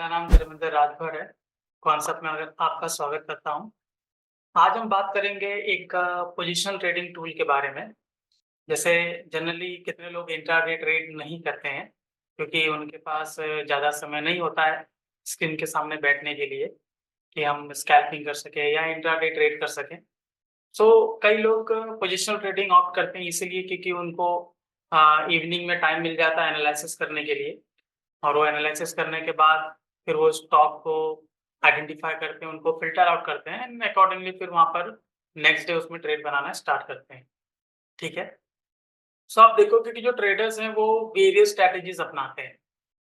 मेरा नाम धर्मेंद्र राजभर है। कॉन्सेप्ट में अगर आपका स्वागत करता हूँ। आज हम बात करेंगे एक पोजिशनल ट्रेडिंग टूल के बारे में। जैसे जनरली कितने लोग इंट्राडे ट्रेड नहीं करते हैं क्योंकि उनके पास ज़्यादा समय नहीं होता है स्क्रीन के सामने बैठने के लिए कि हम स्कैल्पिंग कर सकें या इंट्राडे ट्रेड कर सकें। कई लोग पोजिशनल ट्रेडिंग ऑप्ट करते हैं इसीलिए क्योंकि उनको इवनिंग में टाइम मिल जाता है एनालिसिस करने के लिए। और वो एनालिसिस करने के बाद फिर वो स्टॉक को आइडेंटिफाई करते हैं, उनको फ़िल्टर आउट करते हैं एंड अकॉर्डिंगली फिर वहाँ पर नेक्स्ट डे उसमें ट्रेड बनाना स्टार्ट करते हैं। ठीक है? आप देखोगे कि जो ट्रेडर्स हैं वो वेरियस स्ट्रैटेजीज़ अपनाते हैं।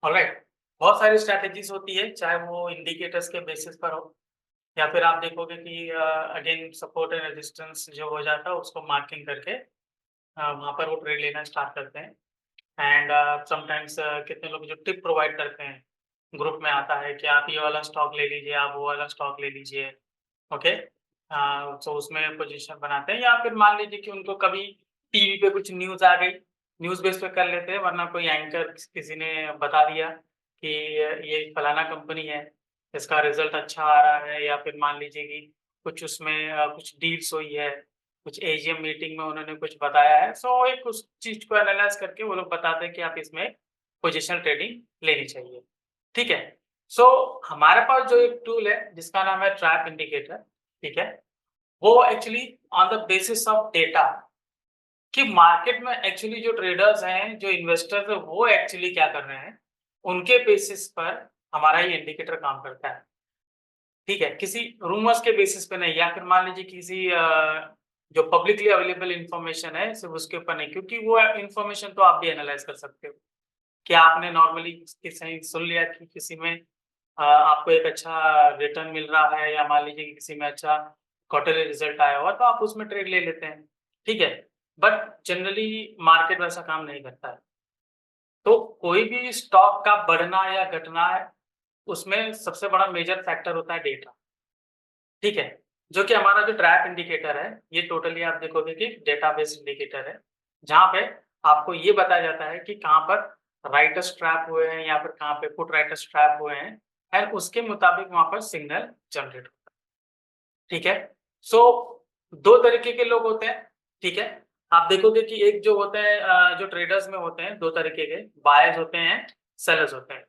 ऑलराइट? बहुत सारी स्ट्रैटेजीज़ होती है, चाहे वो इंडिकेटर्स के बेसिस पर हो या फिर आप देखोगे कि अगेन सपोर्ट एंड रेजिस्टेंस जो हो जाता है उसको मार्किंग करके वहाँ पर वो ट्रेड लेना स्टार्ट करते हैं। एंड समटाइम्स कितने लोग जो टिप प्रोवाइड करते हैं, ग्रुप में आता है कि आप ये वाला स्टॉक ले लीजिए, आप वो वाला स्टॉक ले लीजिए, ओके? उसमें पोजीशन बनाते हैं या फिर मान लीजिए कि उनको कभी टीवी पे कुछ न्यूज़ आ गई, न्यूज़ बेस पे कर लेते हैं, वरना कोई एंकर किसी ने बता दिया कि ये फलाना कंपनी है, इसका रिज़ल्ट अच्छा आ रहा है या फिर मान लीजिए कि कुछ उसमें कुछ डील्स हुई है, कुछ एजीएम मीटिंग में उन्होंने कुछ बताया है, एक उस चीज़ को एनालाइज़ करके वो लोग बताते हैं कि आप इसमें पोजिशनल ट्रेडिंग लेनी चाहिए। ठीक है? हमारे पास जो एक टूल है जिसका नाम है ट्रैप इंडिकेटर, ठीक है? वो actually on the basis of data कि मार्केट में एक्चुअली जो ट्रेडर्स हैं, जो इन्वेस्टर्स हैं, वो एक्चुअली क्या कर रहे हैं, उनके बेसिस पर हमारा ये इंडिकेटर काम करता है। ठीक है? किसी रूमर्स के बेसिस पे नहीं या फिर मान लीजिए किसी जो पब्लिकली अवेलेबल इन्फॉर्मेशन है सिर्फ़ उसके ऊपर नहीं क्योंकि वो इन्फॉर्मेशन तो आप भी एनालाइज़ कर सकते हो। क्या आपने नॉर्मली किसी सुन लिया कि किसी में आपको एक अच्छा रिटर्न मिल रहा है या मान लीजिए कि किसी में अच्छा क्वार्टरली रिजल्ट आया हुआ तो आप उसमें ट्रेड ले लेते हैं, ठीक है? बट जनरली मार्केट वैसा काम नहीं करता है। तो कोई भी स्टॉक का बढ़ना या घटना है, उसमें सबसे बड़ा मेजर फैक्टर होता है डेटा, ठीक है? जो कि हमारा जो ट्रैप इंडिकेटर है, ये टोटली आप देखोगे कि डेटाबेस इंडिकेटर है, जहाँ पे आपको ये बताया जाता है कि कहाँ पर राइटर्स ट्रैप हुए हैं या फिर कहाँ पे पुट राइटर्स ट्रैप हुए हैं एंड उसके मुताबिक वहाँ पर सिग्नल जनरेट होता है, ठीक है? सो 2 तरीके के लोग होते हैं, ठीक है? आप देखोगे कि एक जो होते हैं जो ट्रेडर्स में होते हैं 2 तरीके के, बायर्स होते हैं, सेलर्स होते हैं।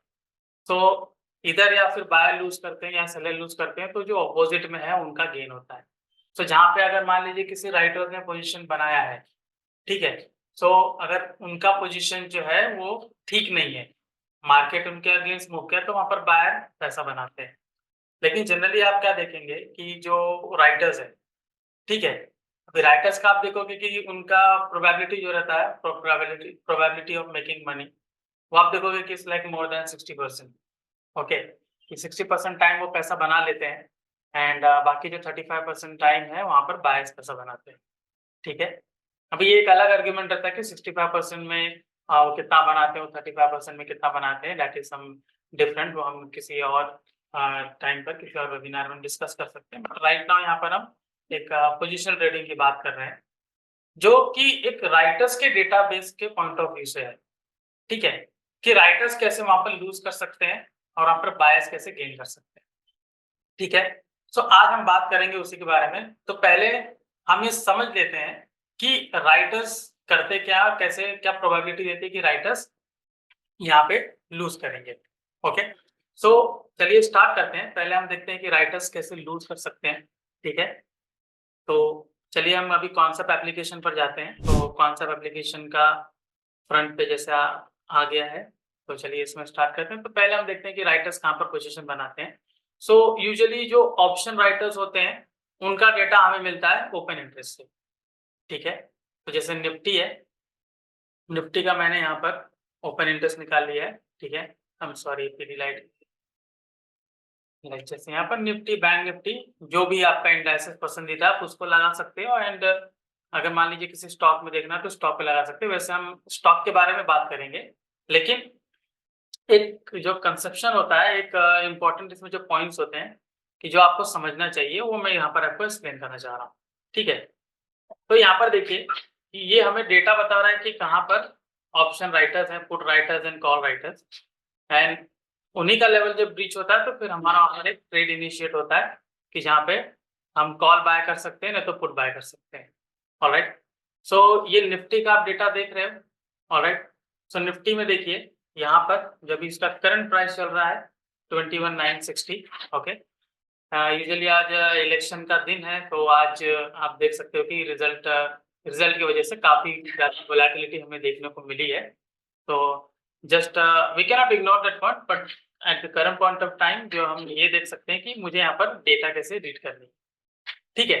इधर या फिर बायर लूज़ करते हैं या सेलर लूज़ करते हैं, तो जो अपोज़िट में है उनका गेन होता है। जहाँ पे अगर मान लीजिए किसी राइटर ने पोज़ीशन बनाया है, ठीक है? अगर उनका पोज़ीशन जो है वो ठीक नहीं है, मार्केट उनके अगेंस्ट मूव किया तो वहाँ पर बायर पैसा बनाते हैं। लेकिन जनरली आप क्या देखेंगे कि जो राइटर्स हैं, ठीक है? अभी राइटर्स का आप देखोगे कि उनका प्रोबेबिलिटी जो रहता है, प्रोबेबिलिटी ऑफ मेकिंग मनी, वो आप देखोगे कि it's like more than 60%। Okay, कि 60% टाइम वो पैसा बना लेते हैं एंड बाकी जो 35% टाइम है वहाँ पर बायर्स पैसा बनाते हैं, ठीक है? अभी ये एक अलग आर्गुमेंट रहता है कि 65% में वो कितना बनाते हैं, वो 35% में कितना बनाते हैं, दैट इज़ सम डिफरेंट, वो हम किसी और टाइम पर किसी और वेबिनार में डिस्कस कर सकते हैं। बट राइट नाउ यहाँ पर हम एक पोजिशनल ट्रेडिंग की बात कर रहे हैं, जो कि एक राइटर्स के डेटाबेस के पॉइंट ऑफ व्यू से है, ठीक है? कि राइटर्स कैसे वहाँ पर लूज़ कर सकते हैं और वहाँ पर बायर्स कैसे गेन कर सकते हैं, ठीक है? आज हम बात करेंगे उसी के बारे में। तो पहले हम ये समझ लेते हैं कि राइटर्स करते क्या, कैसे क्या प्रोबेबिलिटी देती है कि राइटर्स यहाँ पे लूज़ करेंगे, ओके? चलिए स्टार्ट करते हैं। पहले हम देखते हैं कि राइटर्स कैसे लूज़ कर सकते हैं, ठीक है? चलिए हम अभी कॉन्सेप्ट एप्लीकेशन पर जाते हैं। कॉन्सेप्ट एप्लीकेशन का फ्रंट पे जैसे आ गया है, तो चलिए इसमें स्टार्ट करते हैं। तो पहले हम देखते हैं कि राइटर्स कहाँ पर पोजीशन बनाते हैं। यूजुअली जो ऑप्शन राइटर्स होते हैं, उनका डेटा हमें मिलता है ओपन इंटरेस्ट से, ठीक है? तो जैसे निफ्टी है, निफ्टी का मैंने यहाँ पर ओपन इंटरेस्ट निकाल लिया है, ठीक है? I am sorry PD light जैसे यहाँ पर निफ्टी, बैंक निफ्टी, जो भी आपका इंडाइसेस पसंदीदा आप उसको लगा सकते हो एंड अगर मान लीजिए किसी स्टॉक में देखना है तो स्टॉक पे लगा सकते हो। वैसे हम स्टॉक के बारे में बात करेंगे, लेकिन एक जो कंसेप्शन होता है, एक इम्पोर्टेंट इसमें जो पॉइंट्स होते हैं कि जो आपको समझना चाहिए, वो मैं यहाँ पर आपको एक्सप्लेन करना चाह रहा हूँ, ठीक है? तो यहाँ पर देखिए कि ये हमें डेटा बता रहा है कि कहाँ पर ऑप्शन राइटर्स हैं, put writers and call writers and उन्हीं का लेवल जब ब्रीच होता है तो फिर हमारा वहाँ एक ट्रेड इनिशिएट होता है कि जहाँ पे हम कॉल बाय कर सकते हैं, नहीं तो पुट बाय कर सकते हैं। ऑलराइट, सो ये निफ्टी का आप डेटा देख रहे हो। ऑलराइट, सो निफ्टी में देखिए यहाँ पर जब इसका करंट प्राइस चल रहा है 21,960। ओके, यूजुअली आज इलेक्शन का दिन है, तो आज आप देख सकते हो कि रिजल्ट की वजह से काफी ज्यादा वोलेटिलिटी हमें देखने को मिली है। तो just we can not ignore that point, but at the current point of time जो हम ये देख सकते हैं कि मुझे यहाँ पर डेटा कैसे रीड करनी है। ठीक है,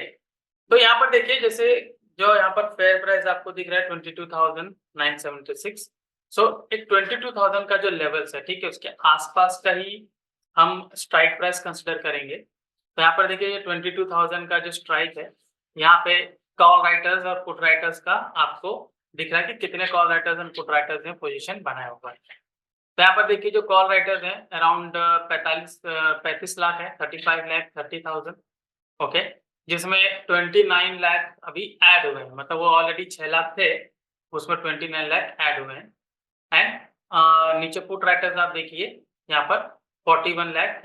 तो यहाँ पर देखिए जैसे जो यहाँ पर फेयर प्राइस आपको दिख रहा है 22,976। सो एक 22,000 का जो लेवल्स है, ठीक है, उसके आसपास का ही हम स्ट्राइक प्राइस कंसिडर करेंगे। तो यहाँ पर देखिए ये 22,000 का जो स्ट्राइक है, यहाँ पे कॉल राइटर्स और पुट राइटर्स का आपको दिख रहा है कि कितने कॉल राइटर्स और पुट राइटर्स ने पोजीशन बनाया हुआ है। तो यहाँ पर देखिए जो कॉल राइटर्स हैं अराउंड 35 लाख है, 35,30,000। ओके, जिसमें 29 लाख अभी ऐड हुए हैं, मतलब वो ऑलरेडी 6 लाख थे, उसमें 29 लाख ऐड हुए हैं। एंड नीचे पुट राइटर्स आप देखिए यहाँ पर 41 लाख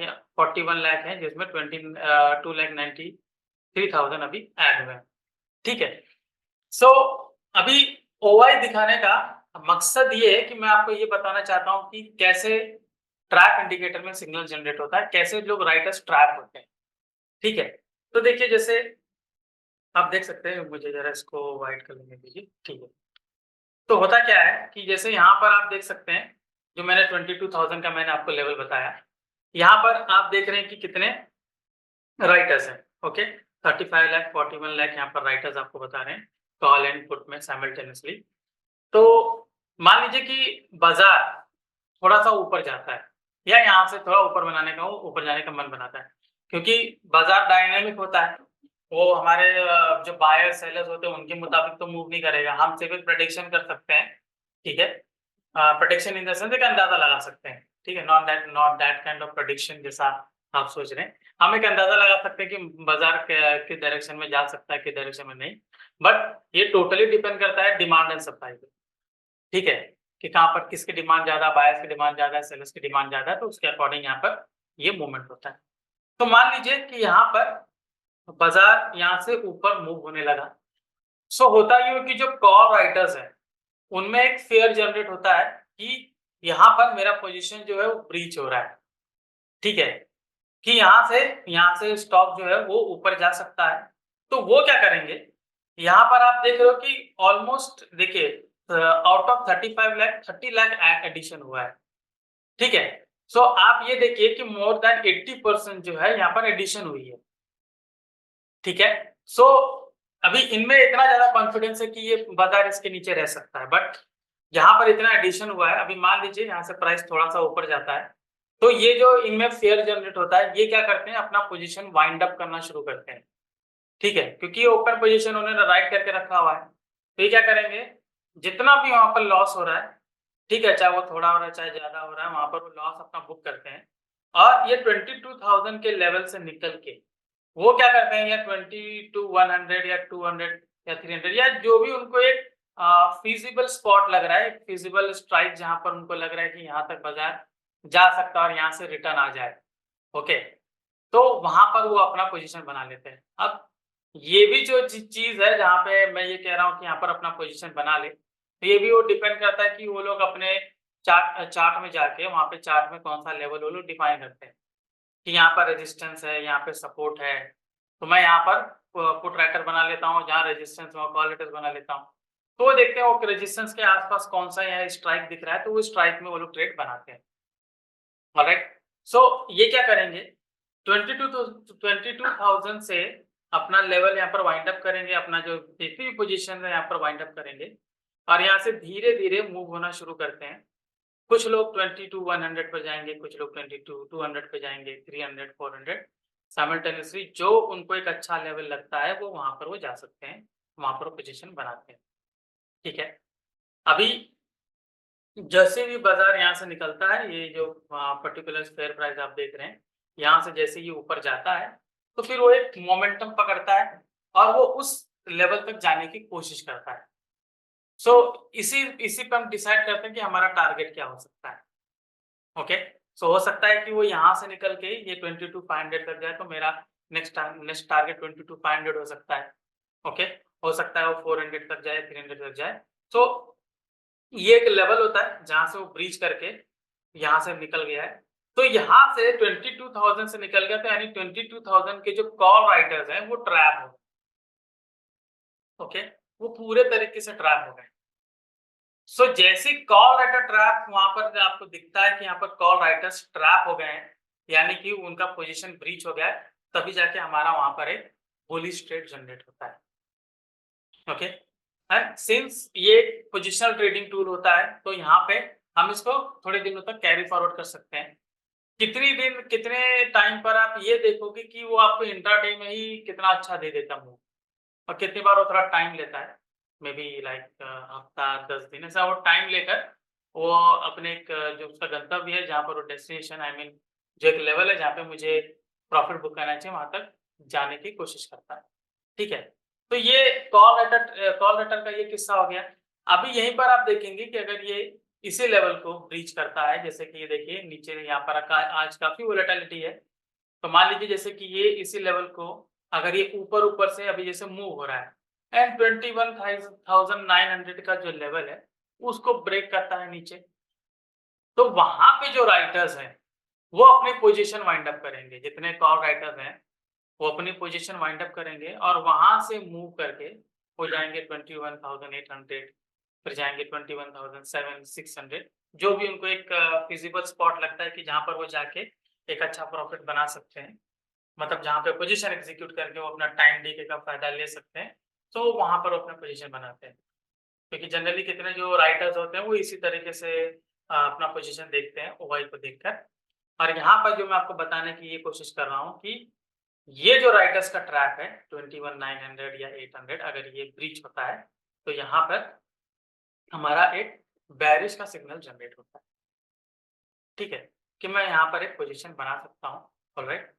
है, जिसमें 2,93,000 अभी ऐड हुए हैं। ठीक है, सो अभी ओवाई दिखाने का मकसद ये है कि मैं आपको ये बताना चाहता हूँ कि कैसे ट्रैप इंडिकेटर में सिग्नल जनरेट होता है, कैसे लोग राइटर्स ट्रैप होते हैं। ठीक है, तो देखिए जैसे आप देख सकते हैं, मुझे जरा इसको वाइट कर लेने दीजिए। ठीक है, तो होता क्या है कि जैसे यहाँ पर आप देख सकते हैं, जो मैंने 22,000 का मैंने आपको लेवल बताया, यहाँ पर आप देख रहे हैं कि कितने राइटर्स हैं। ओके, 35 लाख 41 लाख यहाँ पर राइटर्स आपको बता रहे हैं कॉल एंड पुट में साइमल्टेनियसली। तो मान लीजिए कि बाजार थोड़ा सा ऊपर जाता है या यहाँ से थोड़ा ऊपर बनाने का ऊपर जाने का मन बनाता है, क्योंकि बाजार डायनेमिक होता है, वो हमारे जो बायर सेलर्स होते हैं उनके मुताबिक तो मूव नहीं करेगा। हम सिर्फ प्रेडिक्शन कर सकते हैं। ठीक है, प्रेडिक्शन इन द सेंस एक अंदाजा लगा सकते हैं। ठीक है, not that kind of prediction जैसा आप सोच रहे हैं। हम एक अंदाजा लगा सकते हैं कि बाजार किस डायरेक्शन में जा सकता है, किस डायरेक्शन में नहीं, बट ये टोटली डिपेंड करता है डिमांड एंड सप्लाई पे। ठीक है, कि कहाँ पर किसकी डिमांड ज्यादा, बायर्स की डिमांड ज्यादा है, सेलर्स की डिमांड ज्यादा है, तो उसके अकॉर्डिंग यहाँ पर ये मूवमेंट होता है। तो मान लीजिए कि यहाँ पर बाजार यहाँ से ऊपर मूव होने लगा। सो होता ये कि जो कॉल राइटर्स है उनमें एक फेयर जनरेट होता है कि यहाँ पर मेरा पोजीशन जो है वो ब्रीच हो रहा है। ठीक है, कि यहाँ से स्टॉक जो है वो ऊपर जा सकता है। तो वो क्या करेंगे, यहाँ पर आप देख रहे हो कि ऑलमोस्ट देखिए out of 35 lakh 30 lakh addition हुआ है। ठीक है, सो आप ये देखिए कि मोर देन 80% जो है यहाँ पर एडिशन हुई है। ठीक है, सो अभी इनमें इतना ज्यादा कॉन्फिडेंस है कि ये बाजार इसके नीचे रह सकता है, बट यहाँ पर इतना एडिशन हुआ है। अभी मान लीजिए यहाँ से प्राइस थोड़ा सा ऊपर जाता है, तो ये जो इनमें फेयर जनरेट होता है, ये क्या करते हैं, अपना पोजीशन वाइंड अप करना शुरू करते हैं। ठीक है, क्योंकि ये ओपन पोजीशन उन्होंने राइट करके रखा हुआ है, तो ये क्या करेंगे, जितना भी वहां पर लॉस हो रहा है, ठीक है, चाहे वो थोड़ा हो रहा है चाहे ज्यादा हो रहा है, वहां पर वो लॉस अपना बुक करते हैं। और ये 22,000 के लेवल से निकल के वो क्या करते हैं, या 20 to 100 या 200 या 300 या जो भी उनको एक फीजिबल स्पॉट लग रहा है, फीजिबल स्ट्राइक जहां पर उनको लग रहा है कि यहाँ तक बाजार जा सकता है और यहाँ से रिटर्न आ जाए। ओके, तो वहां पर वो अपना पोजीशन बना लेते हैं। अब ये भी जो चीज है जहाँ पे मैं ये कह रहा हूँ कि यहाँ पर अपना पोजीशन बना ले, तो ये भी वो डिपेंड करता है कि वो लोग अपने चार्ट में जाके वहां पे चार्ट में कौन सा लेवल वो लोग डिफाइन करते हैं कि यहाँ पर रेजिस्टेंस है, यहाँ पे सपोर्ट है। तो मैं यहाँ पर पुट राइटर बना लेता हूँ, जहाँ रेजिस्टेंस वहाँ कॉल राइटर बना लेता हूँ। तो वो देखते हैं वो रेजिस्टेंस के आसपास कौन सा यहाँ स्ट्राइक दिख रहा है, तो वो स्ट्राइक में वो लोग ट्रेड बनाते हैं। ऑलराइट, सो ये क्या करेंगे, 22,000 से अपना लेवल यहाँ पर वाइंड अप करेंगे, अपना जो जितनी भी पोजीशन है यहाँ पर वाइंड अप करेंगे और यहाँ से धीरे धीरे मूव होना शुरू करते हैं। कुछ लोग 20 to 100 पे जाएंगे, कुछ लोग 20 to 200 पे जाएंगे, 300 400 साइमल्टेनियसली जो उनको एक अच्छा लेवल लगता है वो वहां पर वो जा सकते हैं, वहां पर पोजीशन बनाते हैं। ठीक है, अभी जैसे भी बाजार यहाँ से निकलता है, ये जो पर्टिकुलर फेयर प्राइस आप देख रहे हैं, यहाँ से जैसे ही ऊपर जाता है तो फिर वो एक मोमेंटम पकड़ता है और वो उस लेवल तक जाने की कोशिश करता है। सो इसी पे हम डिसाइड करते हैं कि हमारा टारगेट क्या हो सकता है। ओके, सो हो सकता है कि वो यहाँ से निकल के ये 22,500 तक जाए, तो मेरा नेक्स्ट टारगेट 22,500 हो सकता है। ओके, हो सकता है वो 400 तक जाए, 300 तक जाए। सो ये एक लेवल होता है जहाँ से वो ब्रीच करके यहाँ से निकल गया है। तो यहाँ से 22,000 से निकल गया, तो यानी 22,000 के जो कॉल राइटर्स हैं वो ट्रैप हो गए। ओके, वो पूरे तरीके से ट्रैप हो गए। सो जैसे कॉल राइटर ट्रैप वहां पर आपको दिखता है कि यहाँ पर कॉल राइटर्स ट्रैप हो गए हैं, यानी कि उनका पोजीशन ब्रीच हो गया है, तभी जाके हमारा वहां पर एक बुलिश ट्रेड जनरेट होता है। ओके, एंड सिंस ये पोजिशनल ट्रेडिंग टूल होता है, तो यहाँ पे हम इसको थोड़े दिनों तक कैरी फॉरवर्ड कर सकते हैं। कितने टाइम पर आप ये देखोगे कि वो आपको इंट्राडे में ही कितना अच्छा दे देता मूव, और कितनी बार वो थोड़ा टाइम लेता है, मे बी लाइक हफ्ता 10 दिन, ऐसा वो टाइम लेकर वो अपने एक जो उसका गंतव्य है, जहाँ पर वो डेस्टिनेशन आई मीन जो एक लेवल है जहाँ पे मुझे प्रॉफिट बुक करना चाहिए, वहां तक जाने की कोशिश करता है। ठीक है, तो ये कॉल लेटर का ये किस्सा हो गया। अभी यहीं पर आप देखेंगे कि अगर ये इसी लेवल को ब्रीच करता है, जैसे कि ये देखिए नीचे यहाँ पर आज काफी वोलेटिलिटी है, तो मान लीजिए जैसे कि ये इसी लेवल को अगर ये ऊपर से अभी जैसे मूव हो रहा है एंड 21,900 का जो लेवल है उसको ब्रेक करता है नीचे, तो वहां पे जो राइटर्स हैं वो अपनी पोजीशन वाइंड अप करेंगे, जितने कॉल राइटर्स हैं वो अपनी पोजीशन वाइंड अप करेंगे और वहां से मूव करके हो जाएंगे 21,800, फिर जाएंगे 21,600, जो भी उनको एक फिजिबल स्पॉट लगता है कि जहां पर वो जाके एक अच्छा प्रॉफिट बना सकते हैं, मतलब जहाँ पे पोजीशन एग्जीक्यूट करके वो अपना टाइम डीके का फायदा ले सकते हैं, तो वहां पर वो अपना पोजीशन बनाते हैं। क्योंकि जनरली कितने जो राइटर्स होते हैं वो इसी तरीके से अपना पोजीशन देखते हैं ओवाई को देखकर। और यहाँ पर जो मैं आपको बताने की ये कोशिश कर रहा हूँ कि ये जो राइटर्स का ट्रैप है 21,900 या 800, अगर ये ब्रीच होता है तो यहाँ पर हमारा एक बेरिश का सिग्नल जनरेट होता है। ठीक है, कि मैं यहाँ पर एक पोजीशन बना सकता हूँ। ऑलराइट,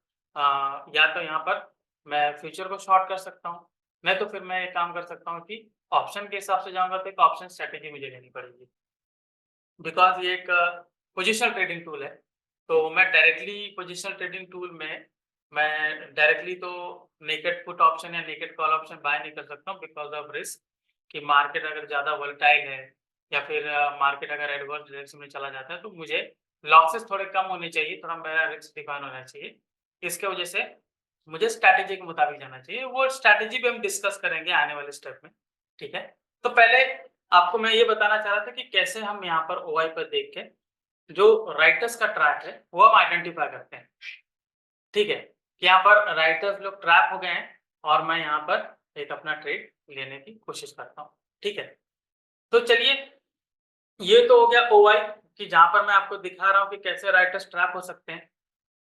या तो यहाँ पर मैं फ्यूचर को शॉर्ट कर सकता हूँ, मैं तो फिर मैं एक काम कर सकता हूँ कि ऑप्शन के हिसाब से जाऊँगा, तो एक ऑप्शन स्ट्रैटेजी मुझे लेनी पड़ेगी। बिकॉज़ ये एक पोजीशनल ट्रेडिंग टूल है, तो मैं डायरेक्टली पोजीशनल ट्रेडिंग टूल में मैं डायरेक्टली तो नेकेड पुट ऑप्शन या नेकेड कॉल ऑप्शन बाय नहीं कर सकता हूँ, बिकॉज़ ऑफ रिस्क कि मार्केट अगर ज़्यादा वोलेटाइल है या फिर मार्केट अगर एडवर्स डायरेक्शन में चला जाता है, तो मुझे लॉसेस थोड़े कम होने चाहिए, थोड़ा मेरा रिस्क डिफाइन होना चाहिए। इसके वजह से मुझे स्ट्रैटेजी के मुताबिक जाना चाहिए, वो स्ट्रैटेजी भी हम डिस्कस करेंगे आने वाले स्टेप में। ठीक है, तो पहले आपको मैं ये बताना चाह रहा था कि कैसे हम यहाँ पर ओवाई पर देख के जो राइटर्स का ट्रैप है वो हम आइडेंटिफाई करते हैं। ठीक है, कि यहाँ पर राइटर्स लोग ट्रैप हो गए हैं और मैं यहाँ पर एक अपना ट्रेड लेने की कोशिश करता हूँ। ठीक है, तो चलिए ये तो हो गया ओवाई कि जहाँ पर मैं आपको दिखा रहा हूँ कि कैसे राइटर्स ट्रैप हो सकते हैं।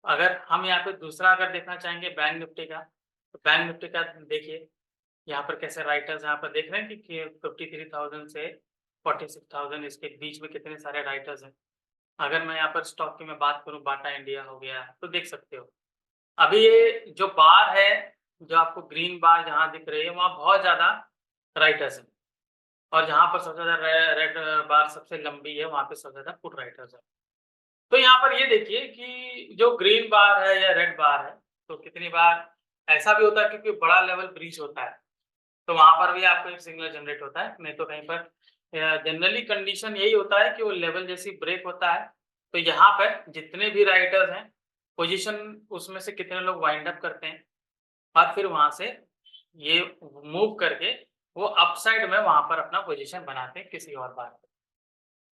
अगर हम यहाँ पे दूसरा अगर देखना चाहेंगे बैंक निफ्टी का, तो बैंक निफ्टी का देखिए यहाँ पर कैसे राइटर्स यहाँ पर देख रहे हैं कि 53,000 से 46,000 इसके बीच में कितने सारे राइटर्स हैं। अगर मैं यहाँ पर स्टॉक की मैं बात करूँ, बाटा इंडिया हो गया, तो देख सकते हो अभी ये जो बार है, जो आपको ग्रीन बार जहाँ दिख रही है वहाँ बहुत ज्यादा राइटर्स हैं, और जहाँ पर सबसे ज्यादा रेड बार सबसे लंबी है वहाँ पे सबसे ज्यादा पुट राइटर्स है। तो यहाँ पर ये देखिए कि जो ग्रीन बार है या रेड बार है, तो कितनी बार ऐसा भी होता है क्योंकि बड़ा लेवल ब्रीच होता है, तो वहां पर भी आपको एक सिग्नल जनरेट होता है, नहीं तो कहीं पर जनरली कंडीशन यही होता है कि वो लेवल जैसी ब्रेक होता है, तो यहाँ पर जितने भी राइटर्स हैं पोजीशन उसमें से कितने लोग वाइंड अप करते हैं और फिर वहां से ये मूव करके वो अपसाइड में वहां पर अपना पोजीशन बनाते हैं किसी और बार पे।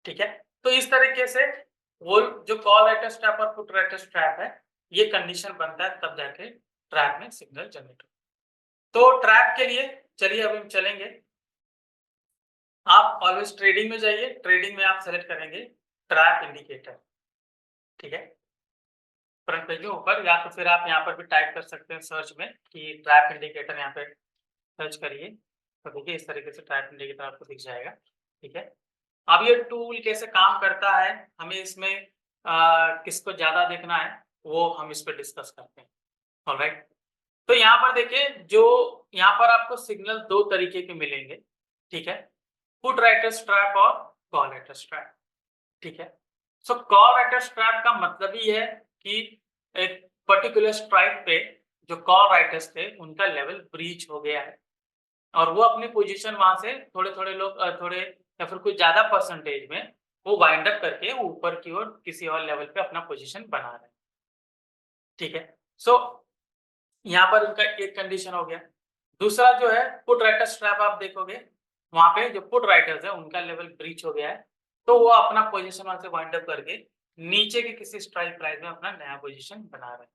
ठीक है, तो इस तरीके से वो जो कॉल राइटर स्ट्रैप और पुट राइटर स्ट्रैप है, ये कंडीशन बनता है तब जाके ट्रैप में सिग्नल जनरेट हो। तो ट्रैप के लिए चलिए अभी हम चलेंगे। आप ऑलवेज ट्रेडिंग में जाइए, ट्रेडिंग में आप सेलेक्ट करेंगे ट्रैप इंडिकेटर। ठीक है, फ्रंट पेज के ऊपर, या तो फिर आप यहाँ पर भी टाइप कर सकते हैं सर्च में कि ट्रैप इंडिकेटर, यहाँ पे सर्च करिए तो देखिए इस तरीके से ट्रैप इंडिकेटर आपको दिख जाएगा। ठीक है, अब ये टूल कैसे काम करता है, हमें इसमें किसको ज्यादा देखना है वो हम इस पर डिस्कस करते हैं। ऑलराइट, तो यहाँ पर देखिए जो यहाँ पर आपको सिग्नल दो तरीके के मिलेंगे। ठीक है, पुट राइटर स्ट्रैप और कॉल राइटर स्ट्रैप। ठीक है, सो कॉल राइटर ट्रैप का मतलब ही है कि एक पर्टिकुलर स्ट्राइक पे जो कॉल राइटर्स थे उनका लेवल ब्रीच हो गया है और वो अपनी पोजीशन वहां से थोड़े-थोड़े लोग थोड़े या फिर कुछ ज़्यादा परसेंटेज में वो वाइंड अप करके ऊपर की ओर किसी और लेवल पे अपना पोजीशन बना रहे हैं। ठीक है? सो यहाँ पर उनका एक कंडीशन हो गया। दूसरा जो है पुट राइटर्स ट्रैप आप देखोगे, वहाँ पे जो पुट राइटर्स है उनका लेवल ब्रीच हो गया है, तो वो अपना पोजीशन वहाँ से वाइंड अप करके नीचे के किसी स्ट्राइक प्राइस में अपना नया पोजीशन बना रहे हैं।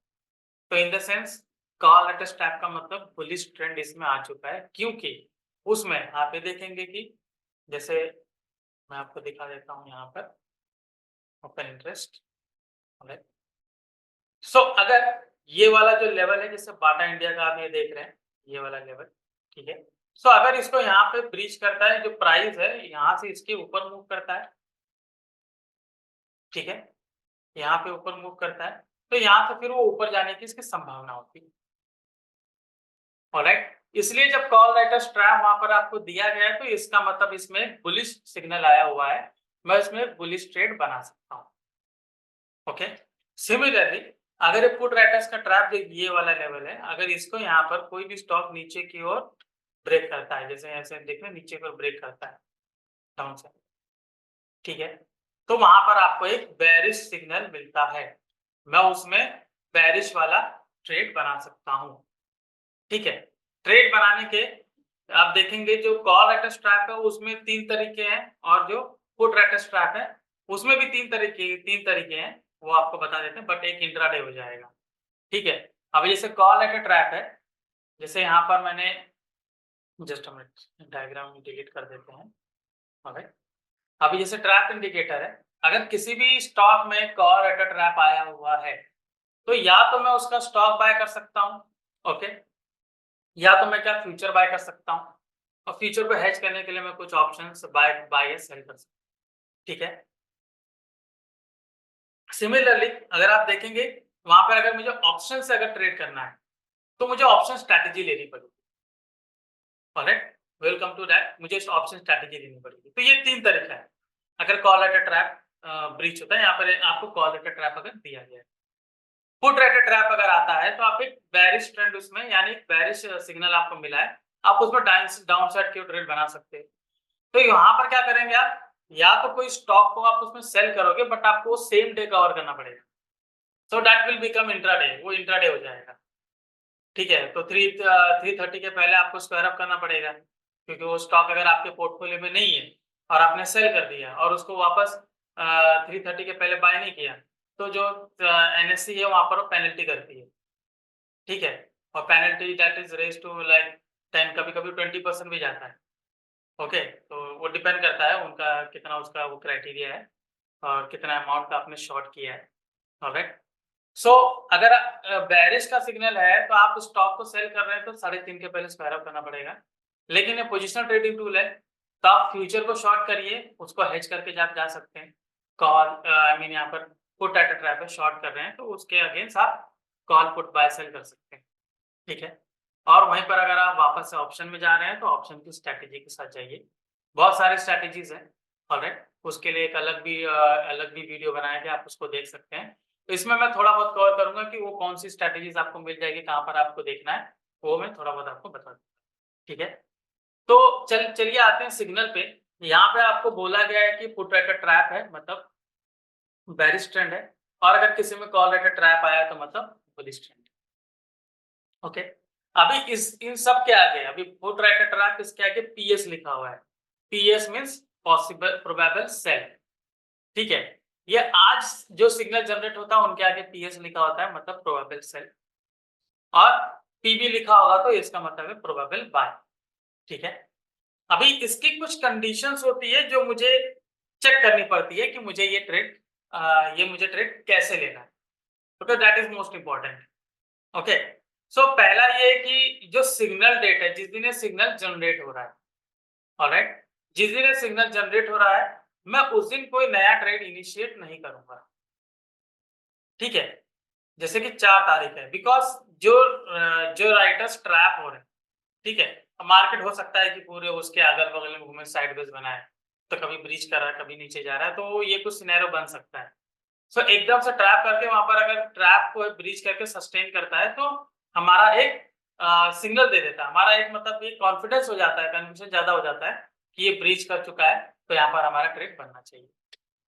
तो in the sense call writers trap का मतलब बुलिश ट्रेंड इसमें आ चुका है क्योंकि उसमें आप ये देखेंगे कि जैसे मैं आपको दिखा देता हूँ यहाँ पर ओपन इंटरेस्ट। सो अगर ये वाला जो लेवल है जैसे बाटा इंडिया का आप ये देख रहे हैं, ये वाला लेवल, ठीक है? सो अगर इसको यहाँ पे ब्रीच करता है, जो प्राइस है यहाँ से इसके ऊपर मूव करता है, ठीक है? यहाँ पे ऊपर मूव करता है, तो यहाँ से फिर वो ऊपर जाने की इसकी संभावना होती है। ऑलराइट? इसलिए जब कॉल राइटर्स ट्रैप वहाँ पर आपको दिया गया है, तो इसका मतलब इसमें बुलिश सिग्नल आया हुआ है, मैं इसमें बुलिश ट्रेड बना सकता हूँ। ओके? सिमिलरली अगर ये पुट राइटर्स का ट्रैप जो ये वाला लेवल है, अगर इसको यहाँ पर कोई भी स्टॉक नीचे की ओर ब्रेक करता है, जैसे ऐसे देख रहे हैं नीचे की ओर ब्रेक करता है डाउन साइड, ठीक है? तो वहां पर आपको एक बेरिश सिग्नल मिलता है, मैं उसमें बेरिश वाला ट्रेड बना सकता हूँ, ठीक है? ट्रेड बनाने के आप देखेंगे जो कॉल राइटर्स ट्रैप है उसमें 3 तरीके हैं और जो पुट राइटर्स ट्रैप है उसमें भी 3 तरीके हैं, वो आपको बता देते हैं बट एक इंट्राडे हो जाएगा, ठीक है? अभी जैसे कॉल राइटर ट्रैप है, जैसे यहाँ पर मैंने just a minute diagram delete कर देते हैं, ऑलराइट? अभी जैसे ट्रैप इंडिकेटर है, अगर किसी भी स्टॉक में कॉल राइटर ट्रैप आया हुआ है, तो या तो मैं उसका स्टॉक बाय कर सकता हूँ, ओके? या तो मैं क्या फ्यूचर बाय कर सकता हूँ और फ्यूचर को हेज करने के लिए मैं कुछ ऑप्शंस बाय बाय या सेल कर सकता हूँ, ठीक है? सिमिलरली अगर आप देखेंगे वहां पर अगर मुझे ऑप्शन से अगर ट्रेड करना है तो मुझे ऑप्शन स्ट्रैटेजी लेनी पड़ेगी, ऑलराइट? वेलकम टू दैट, मुझे इस ऑप्शन स्ट्रैटेजी लेनी पड़ेगी। तो ये 3 तरीका है अगर कॉल राइटर ट्रैप ब्रीच होता है, यहाँ पर आपको कॉल राइटर ट्रैप अगर दिया गया है। पुट राइटर ट्रैप अगर आता है तो आप एक बेरिश ट्रेंड उसमें यानी एक बेरिश सिग्नल आपको मिला है, आप उसमें डाउन साइड की ट्रेड बना सकते हैं। तो यहाँ पर क्या करेंगे आप, या तो कोई स्टॉक को आप उसमें सेल करोगे बट आपको वो सेम डे कवर करना पड़ेगा, so that will become intraday, वो इंट्राडे हो जाएगा, ठीक है? तो 330 के पहले आपको स्क्वायर अप करना पड़ेगा क्योंकि वो स्टॉक अगर आपके पोर्टफोलियो में नहीं है और आपने सेल कर दिया और उसको वापस 330 के पहले बाय नहीं किया, तो जो एनएससी है वहाँ पर वो पेनल्टी करती है, ठीक है? और penalty that is raise to like 10, कभी-कभी 20% भी जाता है, ओके? तो वो डिपेंड करता है उनका कितना उसका वो क्राइटेरिया है और कितना अमाउंट का आपने शॉर्ट किया है, ऑलराइट? सो अगर बेरिश का सिग्नल है तो आप स्टॉक को सेल कर रहे हैं तो 3.5 के पहले स्क्वायर अप करना पड़ेगा, लेकिन ये पोजिशनल ट्रेडिंग टूल है तो आप फ्यूचर को शॉर्ट करिए, उसको हेज करके आप जा सकते हैं। कॉल आई मीन यहाँ पर पुट एट अ ट्रैप है, शॉर्ट कर रहे हैं तो उसके अगेंस्ट आप कॉल पुट बाय सेल कर सकते हैं, ठीक है? और वहीं पर अगर आप वापस से ऑप्शन में जा रहे हैं तो ऑप्शन की स्ट्रैटेजी के साथ जाइए, बहुत सारे स्ट्रैटेजीज हैं, ऑलराइट? उसके लिए एक अलग भी वीडियो बनाया गया, आप उसको देख सकते हैं। तो इसमें मैं थोड़ा बहुत कवर करूँगा कि वो कौन-सी स्ट्रैटेजीज़ आपको मिल जाएगी, कहाँ पर आपको देखना है, वो मैं थोड़ा बहुत आपको बता दूँगा, ठीक है? तो चलिए आते हैं सिग्नल पे। यहाँ पे आपको बोला गया है कि पुट राइटर ट्रैप है मतलब बेरिश ट्रेंड है और अगर किसी में कॉल राइटर ट्रैप आया तो मतलब बुलिश ट्रेंड, ओके? अभी इस इन सब के आगे अभी पुट राइटर ट्रैप इसके आगे पीएस लिखा हुआ है। PS means possible probable sale, ठीक है? ये आज जो सिग्नल जनरेट होता है उनके आगे पीएस लिखा होता है मतलब प्रोबेबल सेल और पीबी लिखा होगा तो इसका मतलब है प्रोबेबल बाय, ठीक है? अभी इसकी कुछ कंडीशंस होती है जो मुझे चेक करनी पड़ती है कि मुझे ये मुझे ट्रेड कैसे लेना है, because that is most important, okay? So पहला ये है कि जो सिग्नल डेट है, जिस दिन ये सिग्नल जनरेट हो रहा है, ऑलराइट? जिस दिन ये सिग्नल जनरेट हो रहा है, मैं उस दिन कोई नया ट्रेड इनिशिएट नहीं करूंगा, ठीक है? जैसे कि 4 तारीख है, बिकॉज़ जो राइटर्स ट्रैप हो रहे हैं, ठीक है? मार्केट हो सकता है कि पूरे उसके अगल-बगल में घूमे साइडवेज बनाए, तो कभी ब्रीच कर रहा है, कभी नीचे जा रहा है, तो ये कुछ सिनेरियो बन सकता है। सो एकदम से ट्रैप करके वहां पर अगर ट्रैप को ब्रीच करके सस्टेन करता है तो हमारा एक सिग्नल दे देता है, हमारा एक मतलब ये कॉन्फिडेंस हो जाता है, कन्विक्शन ज्यादा हो जाता है कि ये ब्रीच कर चुका है, तो यहाँ पर हमारा ट्रेड बनना चाहिए।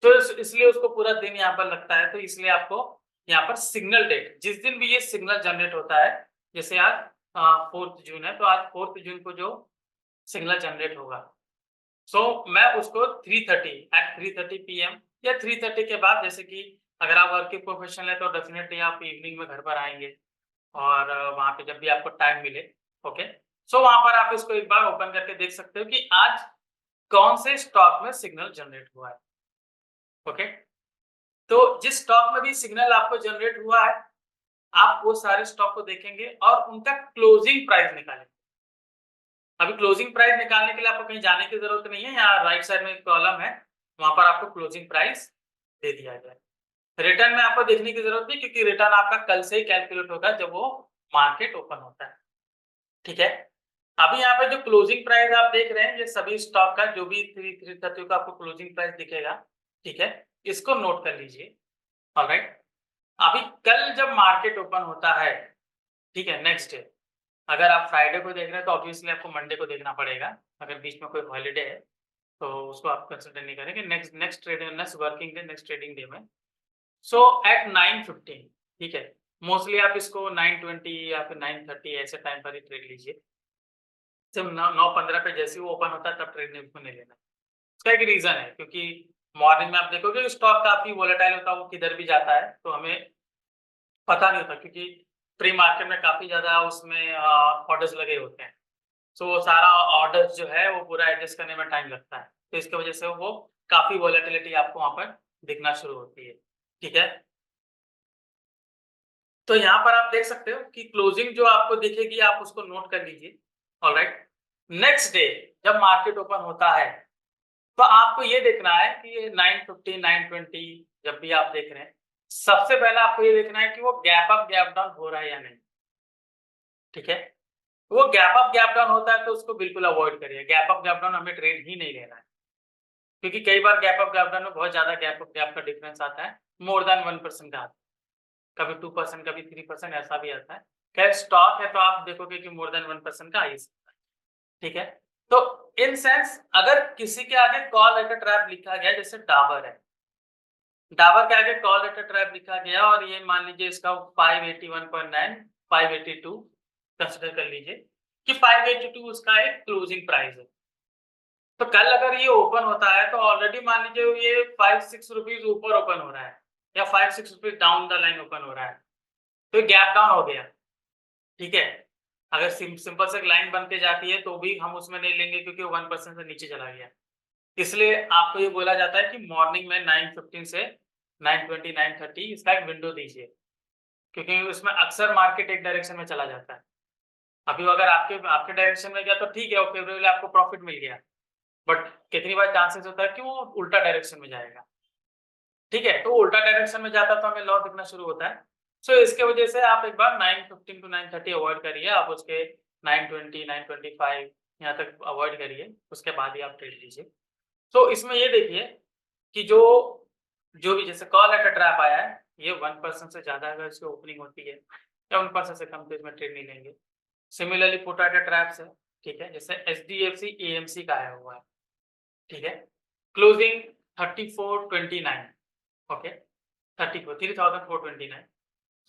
तो इसलिए उसको पूरा दिन यहाँ पर लगता है, तो इसलिए आपको यहाँ पर सिग्नल डेट, जिस दिन भी ये सिग्नल जनरेट होता है, जैसे आज 4 जून है, तो आज 4 जून को जो सिग्नल जनरेट होगा, मैं उसको 3:30 PM या 3:30 के बाद, जैसे कि अगर आप वर्किंग प्रोफेशनल है तो डेफिनेटली आप इवनिंग में घर पर आएंगे और वहां पे जब भी आपको टाइम मिले, ओके, वहां पर आप इसको एक बार ओपन करके देख सकते हो कि आज कौन से स्टॉक में सिग्नल जनरेट हुआ है। ओके, तो जिस स्टॉक में भी सिग्नल आपको जनरेट हुआ है, आप वो सारे स्टॉक को देखेंगे और उनका क्लोजिंग प्राइस निकालेंगे। अभी क्लोजिंग प्राइस निकालने के लिए आपको कहीं जाने की जरूरत नहीं है, यहाँ राइट साइड में एक कॉलम है, वहां पर आपको क्लोजिंग प्राइस दे दिया गया है। रिटर्न में आपको देखने की जरूरत नहीं, क्योंकि रिटर्न आपका कल से ही कैलकुलेट होगा जब वो मार्केट ओपन होता है। ठीक है, अभी यहाँ पे जो क्लोजिंग प्राइस आप देख रहे हैं, ये सभी स्टॉक का जो भी 3:30 का आपको क्लोजिंग प्राइस दिखेगा, ठीक है, इसको नोट कर लीजिए। ऑलराइट, अभी कल जब मार्केट ओपन होता है, ठीक है, नेक्स्ट डे, अगर आप फ्राइडे को देख रहे हैं तो ऑब्वियसली आपको मंडे को देखना पड़ेगा, अगर बीच में कोई हॉलिडे है तो उसको आप कंसिडर नहीं करेंगे। Next trading, next working day, next trading day में, एट 9:15, ठीक है, मोस्टली आप इसको 9:20 या फिर 9:30 ऐसे टाइम पर ही ट्रेड लीजिए। जब 9:15 पे जैसे ही वो ओपन होता है तब ट्रेड नहीं लेना। इसका एक रीजन है, क्योंकि मॉर्निंग में आप देखोगे स्टॉक काफी वोलेटाइल होता है, वो किधर भी जाता है तो हमें पता नहीं होता, क्योंकि प्री मार्केट में काफी ज्यादा उसमें ऑर्डर्स लगे होते हैं, वो सारा ऑर्डर्स जो है वो पूरा एडजस्ट करने में टाइम लगता है, तो इसकी वजह से वो काफी वोलेटिलिटी आपको वहां पर दिखना शुरू होती है। ठीक है, तो यहाँ पर आप देख सकते हो कि क्लोजिंग जो आपको दिखेगी आप उसको नोट कर लीजिए। ऑलराइट, नेक्स्ट डे जब मार्केट ओपन होता है तो आपको ये देखना है कि 9:50 9:20 जब भी आप देख रहे हैं, सबसे पहले आपको ये देखना है कि वो गैप अप गैप डाउन हो रहा है या नहीं। ठीक है, वो गैप अप गैप डाउन होता है तो उसको बिल्कुल अवॉइड करिए, गैप अप गैप डाउन हमें ट्रेड ही नहीं लेना है, क्योंकि कई बार गैप अप गैप डाउन में बहुत ज्यादा गैप अप गैप का डिफरेंस आता है, मोर देन 1% का आता है, कभी 2%, कभी 3%, ऐसा भी आता है। खैर स्टॉक है तो आप देखोगे कि मोर देन 1% का आ ही सकता है। ठीक है, तो इन सेंस अगर किसी के आगे कॉल लेटर ट्रैप लिखा गया, जैसे डाबर है, डाबर के आगे कॉल लेटर ट्रैप लिखा गया और ये मान लीजिए इसका 581.9 582 कंसिडर कर लीजिए कि 582 उसका एक क्लोजिंग प्राइस है, तो कल अगर ये ओपन होता है तो ऑलरेडी मान लीजिए ये 5-6 रुपीज ऊपर ओपन हो रहा है या 5-6 rupees down the line open हो रहा है, तो गैप डाउन हो गया। ठीक है, अगर सिंपल से लाइन बन के जाती है तो भी हम उसमें नहीं लेंगे, क्योंकि 1% से नीचे चला गया, इसलिए आपको ये बोला जाता है कि मॉर्निंग में 9:15 से 9:20 9:30 इसका एक विंडो दीजिए, क्योंकि उसमें अक्सर मार्केट एक डायरेक्शन में चला जाता है। अभी अगर आपके आपके डायरेक्शन में गया तो ठीक है, वो फेवरेबल आपको प्रॉफिट मिल गया, बट कितनी बार चांसेस होता है कि वो उल्टा डायरेक्शन में जाएगा। ठीक है, तो उल्टा डायरेक्शन में जाता तो हमें लॉस दिखना शुरू होता है। इसके वजह से आप एक बार 9:15 टू 9:30 अवॉइड करिए, आप उसके 9:20 9:25 यहाँ तक अवॉइड करिए, उसके बाद ही आप ट्रेड लीजिए। इसमें ये देखिए कि जो जो भी जैसे कॉल एट अ ट्रैप आया है, ये 1% से ज्यादा अगर इसकी ओपनिंग होती है या 1% से कम तो इसमें ट्रेड नहीं लेंगे। Similarly put at a traps है, ठीक है, जैसे एचडीएफसी एएमसी का आया हुआ है, ठीक है, क्लोजिंग 3429, ओके, 34,429,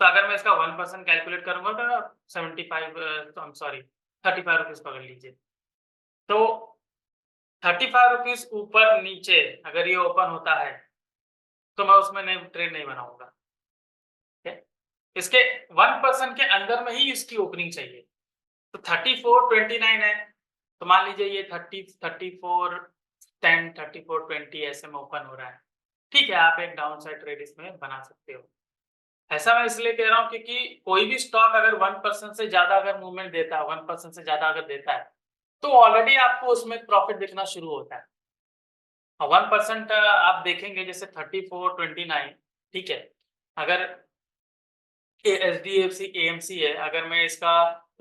तो अगर मैं इसका 1% कैलकुलेट करूंगा तो 75 सॉरी 35 रुपीज पकड़ लीजिए, तो 35 रुपीज ऊपर नीचे अगर ये ओपन होता है तो मैं उसमें नहीं ट्रेड नहीं बनाऊंगा। ठीक है, इसके 1% के अंदर में ही इसकी ओपनिंग चाहिए, तो 3429 है, तो मान लीजिए ये 3410 3420 ऐसे में ओपन हो रहा है। ठीक है, आप एक डाउन साइड ट्रेड इसमें बना सकते हो। ऐसा मैं इसलिए कह रहा हूँ क्योंकि कोई भी स्टॉक अगर 1% से ज्यादा अगर मूवमेंट देता है, 1% से ज्यादा अगर देता है, तो ऑलरेडी आपको उसमें प्रॉफिट दिखना शुरू होता है। 1% आप देखेंगे जैसे 3429, ठीक है, अगर एचडीएफसी एएमसी है, अगर मैं इसका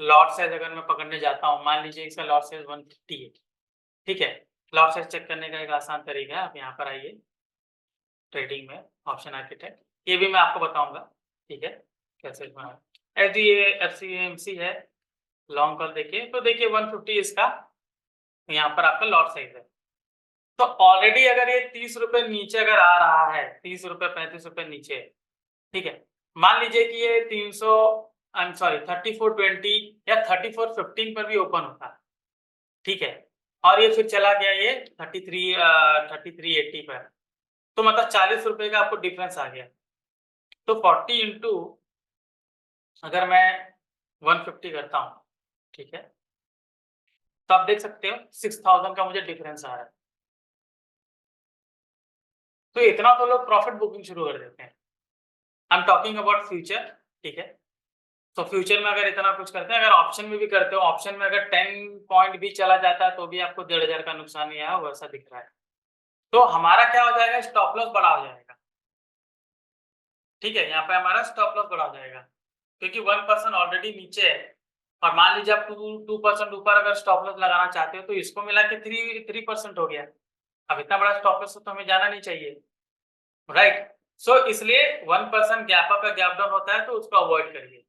लॉट साइज अगर मैं पकड़ने जाता हूँ, मान लीजिए इसका लॉट साइज 150 है, ठीक है, लॉट साइज चेक करने का एक आसान तरीका है, आप यहाँ पर आइए, ट्रेडिंग में ऑप्शन आर्किटेक्ट, ये भी मैं आपको बताऊंगा, ठीक है, कैसे बनाना। यदि ये एफसीएमसी है लॉन्ग कॉल देखिए, तो देखिए 150 इसका यहाँ पर आपका लॉट साइज है। तो ऑलरेडी अगर ये 30 रुपए नीचे अगर आ रहा है, 30 रुपए 35 रुपए नीचे, ठीक है, मान लीजिए कि ये 300 आई एम सॉरी 3420 या 3415 पर भी ओपन होता है, ठीक है, और ये फिर चला गया ये 3380 पर, तो मतलब 40 रुपए का आपको डिफरेंस आ गया। तो 40 इंटू अगर मैं 150 करता हूँ, ठीक है, तो आप देख सकते हो 6000 का मुझे डिफरेंस आ रहा है। तो इतना तो लोग प्रॉफिट बुकिंग शुरू कर देते हैं। I am talking about future, ठीक है। तो फ्यूचर में अगर इतना कुछ करते हैं, अगर ऑप्शन में भी करते हो, ऑप्शन में अगर 10 पॉइंट भी चला जाता है तो भी आपको 1500 का नुकसान नहीं आया, वैसा दिख रहा है। तो हमारा क्या हो जाएगा, स्टॉप लॉस बड़ा हो जाएगा, ठीक है, यहाँ पे हमारा स्टॉप लॉस बड़ा हो जाएगा क्योंकि 1% ऑलरेडी नीचे है, और मान लीजिए आप 2% ऊपर अगर स्टॉप लॉस लगाना चाहते हो तो इसको मिला के 3% हो गया। अब इतना बड़ा स्टॉप लॉस तो हमें जाना नहीं चाहिए, राइट। सो इसलिए 1% गैप अप या गैप डाउन होता है तो उसको अवॉइड करिए,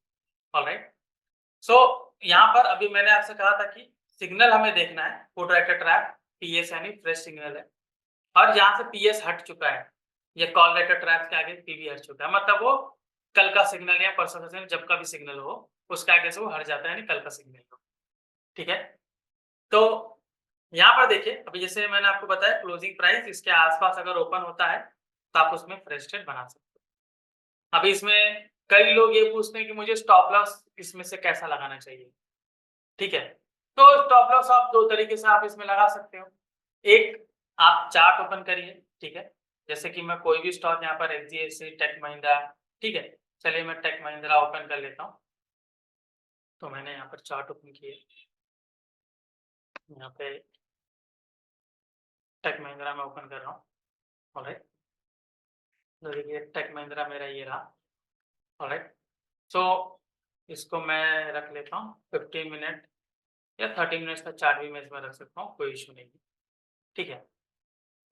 ऑलराइट। सो यहाँ पर अभी मैंने आपसे कहा था कि सिग्नल हमें देखना है, पुट राइटर ट्रैप पीएस यानी फ्रेश सिग्नल है, और यहाँ से पीएस हट चुका है, ये कॉल राइटर ट्रैप के आगे पीवी हट चुका है, मतलब वो कल का सिग्नल या परसों का सिग्नल, जब का भी सिग्नल हो उसके आगे से वो हट जाता है, यानी कल का सिग्नल हो, ठीक है। तो यहाँ पर देखिए, अभी जैसे मैंने आपको बताया क्लोजिंग प्राइस इसके आसपास अगर ओपन होता है तो आप उसमें फ्रेश ट्रेड बना सकते हो। अभी इसमें कई लोग ये पूछते हैं कि मुझे स्टॉप लॉस इसमें से कैसा लगाना चाहिए, ठीक है। तो स्टॉप लॉस आप दो तरीके से आप इसमें लगा सकते हो। एक, आप चार्ट ओपन करिए, ठीक है, जैसे कि मैं कोई भी स्टॉक यहाँ पर एचडीएफसी, टेक महिंद्रा, ठीक है, चलिए मैं टेक महिंद्रा ओपन कर लेता हूँ। तो मैंने यहाँ पर चार्ट ओपन किया, यहाँ पे टेक महिंद्रा में ओपन कर रहा हूँ, ऑलराइट। तो देखिए टेक महिंद्रा मेरा ये रहा, ऑलराइट। सो इसको मैं रख लेता हूँ 15 मिनट या 30 मिनट्स का चार्ट भी मैं इसमें रख सकता हूँ, कोई इशू नहीं है, ठीक है।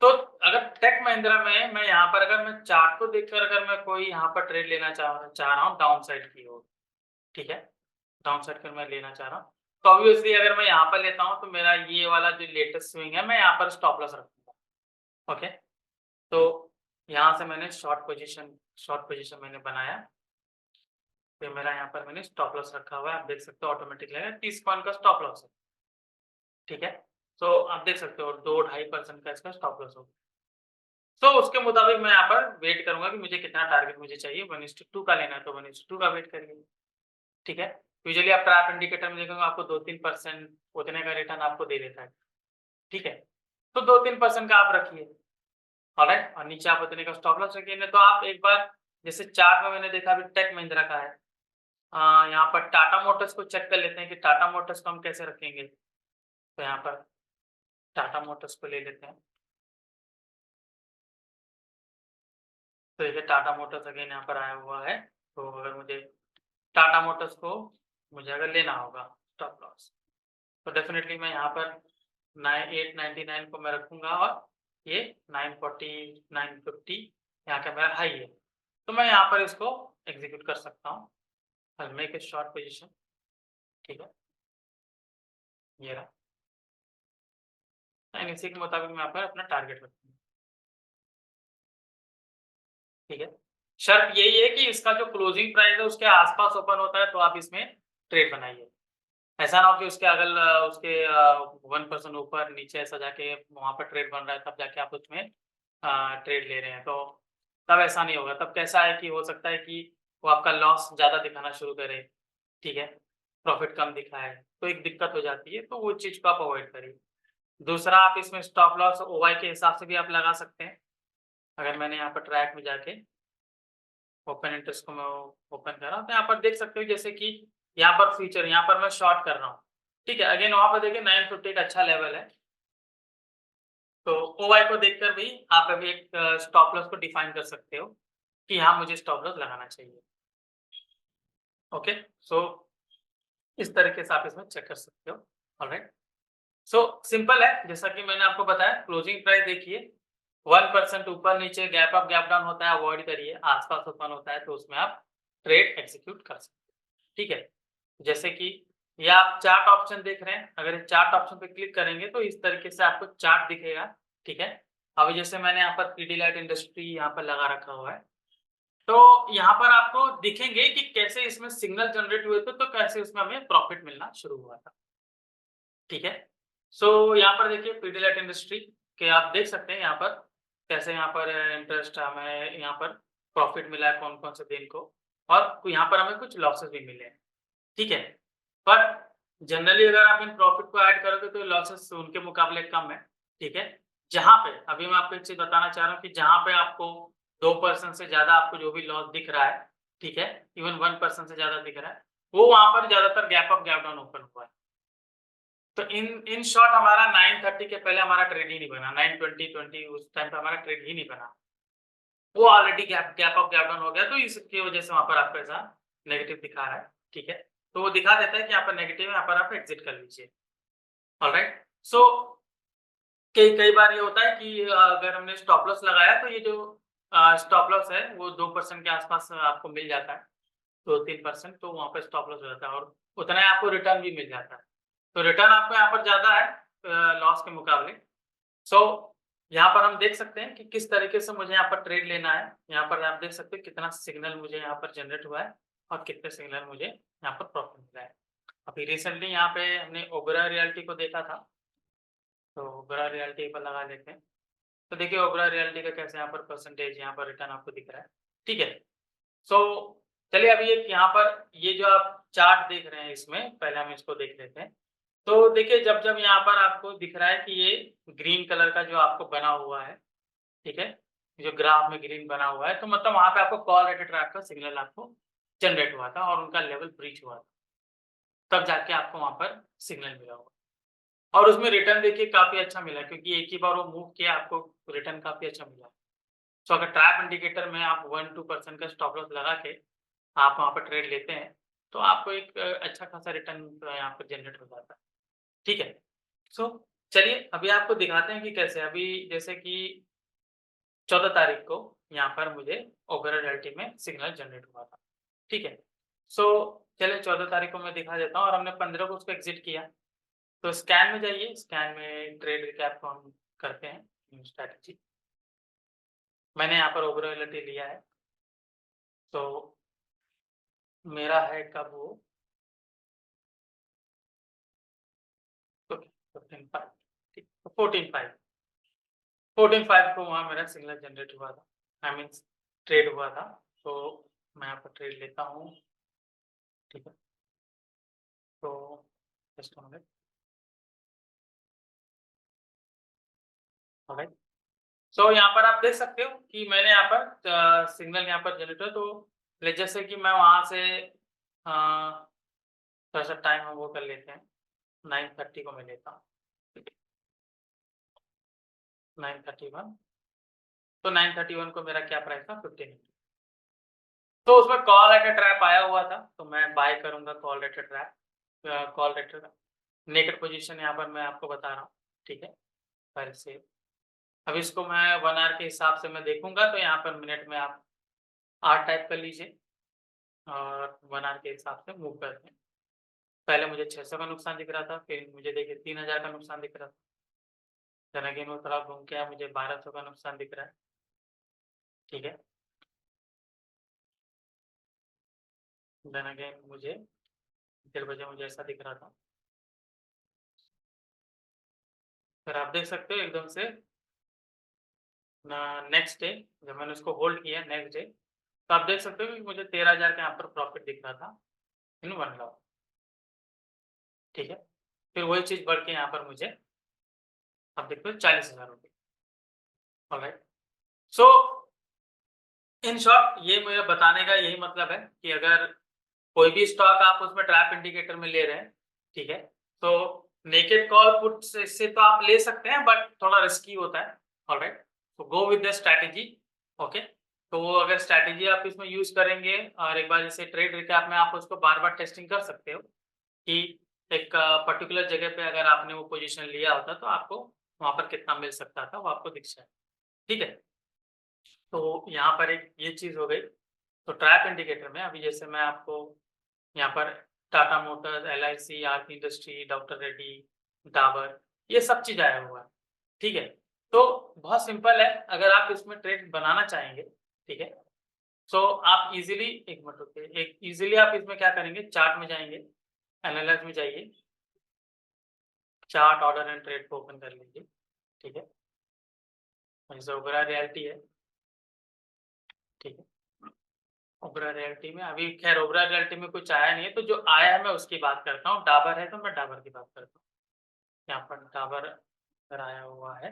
तो अगर टेक महिंद्रा में मैं यहाँ पर अगर मैं चार्ट को देखकर अगर मैं कोई यहाँ पर ट्रेड लेना चाह रहा हूँ डाउन साइड की ओर, ठीक है, डाउन साइड पर मैं लेना चाह रहा हूँ, तो ऑब्वियसली अगर मैं यहाँ पर लेता हूँ तो मेरा ये वाला जो लेटेस्ट स्विंग है मैं यहाँ पर स्टॉप लॉस रखूंगा, ओके। तो यहाँ से मैंने शॉर्ट पोजीशन मैंने बनाया, फिर मेरा यहाँ पर मैंने स्टॉप लॉस रखा हुआ है, आप देख सकते हो ऑटोमेटिक लगेगा 30 पॉइंट का स्टॉप लॉस है, ठीक है। तो आप देख सकते हो 2-2.5% का इसका स्टॉप लॉस होगा। तो उसके मुताबिक मैं यहाँ पर वेट करूंगा कि मुझे कितना टारगेट मुझे चाहिए, 1:2 का लेना है तो 1:2 का वेट करिए, ठीक है। यूजुअली आप ट्रैप इंडिकेटर में देखेंगे आपको 2-3% उतने का रिटर्न आपको दे देता है, ठीक है। तो 2-3% का आप रखिए, ऑलराइट, और नीचे आप उतने का स्टॉप लॉस रखिए। नहीं तो आप एक बार जैसे चार्ट में मैंने देखा अभी टेक महिंद्रा का है, यहाँ पर टाटा मोटर्स को चेक कर लेते हैं कि टाटा मोटर्स को हम कैसे रखेंगे। तो यहाँ पर टाटा मोटर्स को ले लेते हैं, तो ये टाटा मोटर्स अगेन यहाँ पर आया हुआ है। तो अगर मुझे टाटा मोटर्स को मुझे अगर लेना होगा स्टॉप लॉस, तो डेफिनेटली मैं यहाँ पर 899 को मैं रखूंगा, और ये 940 950 यहाँ का मेरा हाई है, तो मैं यहाँ पर इसको एग्जीक्यूट कर सकता हूँ। I'll make a short position, ठीक है, ये रहा, एंड इसी के मुताबिक मैं यहाँ पर अपना टारगेट रखूंगा, ठीक है। शर्त यही है कि इसका जो क्लोजिंग प्राइस है उसके आसपास ओपन होता है तो आप इसमें ट्रेड बनाइए। ऐसा ना हो कि उसके अगल उसके 1% ऊपर नीचे ऐसा जाके वहां पर ट्रेड बन रहा है तब जाके आप उसमें ट्रेड ले रहे हैं, तो तब ऐसा नहीं होगा। तब कैसा है कि हो सकता है कि वो आपका लॉस ज्यादा दिखाना शुरू करे, ठीक है, प्रॉफिट कम दिखाए, तो एक दिक्कत हो जाती है, तो वो चीज को आप अवॉइड करिए। दूसरा, आप इसमें स्टॉप लॉस ओवाई के हिसाब से भी आप लगा सकते हैं। अगर मैंने यहाँ पर ट्रैक में जाके ओपन इंटरेस्ट को मैं ओपन कर रहा हूँ तो यहाँ पर देख सकते हो जैसे कि यहाँ पर फ्यूचर यहाँ पर मैं शॉर्ट कर रहा हूँ, ठीक है। अगेन वहां पर देखिए 950 एक अच्छा लेवल है, तो ओवाई को देखकर भी आप अभी एक स्टॉप लॉस को डिफाइन कर सकते हो कि यहाँ मुझे स्टॉप लॉस लगाना चाहिए, ओके। सो इस तरीके से आप इसमें चेक कर सकते हो, ऑलराइट। सो सिंपल है, जैसा कि मैंने आपको बताया क्लोजिंग प्राइस देखिए 1% ऊपर नीचे गैप अप गैप डाउन होता है, अवॉइड करिए। आसपास ओपन होता है तो उसमें आप ट्रेड एग्जीक्यूट कर सकते हैं, ठीक है। जैसे कि ये आप चार्ट ऑप्शन देख रहे हैं, अगर चार्ट ऑप्शन पे क्लिक करेंगे तो इस तरीके से आपको चार्ट दिखेगा, ठीक है। अभी जैसे मैंने यहाँ पर पीडीलाइट इंडस्ट्री यहाँ पर लगा रखा हुआ है, तो यहाँ पर आपको दिखेंगे कि कैसे इसमें सिग्नल जनरेट हुए थे, तो कैसे उसमें हमें प्रॉफिट मिलना शुरू हुआ था, ठीक है। सो यहाँ पर देखिए पीडीलाइट इंडस्ट्री के आप देख सकते हैं यहाँ पर कैसे यहाँ पर इंटरेस्ट हमें यहाँ पर प्रॉफिट मिला है कौन-कौन से दिन को, और यहाँ पर हमें कुछ लॉसेस भी मिले हैं, ठीक है। पर जनरली अगर आप इन प्रॉफिट को ऐड करोगे तो लॉसेस उनके मुकाबले कम है, ठीक है। जहाँ पे अभी मैं आपको एक चीज़ बताना चाह रहा हूँ कि जहाँ पे आपको 2% से ज़्यादा आपको जो भी लॉस दिख रहा है, ठीक है, इवन 1% से ज़्यादा दिख रहा है, वो वहाँ पर ज़्यादातर gap up gap down open हुआ है। तो इन शॉर्ट हमारा 9:30 के पहले हमारा ट्रेड ही नहीं बना, 9:20 उस टाइम पे हमारा ट्रेड ही नहीं बना। वो already gap gap up gap down हो गया, तो इसकी वजह से वहाँ पर आपको ऐसा नेगेटिव दिखा रहा है, ठीक है। तो वो दिखा देता है कि यहाँ पर नेगेटिव है, यहाँ पर आप एग्जिट कर लीजिए। ऑलराइट, सो कई कई बार ये होता है कि अगर हमने स्टॉप लॉस लगाया तो ये जो स्टॉप लॉस है वो 2% के आसपास आपको मिल जाता है, 2-3%, तो वहाँ पे स्टॉप लॉस हो जाता है और उतना ही आपको रिटर्न भी मिल जाता है। तो रिटर्न आपको यहाँ पर ज़्यादा है लॉस के मुकाबले। सो यहाँ पर हम देख सकते हैं कि किस तरीके से मुझे यहाँ पर ट्रेड लेना है। यहाँ पर आप देख सकते हैं कितना सिग्नल मुझे यहाँ पर जनरेट हुआ है और कितने सिग्नल मुझे यहाँ पर प्रॉफिट मिला है। अभी रिसेंटली यहाँ पे हमने ओबेरॉय रियल्टी को देखा था, तो ओबेरॉय रियल्टी पर लगा लेते हैं। तो देखिए ओबेरॉय रियल्टी का कैसे यहाँ पर परसेंटेज यहाँ पर रिटर्न आपको दिख रहा है, ठीक है। सो चलिए अभी एक यहाँ पर ये जो आप चार्ट देख रहे हैं इसमें पहले हम इसको देख लेते हैं। तो देखिए जब-जब यहाँ पर आपको दिख रहा है कि ये ग्रीन कलर का जो आपको बना हुआ है, ठीक है? जो ग्राफ में ग्रीन बना हुआ है, तो मतलब वहाँ पे आपको कॉल रेटेड ट्रैप का सिग्नल आपको जनरेट हुआ था और उनका लेवल ब्रीच हुआ था। तब जाके आपको वहाँ पर सिग्नल मिला होगा और उसमें रिटर्न देखिए काफ़ी अच्छा मिला क्योंकि एक ही बार वो मूव किया, आपको रिटर्न काफ़ी अच्छा मिला। सो अगर ट्रैप इंडिकेटर में आप 1-2% का स्टॉप लॉस लगा के आप वहाँ पर ट्रेड लेते हैं, तो आपको एक अच्छा खासा रिटर्न यहाँ पर जनरेट हो जाता है। ठीक है? सो चलिए अभी आपको दिखाते हैं कि कैसे अभी जैसे कि 14 तारीख को यहाँ पर मुझे ओबेरॉय रियल्टी में सिग्नल जनरेट हुआ था, ठीक है? सो चलिए 14 तारीख को मैं दिखा देता हूँ और हमने 15 को उसको एग्ज़िट किया। तो स्कैन में जाइए, स्कैन में ट्रेड रिकैप को हम करते हैं, स्ट्रैटेजी। मैंने यहाँ पर ओबेरॉय रियल्टी लिया है, तो मेरा है कब वो तो 14/5 ठीक, तो 14/5 14/5 को वहाँ मेरा सिग्नल जनरेट हुआ था, आई मीन्स ट्रेड हुआ था। तो मैं यहाँ पर ट्रेड लेता हूँ, ठीक है? तो just a minute, alright. So यहाँ पर आप देख सकते हो कि मैंने यहाँ पर सिग्नल यहाँ पर जनरेट हुआ, तो जैसे कि मैं वहाँ से थोड़ा-सा टाइम हम वो कर लेते हैं, 9:30 को मैं लेता हूँ, ठीक है? 9:31 तो 9:31 को मेरा क्या प्राइस था 15। तो उसमें कॉल रेटेड ट्रैप आया हुआ था, तो मैं बाय करूँगा call rated trap call rated naked position यहाँ पर मैं आपको बता रहा हूँ, ठीक है? पहले से अब इसको मैं 1 आवर के हिसाब से मैं देखूँगा, तो यहाँ पर मिनट में आप आवर टाइप कर लीजिए और 1 आवर के हिसाब से मूव करते हैं। पहले मुझे 600 का नुकसान दिख रहा था, फिर मुझे देखिए 3000 का नुकसान दिख रहा था। देन अगेन वो थोड़ा घूम के मुझे 1200 का नुकसान दिख रहा है, ठीक है? देन अगेन मुझे डेढ़ बजे मुझे ऐसा दिख रहा था। फिर आप देख सकते हो एकदम से नेक्स्ट डे जब मैंने उसको होल्ड किया नेक्स्ट डे, तो आप देख सकते हो कि मुझे 13,000 का यहाँ पर प्रॉफ़िट दिख रहा था इन 1 लॉट, ठीक है? फिर वही चीज़ बढ़ के यहाँ पर मुझे आप देखते हो 40,000 रुपए, ऑलराइट। सो इन शॉर्ट ये मेरा बताने का यही मतलब है कि अगर कोई भी स्टॉक आप उसमें ट्रैप इंडिकेटर में ले रहे हैं, ठीक है? तो नेकेड कॉल पुट से तो आप ले सकते हैं बट थोड़ा रिस्की होता है, ऑलराइट? तो go with the strategy, okay? तो वो अगर स्ट्रैटेजी आप इसमें यूज़ करेंगे और एक बार जैसे ट्रेड रिकैप में आप उसको बार-बार टेस्टिंग कर सकते हो कि एक पर्टिकुलर जगह पे अगर आपने वो पोज़ीशन लिया होता तो आपको वहाँ पर कितना मिल सकता था, वो आपको दिख जाए, ठीक है? तो यहाँ पर एक ये चीज़ हो गई। तो ट्रैप इंडिकेटर में अभी जैसे मैं आपको यहाँ पर टाटा मोटर्स, एलआईसी, आरती इंडस्ट्री, डॉक्टर रेड्डी, डाबर, ये सब चीज़ आया हुआ है, ठीक है? तो बहुत सिंपल है, अगर आप इसमें ट्रेड बनाना चाहेंगे, ठीक है? सो आप इज़िली एक मिनट रुकिए, एक इज़िली आप इसमें क्या करेंगे, चार्ट में जाएँगे, एनालाइज़ में जाइए, चार्ट, ऑर्डर एंड ट्रेड को ओपन कर लीजिए, ठीक है? जैसे ओबेरॉय रियल्टी है, ठीक है? ओबेरॉय रियल्टी में अभी खैर ओबेरॉय रियल्टी में कुछ आया नहीं है, तो जो आया है मैं उसकी बात करता हूँ, डाबर है तो मैं डाबर की बात करता हूँ। यहाँ पर डाबर अगर आया हुआ है,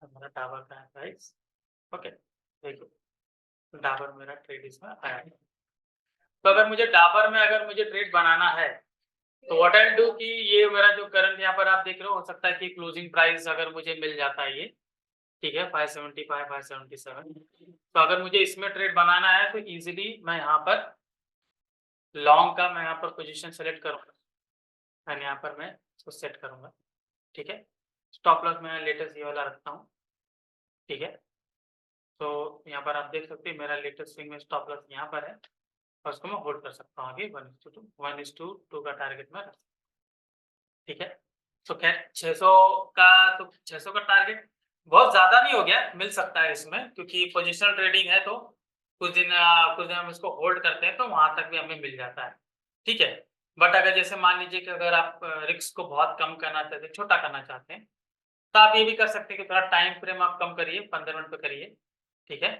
हमारा डाबर का है प्राइस, ओके, देखिए डाबर मेरा ट्रेड इसमें आया है। तो अगर मुझे डाबर में अगर मुझे ट्रेड बनाना है, तो व्हाट आई विल डू कि ये मेरा जो करंट यहाँ पर आप देख रहे हो सकता है कि क्लोजिंग प्राइस अगर मुझे मिल जाता है ये, ठीक है, 575, 577, तो अगर मुझे इसमें ट्रेड बनाना है तो इज़िली मैं यहाँ पर लॉन्ग का मैं यहाँ पर पोज़ीशन सेलेक्ट करूँगा एंड यहाँ पर मैं इसको सेट करूँगा, ठीक है? स्टॉप लॉस मैं लेटेस्ट ये वाला रखता हूँ, ठीक है? तो यहाँ पर आप देख सकते हैं मेरा लेटेस्ट स्विंग में स्टॉप लॉस यहाँ पर है और उसको मैं होल्ड कर सकता हूँ आगे 1:2 का टारगेट मैं रख सकता हूँ, ठीक है? तो खैर 600 का, तो 600 का टारगेट बहुत ज़्यादा नहीं हो गया, मिल सकता है इसमें क्योंकि पोजिशनल ट्रेडिंग है तो कुछ दिन हम इसको होल्ड करते हैं तो वहाँ तक भी हमें मिल जाता है, ठीक है? बट अगर जैसे मान लीजिए कि अगर आप रिस्क को बहुत कम करना चाहते हैं, छोटा करना चाहते हैं, तो आप ये भी कर सकते हैं कि थोड़ा टाइम फ्रेम आप कम करिए, 15 मिनट पे करिए, ठीक है?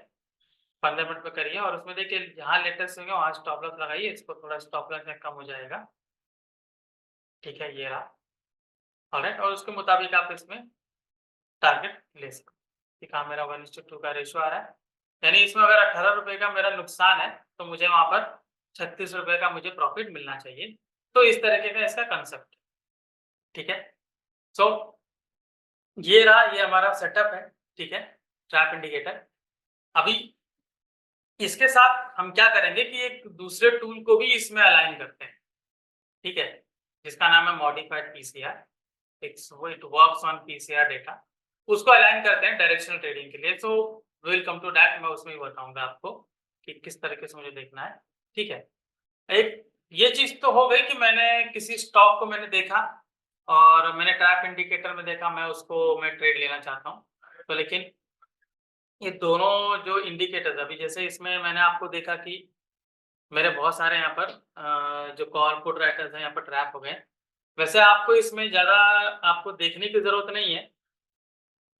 15 मिनट पे करिए और उसमें देखिए जहाँ लेटेस्ट स्विंग है वहाँ स्टॉप लॉस लगाइए, इसको थोड़ा स्टॉप लॉस में कम हो जाएगा, ठीक है? ये रहा, ऑलराइट, और उसके मुताबिक आप इसमें टारगेट ले सकते हैं। कि कहाँ मेरा 1:2 का रेशियो आ रहा है, यानी इसमें अगर 18 रुपए का मेरा नुकसान है, तो मुझे वहाँ पर 36 रुपए का मुझे प्रॉफ़िट मिलना चाहिए। तो इस तरीके का इसका कांसेप्ट है, ठीक है? सो ये रहा, ये हमारा सेटअप है, ठीक है? Trap indicator. अभी इसके साथ हम क्या करेंगे कि एक दूसरे टूल को भी इसमें अलाइन करते हैं, ठीक है? जिसका नाम है modified PCR, it works on PCR data. उसको अलाइन करते हैं डायरेक्शनल ट्रेडिंग के लिए। So we will come to that, मैं उसमें ही बताऊँगा आपको कि किस तरीके से मुझे देखना है, ठीक है? एक ये चीज़ तो हो गई कि मैंने किसी स्टॉक को मैंने देखा और मैंने ट्रैप इंडिकेटर में देखा, मैं ट्रेड लेना चाहता हूँ। तो लेकिन ये दोनों जो इंडिकेटर्स अभी जैसे इसमें मैंने आपको देखा कि मेरे बहुत सारे यहाँ पर जो कॉल पुट राइटर्स हैं यहाँ पर ट्रैप हो गए। वैसे आपको इसमें ज़्यादा आपको देखने की ज़रूरत नहीं है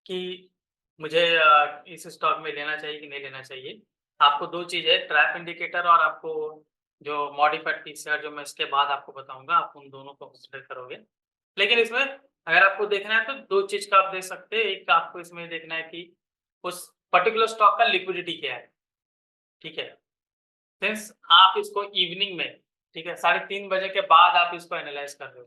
कि मुझे इस स्टॉक में लेना चाहिए कि नहीं लेना चाहिए। आपको 2 चीज़ है, ट्रैप इंडिकेटर और आपको जो मॉडिफाइड पीसीआर जो मैं इसके बाद आपको बताऊँगा, आप उन दोनों को कंसीडर करोगे। लेकिन इसमें अगर आपको देखना है तो 2 चीज़ का आप देख सकते हैं। एक आपको इसमें देखना है कि उस पर्टिकुलर स्टॉक का लिक्विडिटी क्या है, ठीक है? सिंस आप इसको इवनिंग में, ठीक है, 3:30 बजे के बाद आप इसको एनालाइज़ कर रहे हो,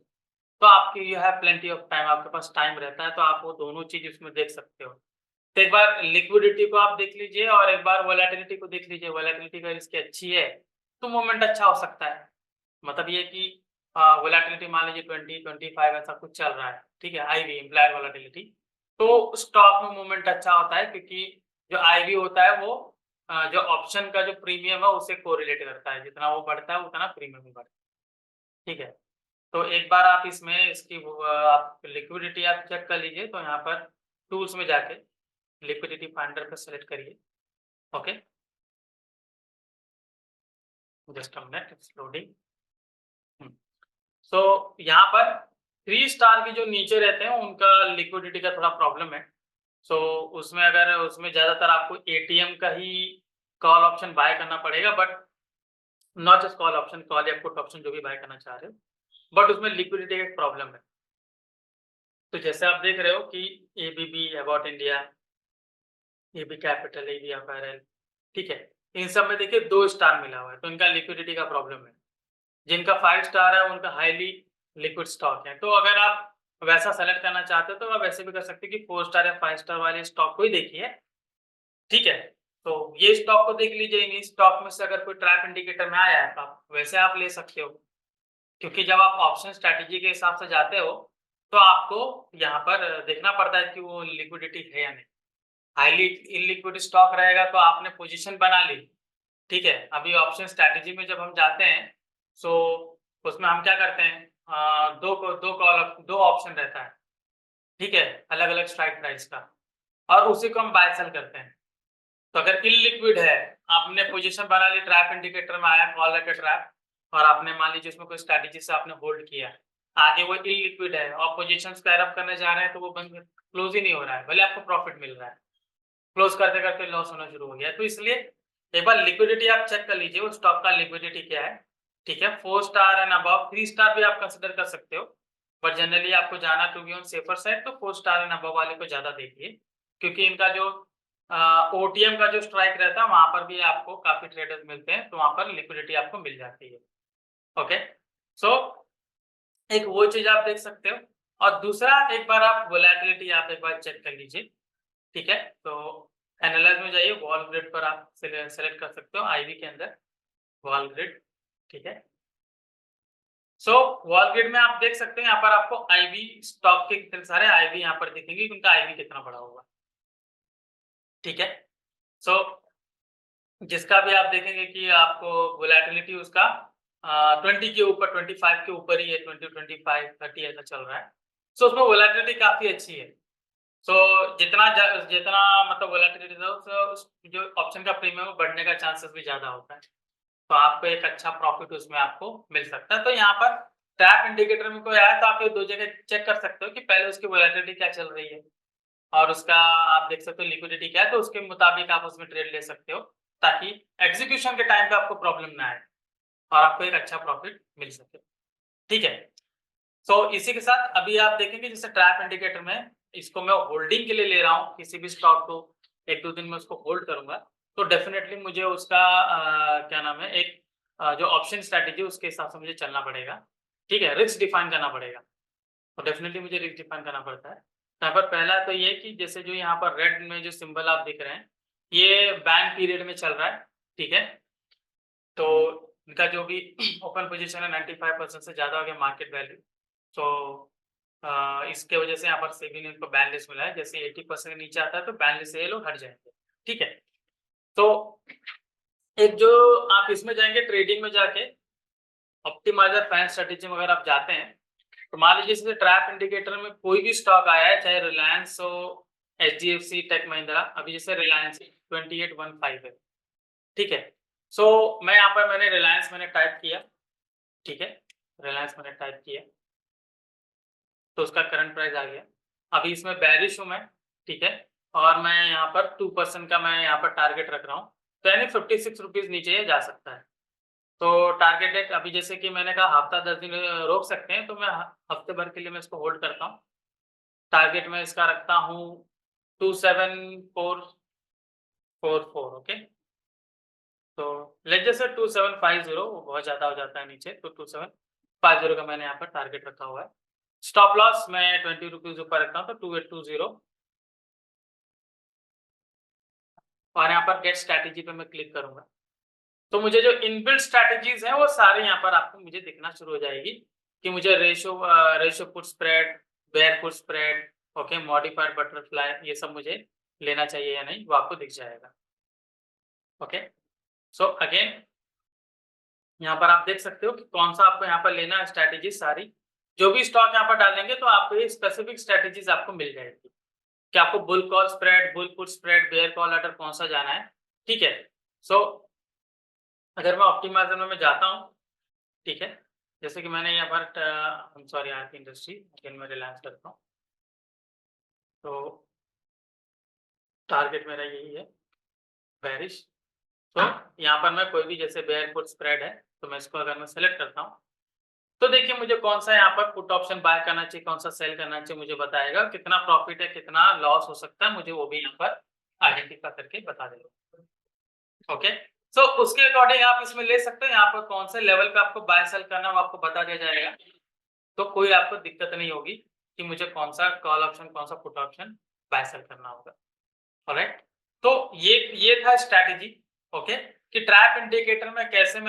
तो आपकी you have plenty of time, आपके पास टाइम रहता है, तो आप वो दोनों चीज़ इसमें देख सकते हो। तो एक बार लिक्विडिटी को आप देख लीजिए और एक बार वोलेटिलिटी को देख लीजिए। वोलेटिलिटी अगर इसकी अच्छी है, तो मूवमेंट अच्छा हो सकता है। मतलब ये कि वोलेटिलिटी मान लीजिए 20, 25 ऐसा कुछ चल रहा है, ठीक है? आईवी इम्प्लाइड वोलेटिलिटी, तो स्टॉक में मूवमेंट अच्छा होता है क्योंकि जो आईवी होता है वो जो ऑप्शन का जो प्रीमियम है उससे कोरिलेट करता है। जितना वो बढ़ता है उतना प्रीमियम भी बढ़ता है, ठीक है? तो एक बार आप इसमें इसकी आप लिक्विडिटी आप चेक कर लीजिए, तो यहाँ पर टूल्स में जाके लिक्विडिटी फाइंडर पे सेलेक्ट करिए, okay? Just a minute, it's loading. So यहाँ पर 3 स्टार के जो नीचे रहते हैं उनका लिक्विडिटी का थोड़ा प्रॉब्लम है। सो उसमें अगर उसमें ज़्यादातर आपको एटीएम का ही कॉल ऑप्शन बाय करना पड़ेगा, but not just call option, call या पुट ऑप्शन जो भी बाय करना चाह रहे हो, बट उसमें लिक्विडिटी का एक प्रॉब्लम है। तो जैसे आप देख रहे हो कि ABB, about India, AB capital, AB apparel, ठीक है? इन सब में देखिए 2 स्टार मिला हुआ है, तो इनका लिक्विडिटी का प्रॉब्लम है। जिनका 5 स्टार है उनका हाईली लिक्विड स्टॉक है। तो अगर आप वैसा सेलेक्ट करना चाहते हो तो आप वैसे भी कर सकते हैं कि 4 स्टार या 5 स्टार वाले स्टॉक को ही देखिए, ठीक है? तो ये स्टॉक को देख लीजिए, इन्हीं स्टॉक में से अगर कोई ट्रैप इंडिकेटर में आया है तो आप वैसे आप ले सकते हो। क्योंकि जब आप ऑप्शन स्ट्रैटेजी के हिसाब से जाते हो, तो आपको यहाँ पर देखना पड़ता है कि वो लिक्विडिटी है या नहीं। हाईली इलिक्विड स्टॉक रहेगा तो आपने पोजीशन बना ली, ठीक है। अभी ऑप्शन स्ट्रैटेजी में जब हम जाते हैं, सो उसमें हम क्या करते हैं, दो ऑप्शन रहता है, ठीक है, अलग-अलग स्ट्राइक प्राइस का, और उसी को हम बाय सेल करते हैं। तो अगर इलिक्विड है, आपने पोजीशन बना ली, ट्रैप इंडिकेटर में आया कॉल लेकर ट्रैप, और आपने मान लीजिए उसमें कोई स्ट्रैटेजी से आपने होल्ड किया, आगे वो इलिक्विड है और पोजीशंस को एरप करने जा रहे हैं, तो वो बंद क्लोज ही नहीं हो रहा है, भले आपको प्रॉफिट मिल रहा है, क्लोज करते-करते लॉस होना शुरू हो गया। तो इसलिए एक बार लिक्विडिटी आप चेक कर लीजिए, वो स्टॉक का लिक्विडिटी क्या है, ठीक है। 4 स्टार एंड अबव, 3 स्टार भी आप कंसीडर कर सकते हो, बट जनरली आपको जाना to be on safer side, तो 4 स्टार एंड अबव वाले को ज़्यादा देखिए, क्योंकि इनका जो ओटीएम का जो स्ट्राइक रहता है, वहाँ पर भी आपको काफ़ी ट्रेडर्स मिलते हैं, तो वहाँ पर लिक्विडिटी आपको मिल जाती है। ओके, सो एक वो चीज़ आप देख सकते हो, और दूसरा एक बार आप वोलेटिलिटी आप एक बार चेक कर लीजिए, ठीक है। तो एनालाइज में जाइए, वॉल ग्रिड पर आप सेलेक्ट कर सकते हो, आईवी के अंदर वॉल ग्रिड, ठीक है। सो वॉल ग्रिड में आप देख सकते हैं, यहाँ पर आपको आईवी स्टॉक के कितने सारे आईवी यहाँ पर दिखेंगे, उनका आईवी कितना बड़ा होगा, ठीक है। सो जिसका भी आप देखेंगे कि आपको वोलेटिलिटी उसका 20 के ऊपर, 25 के ऊपर ही है, 20, 25, 30 ऐसा चल रहा है। सो उसमें वोलेटिलिटी काफ़ी अच्छी है। सो जितना मतलब वोलेटिलिटी जो ऑप्शन का प्रीमियम है, बढ़ने का चांसेस भी ज़्यादा होता है। तो आपको एक अच्छा प्रॉफिट उसमें आपको मिल सकता है। तो यहाँ पर ट्रैप इंडिकेटर में कोई आया तो आप ये 2 जगह चेक कर सकते हो कि पहले उसकी वोलेटिलिटी क्या चल रही है, और उसका आप देख सकते हो लिक्विडिटी क्या है, तो उसके मुताबिक आप उसमें ट्रेड ले सकते हो, ताकि एग्जीक्यूशन के टाइम पे आपको प्रॉब्लम ना आए और आपको एक अच्छा प्रॉफिट मिल सके, ठीक है। सो इसी के साथ अभी आप देखेंगे, जैसे ट्रैप इंडिकेटर में इसको मैं होल्डिंग के लिए ले रहा हूँ, किसी भी स्टॉक को 1-2 दिन में उसको होल्ड करूँगा, तो डेफिनिटली मुझे उसका क्या नाम है, एक जो ऑप्शन स्ट्रैटेजी उसके हिसाब से मुझे चलना पड़ेगा, ठीक है, रिस्क डिफाइन करना पड़ेगा। तो डेफिनिटली मुझे रिस्क डिफाइन करना पड़ता है। यहाँ पर पहला तो ये कि जैसे जो यहाँ पर रेड में जो सिंबल आप दिख रहे हैं, ये बैन पीरियड में चल रहा है, ठीक है। तो इनका जो भी ओपन पोजीशन है 95% से ज़्यादा हो गया मार्केट वैल्यू, तो इसके वजह से यहाँ पर सेबी ने इनको बैन लिस्ट मिला है। जैसे 80% के नीचे आता है तो बैन लिस्ट से ये लोग हट जाएंगे, ठीक है। तो एक जो आप इसमें जाएंगे ट्रेडिंग में जाके, ऑप्टिमाइजर फैन स्ट्रेटेजी में अगर आप जाते हैं, तो मान लीजिए जैसे ट्रैप इंडिकेटर में कोई भी स्टॉक आया है, चाहे रिलायंस हो, एचडीएफसी, टेक महिंद्रा, अभी जैसे रिलायंस 2815 है, ठीक है। सो मैं यहाँ पर मैंने टाइप किया, ठीक है, रिलायंस मैंने टाइप किया, तो उसका करंट प्राइस आ गया। अभी इसमें बेरिश हूँ मैं, ठीक है, और मैं यहाँ पर 2% का मैं यहाँ पर टारगेट रख रहा हूँ, तो यानी 56 रुपीज़ नीचे ये जा सकता है। तो टारगेट डेट अभी जैसे कि मैंने कहा हफ्ता 10 दिन रोक सकते हैं, तो मैं हफ्ते भर के लिए मैं इसको होल्ड करता हूँ। टारगेट में इसका रखता हूँ 27444, ओके। तो लेट्स जैसे 2750, वो बहुत ज़्यादा हो जाता है नीचे, तो 2750 का मैंने यहाँ पर टारगेट रखा हुआ है। स्टॉप लॉस मैं 20 रुपीज़ ऊपर रखता हूँ, तो 2820, और यहाँ पर गेट स्ट्रैटेजी पे मैं क्लिक करूँगा। तो मुझे जो इनबिल्ट स्ट्रैटेजीज हैं वो सारे यहाँ पर आपको मुझे दिखना शुरू हो जाएगी, कि मुझे ratio put spread, bear put spread, okay, modified butterfly, ये सब मुझे लेना चाहिए या नहीं, वो आपको दिख जाएगा, ओके। सो अगेन यहाँ पर आप देख सकते हो कि कौन सा आपको यहाँ पर लेना है स्ट्रैटेजी सारी। जो भी स्टॉक यहाँ पर डालेंगे तो आपको ये स्पेसिफिक स्ट्रैटेजीज आपको मिल जाएगी कि आपको bull call spread, bull put spread, bear call order कौन सा जाना है, ठीक है। सो अगर मैं ऑप्टिमाइजर में मैं जाता हूँ, ठीक है, जैसे कि मैंने यहाँ पर सॉरी आरती इंडस्ट्री, अगेन मैं रिलायंस करता हूँ, तो टारगेट मेरा यही है, बेरिश। तो यहाँ पर मैं कोई भी जैसे बेयर पुट स्प्रेड है, तो मैं इसको अगर मैं सेलेक्ट करता हूँ, तो देखिए मुझे कौन सा यहाँ पर पुट ऑप्शन बाय करना चाहिए, कौन सा सेल करना चाहिए, मुझे बताएगा, कितना प्रॉफिट है, कितना लॉस हो सकता है, मुझे वो भी यहाँ पर आइडेंटिफाई करके बता देगा, ओके। सो उसके अकॉर्डिंग आप इसमें ले सकते हैं, यहाँ पर कौन से लेवल पे आपको बाय सेल करना है वो आपको बता दिया जाएगा, तो कोई आपको दिक्कत नहीं होगी कि मुझे कौन सा कॉल ऑप्शन, कौन सा पुट ऑप्शन बाय सेल करना होगा, ऑलराइट। तो ये था स्ट्रैटेजी, ओके, कि ट्रैप इंडिकेटर में कैसे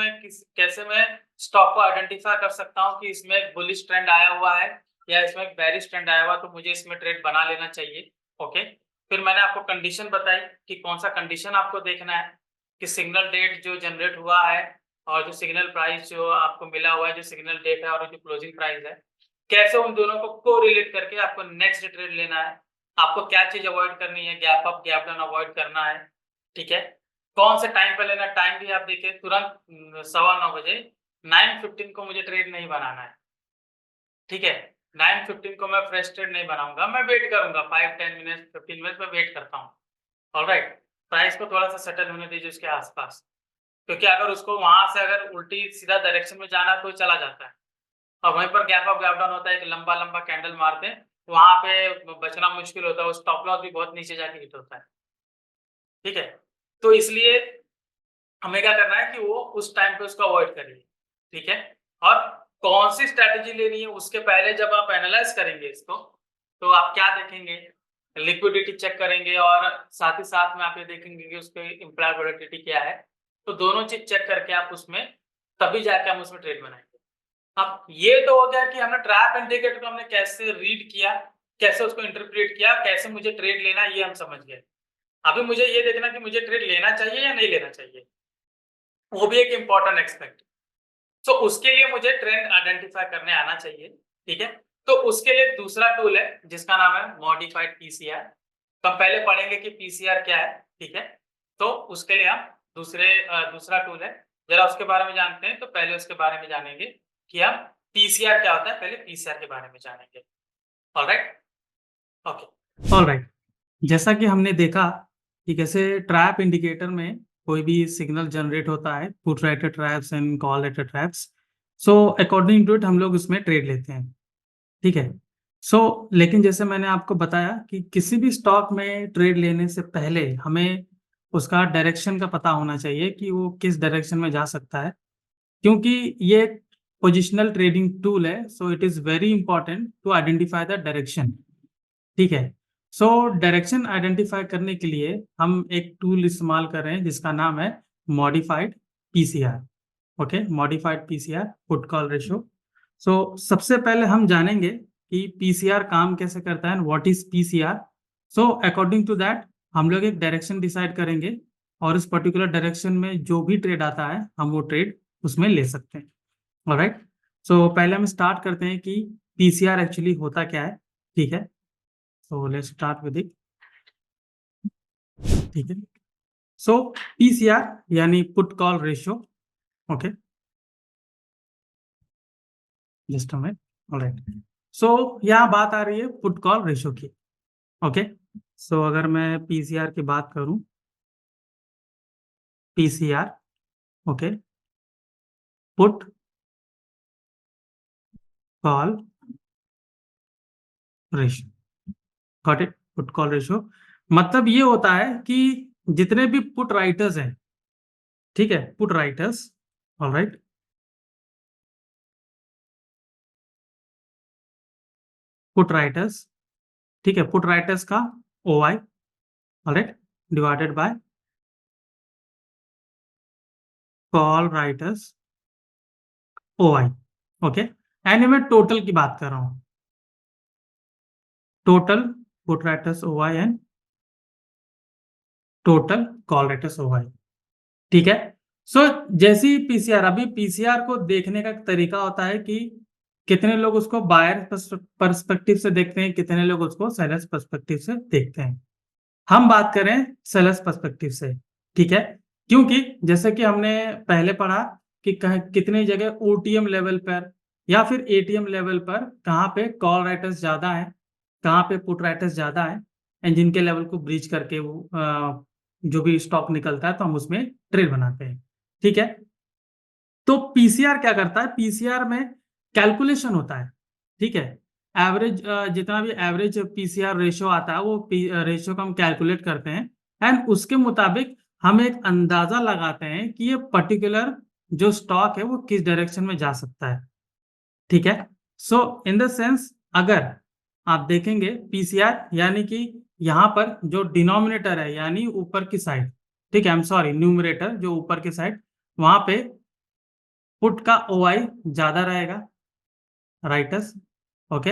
मैं स्टॉक को आइडेंटिफाई कर सकता हूँ कि इसमें एक बुलिश ट्रेंड आया हुआ है या इसमें एक बेयरिश ट्रेंड आया हुआ तो मुझे इसमें ट्रेड बना लेना चाहिए। ओके, फिर मैंने आपको कंडीशन बताई कि कौन सा कंडीशन आपको देखना है कि सिग्नल डेट जो जनरेट हुआ है और जो सिग्नल प्राइस जो आपको मिला हुआ है, जो सिग्नल डेट है और जो क्लोजिंग प्राइस है, कैसे उन दोनों को कोरिलेट करके आपको नेक्स्ट ट्रेड लेना है। आपको क्या चीज अवॉइड करनी है, gap up gap down avoid करना है। ठीक है, कौन से टाइम पे लेना, टाइम भी आप देखिए तुरंत 9:15 बजे 9:15 को मुझे ट्रेड नहीं बनाना है। ठीक है, 9:15 को मैं फ्रेश ट्रेड नहीं बनाऊंगा, मैं वेट करूंगा 5-10 मिनट 15 मिनट में वेट करता हूँ। ऑलराइट, प्राइस को थोड़ा सा सेटल होने दीजिए उसके आसपास, क्योंकि अगर उसको वहां से अगर उल्टी सीधा डायरेक्शन में जाना तो चला जाता है और वहीं पर गैप अप गैप डाउन होता है, एक लंबा लंबा कैंडल मारते हैं, वहां पे बचना मुश्किल होता है, स्टॉप लॉस भी बहुत नीचे जाके हिट होता है। ठीक है, तो इसलिए हमें क्या करना है कि वो उस टाइम पे उसको अवॉइड करिए। ठीक है, और कौन सी स्ट्रैटेजी लेनी है उसके पहले जब आप एनालाइज करेंगे इसको, तो आप क्या देखेंगे, लिक्विडिटी चेक करेंगे और साथ ही साथ में आप ये देखेंगे कि उसके इम्प्लाइड वोलेटिलिटी क्या है। तो दोनों चीज चेक करके आप उसमें तभी जाके हम उसमें ट्रेड बनाएंगे। अब ये तो हो गया कि हमने ट्रैप इंडिकेटर को हमने कैसे रीड किया, कैसे उसको इंटरप्रेट किया, कैसे मुझे ट्रेड लेना ये हम समझ गए। अभी मुझे ये देखना कि मुझे ट्रेड लेना चाहिए या नहीं लेना चाहिए, वो भी एक इम्पोर्टेंट एक्सपेक्ट। सो उसके लिए मुझे ट्रेंड आइडेंटिफाई करने आना चाहिए। ठीक है, तो उसके लिए दूसरा टूल है जिसका नाम है मॉडिफाइड पीसीआर। तो हम पहले पढ़ेंगे कि पीसीआर क्या है। ठीक है, तो उसके लिए हम दूसरा टूल है, जरा उसके बारे में जानते हैं। तो पहले उसके बारे में जानेंगे कि हम पीसीआर क्या होता है, पहले पीसीआर के बारे में जानेंगे। Alright, okay, alright. जैसा कि हमने देखा कि कैसे ट्रैप इंडिकेटर में कोई भी सिग्नल जनरेट होता है, put writer traps and call writer traps. So according to it हम लोग उसमें ट्रेड लेते हैं। ठीक है, लेकिन जैसे मैंने आपको बताया कि किसी भी स्टॉक में ट्रेड लेने से पहले हमें उसका डायरेक्शन का पता होना चाहिए कि वो किस डायरेक्शन में जा सकता है, क्योंकि ये पोजिशनल ट्रेडिंग टूल है। So it is very important to identify the direction. ठीक है, डायरेक्शन आइडेंटिफाई करने के लिए हम एक टूल इस्तेमाल कर रहे हैं जिसका नाम है modified PCR. Okay, modified PCR, put call ratio. सबसे पहले हम जानेंगे कि पीसीआर काम कैसे करता है, what is PCR. According to that हम लोग एक डायरेक्शन डिसाइड करेंगे और इस पर्टिकुलर डायरेक्शन में जो भी ट्रेड आता है हम वो ट्रेड उसमें ले सकते हैं। ऑलराइट, पहले हम स्टार्ट करते हैं कि पीसीआर एक्चुअली होता क्या है। ठीक है, लेट्स स्टार्ट विद इट। ठीक है, पीसीआर यानी put call ratio. Okay, just a minute. Alright, यहाँ बात आ रही है पुट कॉल रेशियो की। ओके, अगर मैं पीसीआर की बात करूं, PCR, okay, put call ratio, got it. Put call ratio मतलब ये होता है कि जितने भी पुट राइटर्स हैं, ठीक है, put writers, alright, put writers, ठीक है, पुट राइटर्स का OI, alright, divided by call writers OI. Okay, and मैं टोटल की बात कर रहा हूं, total put writers OI and total call writers OI. ठीक है, जैसी पीसीआर, अभी पीसीआर को देखने का तरीका होता है कि कितने लोग उसको बायर पर्सपेक्टिव से देखते हैं, कितने लोग उसको सेलर्स पर्सपेक्टिव से देखते हैं। हम बात करें सेलर्स पर्सपेक्टिव से। ठीक है, क्योंकि जैसे कि हमने पहले पढ़ा कि कितनी जगह ओटीएम लेवल पर या फिर एटीएम लेवल पर कहाँ पे कॉल राइटर्स ज्यादा है, कहाँ पे पुट राइटर्स ज्यादा है, एंड जिनके लेवल को ब्रीच करके वो जो भी स्टॉक निकलता है तो हम उसमें ट्रेड बनाते हैं। ठीक है, तो पीसीआर क्या करता है, पीसीआर में कैलकुलेशन होता है। ठीक है, एवरेज जितना भी एवरेज पीसीआर रेशियो आता है वो रेशियो को हम कैलकुलेट करते हैं एंड उसके मुताबिक हम एक अंदाजा लगाते हैं कि ये पर्टिकुलर जो स्टॉक है वो किस डायरेक्शन में जा सकता है। ठीक है, इन द सेंस अगर आप देखेंगे पीसीआर यानी कि यहाँ पर जो डिनोमिनेटर है यानी ऊपर की साइड, ठीक है, आई एम सॉरी, न्यूमरेटर जो ऊपर की साइड, वहां पे पुट का ओआई ज्यादा रहेगा, राइटर्स, ओके,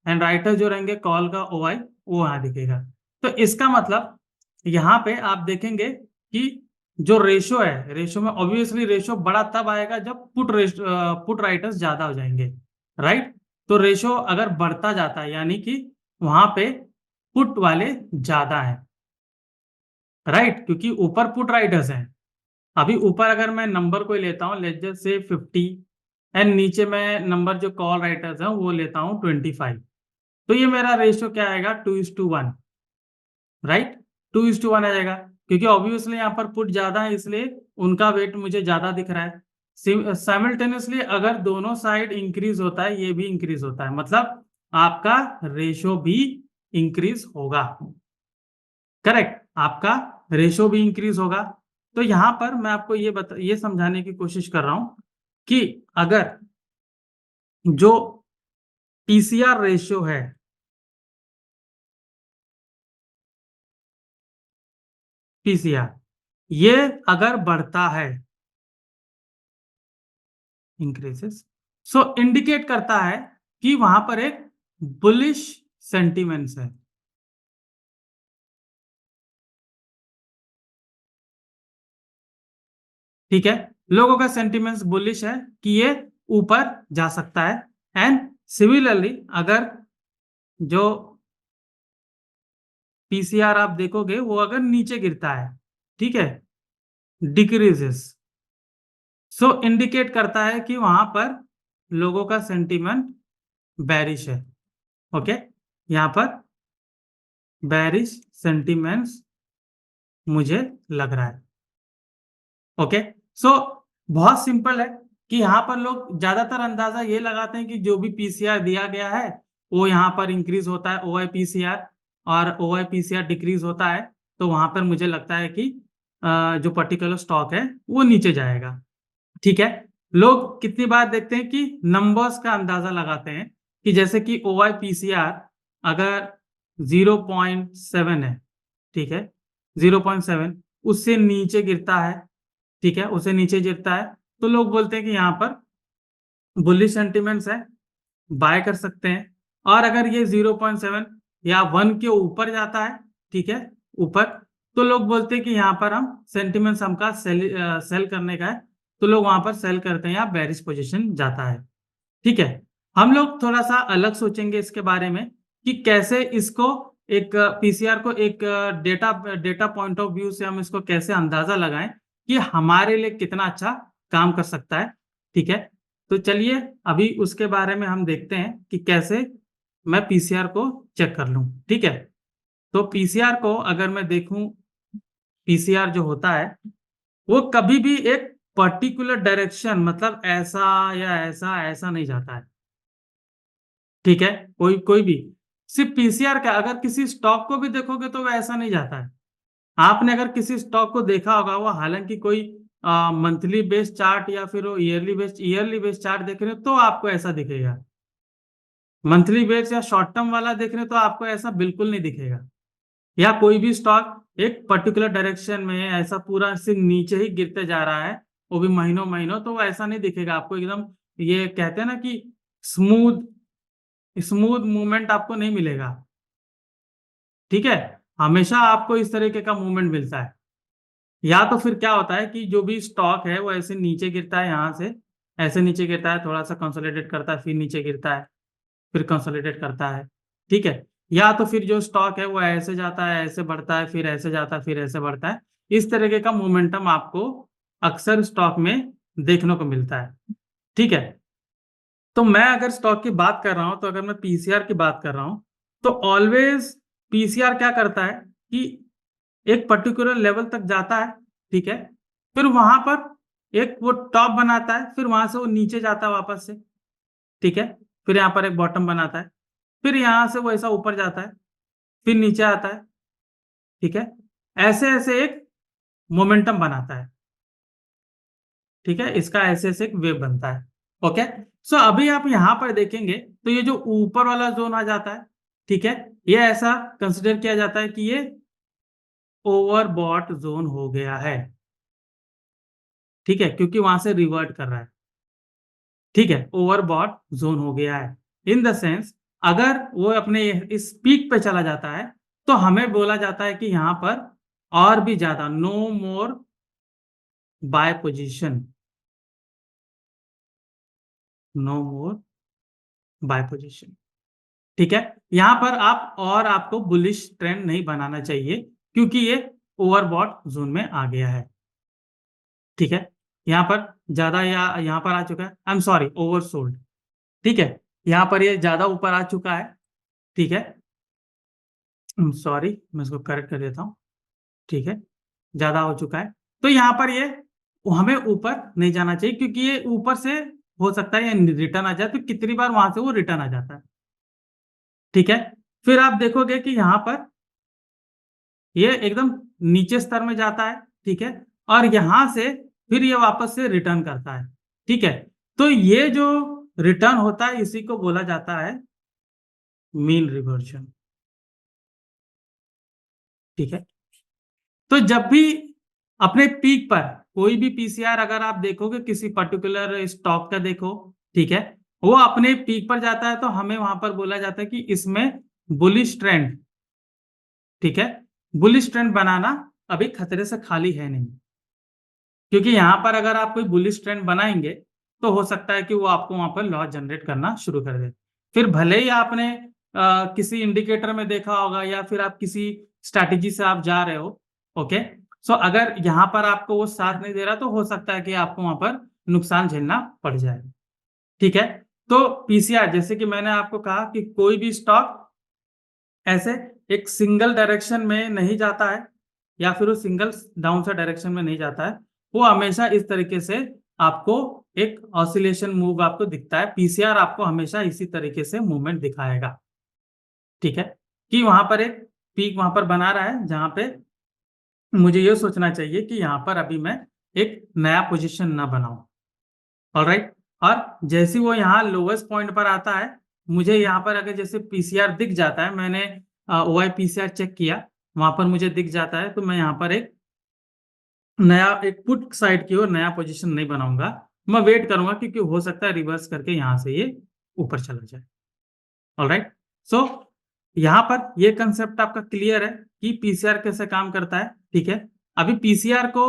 एंड राइटर जो रहेंगे कॉल का OI वो यहाँ दिखेगा। तो इसका मतलब यहाँ पे आप देखेंगे कि जो रेशो है, रेशो में ऑब्वियसली रेशो बड़ा तब आएगा जब पुट राइटर्स ज्यादा हो जाएंगे, राइट। तो रेशो अगर बढ़ता जाता है यानी कि वहां पे पुट वाले ज्यादा है, राइट, क्योंकि ऊपर पुट राइटर्स हैं। अभी ऊपर अगर मैं नंबर को लेता हूँ लेट्स जस्ट से 50 एंड नीचे मैं नंबर जो कॉल राइटर्स हैं वो लेता हूँ 25, तो ये मेरा रेशियो क्या आएगा 2:1, राइट। 2:1 आ जाएगा क्योंकि ऑब्वियसली यहाँ पर पुट ज्यादा है इसलिए उनका वेट मुझे ज्यादा दिख रहा है। साइमल्टेनियसली अगर दोनों साइड इंक्रीज होता है ये भी इंक्रीज होता है, मतलब आपका रेशियो भी इंक्रीज होगा, करेक्ट, आपका रेशो भी इंक्रीज होगा। तो यहां पर मैं आपको ये समझाने की कोशिश कर रहा हूं कि अगर जो पीसीआर रेशियो है, पीसीआर ये अगर बढ़ता है, इंक्रीजेस, सो इंडिकेट करता है कि वहां पर एक बुलिश सेंटिमेंट्स है, ठीक है। लोगों का सेंटिमेंट्स बुलिश है कि ये ऊपर जा सकता है। एंड सिमिलरली अगर जो पीसीआर आप देखोगे वो अगर नीचे गिरता है, ठीक है, डिक्रीजेस, सो इंडिकेट करता है कि वहां पर लोगों का सेंटीमेंट बैरिश है, ओके। यहां पर बैरिश सेंटीमेंट्स मुझे लग रहा है, ओके। सो बहुत सिंपल है कि यहाँ पर लोग ज्यादातर अंदाजा ये लगाते हैं कि जो भी पीसीआर दिया गया है वो यहाँ पर इंक्रीज होता है OI पीसीआर, और OI पीसीआर डिक्रीज होता है, तो वहां पर मुझे लगता है कि जो पर्टिकुलर स्टॉक है वो नीचे जाएगा, ठीक है। लोग कितनी बार देखते हैं कि नंबर्स का अंदाजा लगाते हैं कि जैसे कि OI पीसीआर अगर 0.7 है, ठीक है, 0.7 उससे नीचे गिरता है, ठीक है, उससे नीचे गिरता है, तो लोग बोलते हैं कि यहाँ पर बुलिश सेंटिमेंट्स है, बाय कर सकते हैं। और अगर ये 0.7 या 1 के ऊपर जाता है, ठीक है, ऊपर, तो लोग बोलते हैं कि यहाँ पर हम सेंटिमेंट्स हमका सेल करने का है, तो लोग वहां पर सेल करते हैं या बेरिश पोजीशन जाता है, ठीक है। हम लोग थोड़ा सा अलग सोचेंगे इसके बारे में कि कैसे इसको एक पीसीआर को एक data data point of view से हम इसको कैसे अंदाजा लगाएं कि हमारे लिए कितना अच्छा काम कर सकता है, ठीक है। तो चलिए अभी उसके बारे में हम देखते हैं कि कैसे मैं पीसीआर को चेक कर लूं, ठीक है। तो पीसीआर को अगर मैं देखूं, पीसीआर जो होता है वो कभी भी एक पर्टिकुलर डायरेक्शन, मतलब ऐसा या ऐसा ऐसा नहीं जाता है, ठीक है। कोई कोई भी, सिर्फ पीसीआर का अगर किसी स्टॉक को भी देखोगे तो वो ऐसा नहीं जाता है। आपने अगर किसी स्टॉक को देखा होगा वो हालांकि कोई मंथली बेस्ड चार्ट या फिर ईयरली बेस्ड चार्ट देख रहे हो तो आपको ऐसा दिखेगा, मंथली बेस्ड या शॉर्ट टर्म वाला देख रहे हो तो आपको ऐसा बिल्कुल नहीं दिखेगा। या कोई भी स्टॉक एक पर्टिकुलर डायरेक्शन में ऐसा पूरा सिर्फ नीचे ही गिरते जा रहा है वो भी महीनों महीनों, तो वो ऐसा नहीं दिखेगा आपको एकदम। ये कहते हैं ना कि स्मूथ स्मूथ मूवमेंट आपको नहीं मिलेगा, ठीक है। हमेशा आपको इस तरीके का मूवमेंट मिलता है। या तो फिर क्या होता है कि जो भी स्टॉक है वो ऐसे नीचे गिरता है, यहाँ से ऐसे नीचे गिरता है, थोड़ा सा कंसोलिडेट करता है, फिर नीचे गिरता है, फिर कंसोलिडेट करता है, ठीक है। या तो फिर जो स्टॉक है वो ऐसे जाता है, ऐसे बढ़ता है, फिर ऐसे जाता है, फिर ऐसे बढ़ता है। इस तरीके का मोमेंटम आपको अक्सर स्टॉक में देखने को मिलता है, ठीक है। तो मैं अगर स्टॉक की बात कर रहा हूं, तो अगर मैं पीसीआर की बात कर रहा हूं, तो ऑलवेज पीसीआर क्या करता है कि एक पर्टिकुलर लेवल तक जाता है, ठीक है, फिर वहां पर एक वो टॉप बनाता है, फिर वहां से वो नीचे जाता है वापस से, ठीक है, फिर यहाँ पर एक बॉटम बनाता है, फिर यहां से वो ऐसा ऊपर जाता है, फिर नीचे आता है, ठीक है, ऐसे ऐसे एक मोमेंटम बनाता है, ठीक है, इसका ऐसे ऐसे एक वेव बनता है, ओके। सो अभी आप यहां पर देखेंगे तो ये जो ऊपर वाला जोन आ जाता है, ठीक है, ये ऐसा कंसिडर किया जाता है कि ये ओवरबॉट जोन हो गया है, ठीक है, क्योंकि वहां से रिवर्ट कर रहा है, ठीक है, ओवरबॉट जोन हो गया है। इन द सेंस अगर वो अपने इस पीक पे चला जाता है तो हमें बोला जाता है कि यहाँ पर और भी ज्यादा, no more buy position, no more buy position. ठीक है, यहां पर आप और आपको बुलिश ट्रेंड नहीं बनाना चाहिए क्योंकि ये ओवरबॉट जोन में आ गया है। ठीक है, यहां पर ज्यादा या यहां पर आ चुका है, आई एम सॉरी, ओवरसोल्ड। ठीक है, यहां पर ये ज्यादा ऊपर आ चुका है। ठीक है, सॉरी, मैं इसको करेक्ट कर देता हूं। ठीक है, ज्यादा हो चुका है, तो यहां पर ये हमें ऊपर नहीं जाना चाहिए क्योंकि ये ऊपर से हो सकता है ये रिटर्न आ जाए, तो कितनी बार वहां से वो रिटर्न आ जाता है। ठीक है, फिर आप देखोगे कि यहां पर ये एकदम नीचे स्तर में जाता है। ठीक है, और यहां से फिर ये वापस से रिटर्न करता है। ठीक है, तो ये जो रिटर्न होता है इसी को बोला जाता है मीन रिवर्जन। ठीक है, तो जब भी अपने पीक पर कोई भी पीसीआर अगर आप देखोगे किसी पर्टिकुलर स्टॉक का देखो, ठीक है, वो अपने पीक पर जाता है तो हमें वहां पर बोला जाता है कि इसमें बुलिश ट्रेंड, ठीक है, बुलिश ट्रेंड बनाना अभी खतरे से खाली है नहीं। क्योंकि यहां पर अगर आप कोई बुलिश ट्रेंड बनाएंगे तो हो सकता है कि वो आपको वहां पर लॉस जनरेट करना शुरू कर दे। फिर भले ही आपने किसी इंडिकेटर में देखा होगा या फिर आप किसी स्ट्रैटेजी से आप जा रहे हो, ओके, सो अगर यहाँ पर आपको वो साथ नहीं दे रहा तो हो सकता है कि आपको वहां पर नुकसान झेलना पड़ जाए। ठीक है, तो पीसीआर जैसे कि मैंने आपको कहा कि कोई भी स्टॉक ऐसे एक सिंगल डायरेक्शन में नहीं जाता है या फिर वो सिंगल डाउन साइड डायरेक्शन में नहीं जाता है, वो हमेशा इस तरीके से आपको एक ऑसिलेशन मूव आपको दिखता है। पीसीआर आपको हमेशा इसी तरीके से मूवमेंट दिखाएगा। ठीक है, कि वहां पर एक पीक वहां पर बना रहा है जहां पे मुझे ये सोचना चाहिए कि यहाँ पर अभी मैं एक नया पोजीशन ना बनाऊं। ऑलराइट, और जैसे वो यहाँ लोवेस्ट पॉइंट पर आता है, मुझे यहाँ पर अगर जैसे पीसीआर दिख जाता है, मैंने ओआई पीसीआर चेक किया, वहां पर मुझे दिख जाता है, तो मैं यहाँ पर एक नया एक पुट साइड की ओर नया पोजीशन नहीं बनाऊंगा। मैं वेट करूंगा क्योंकि हो सकता है रिवर्स करके यहाँ से ये ऊपर चला जाए। ऑलराइट, सो यहाँ पर ये कंसेप्ट आपका क्लियर है कि पीसीआर कैसे काम करता है। ठीक है, अभी पीसीआर को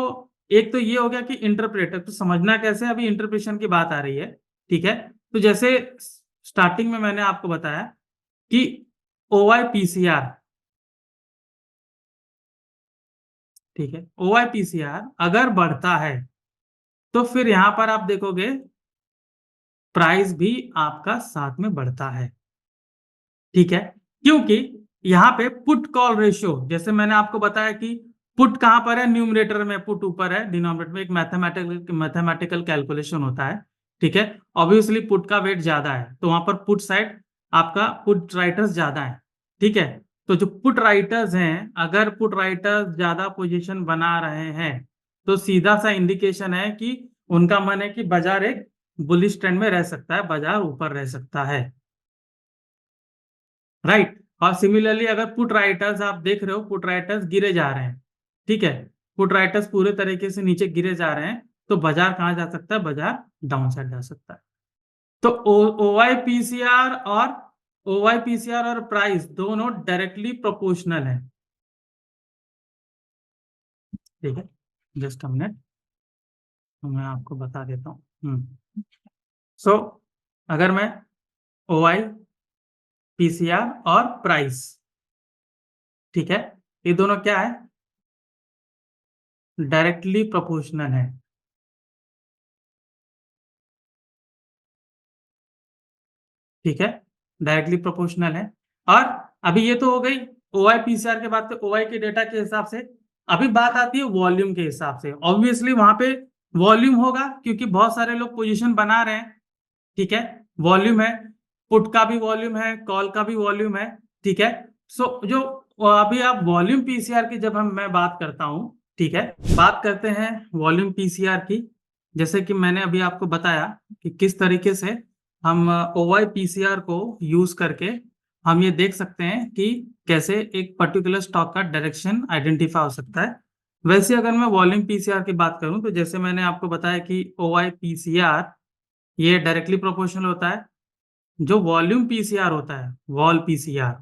एक तो ये हो गया कि इंटरप्रेटर तो समझना कैसे, अभी इंटरप्रेशन की बात आ रही है। ठीक है, तो जैसे स्टार्टिंग में मैंने आपको बताया कि ओवाई पीसीआर, ठीक है, ओवाई पीसीआर अगर बढ़ता है तो फिर यहां पर आप देखोगे प्राइस भी आपका साथ में बढ़ता है। ठीक है, क्योंकि यहाँ पे पुट कॉल रेशियो, जैसे मैंने आपको बताया कि पुट कहां पर है, न्यूमरेटर में, पुट ऊपर है, डिनोमिनेटर में। एक मैथमेटिकल कैलकुलेशन होता है। ठीक है, ऑब्वियसली पुट का वेट ज्यादा है तो वहां पर पुट साइड आपका पुट राइटर्स ज्यादा है। ठीक है, तो जो पुट राइटर्स हैं, अगर पुट राइटर्स ज्यादा पोजीशन बना रहे हैं तो सीधा सा इंडिकेशन है कि उनका मन है कि बाजार एक बुलिश ट्रेंड में रह सकता है, बाजार ऊपर रह सकता है। राइट, और सिमिलरली अगर पुट राइटर्स आप देख रहे हो, पुट राइटर्स गिरे जा रहे हैं, ठीक है, पुट राइटर्स पूरे तरीके से नीचे गिरे जा रहे हैं, तो बाजार कहाँ जा सकता है, बाजार डाउन साइड जा सकता है। तो ओवाई पीसीआर और प्राइस दोनों डायरेक्टली प्रोपोर्शनल है। ठीक है, जस्ट अ मिनट, मैं आपको बता देता हूँ। सो अगर मैं ओवाई पीसीआर और प्राइस, ठीक है, ये दोनों क्या है, डायरेक्टली प्रोपोर्शनल है। ठीक है, डायरेक्टली प्रोपोर्शनल है। और अभी ये तो हो गई ओवाई पीसीआर के बाद, ओवाई के डेटा के हिसाब से। अभी बात आती है वॉल्यूम के हिसाब से। ऑब्वियसली वहां पे वॉल्यूम होगा क्योंकि बहुत सारे लोग पोजीशन बना रहे हैं। ठीक है, वॉल्यूम है, पुट का भी वॉल्यूम है, कॉल का भी वॉल्यूम है। ठीक है, सो जो अभी आप वॉल्यूम पीसीआर की जब मैं बात करता हूं, ठीक है, बात करते हैं वॉल्यूम पीसीआर की। जैसे कि मैंने अभी आपको बताया कि किस तरीके से हम ओवाई पीसीआर को यूज करके हम ये देख सकते हैं कि कैसे एक पर्टिकुलर स्टॉक का डायरेक्शन आइडेंटिफाई हो सकता है। वैसे अगर मैं वॉल्यूम पीसीआर की बात करूं तो जैसे मैंने आपको बताया कि ओवाई पीसीआर ये डायरेक्टली प्रोपोर्शनल होता है। जो वॉल्यूम पीसीआर होता है, वॉल पीसीआर,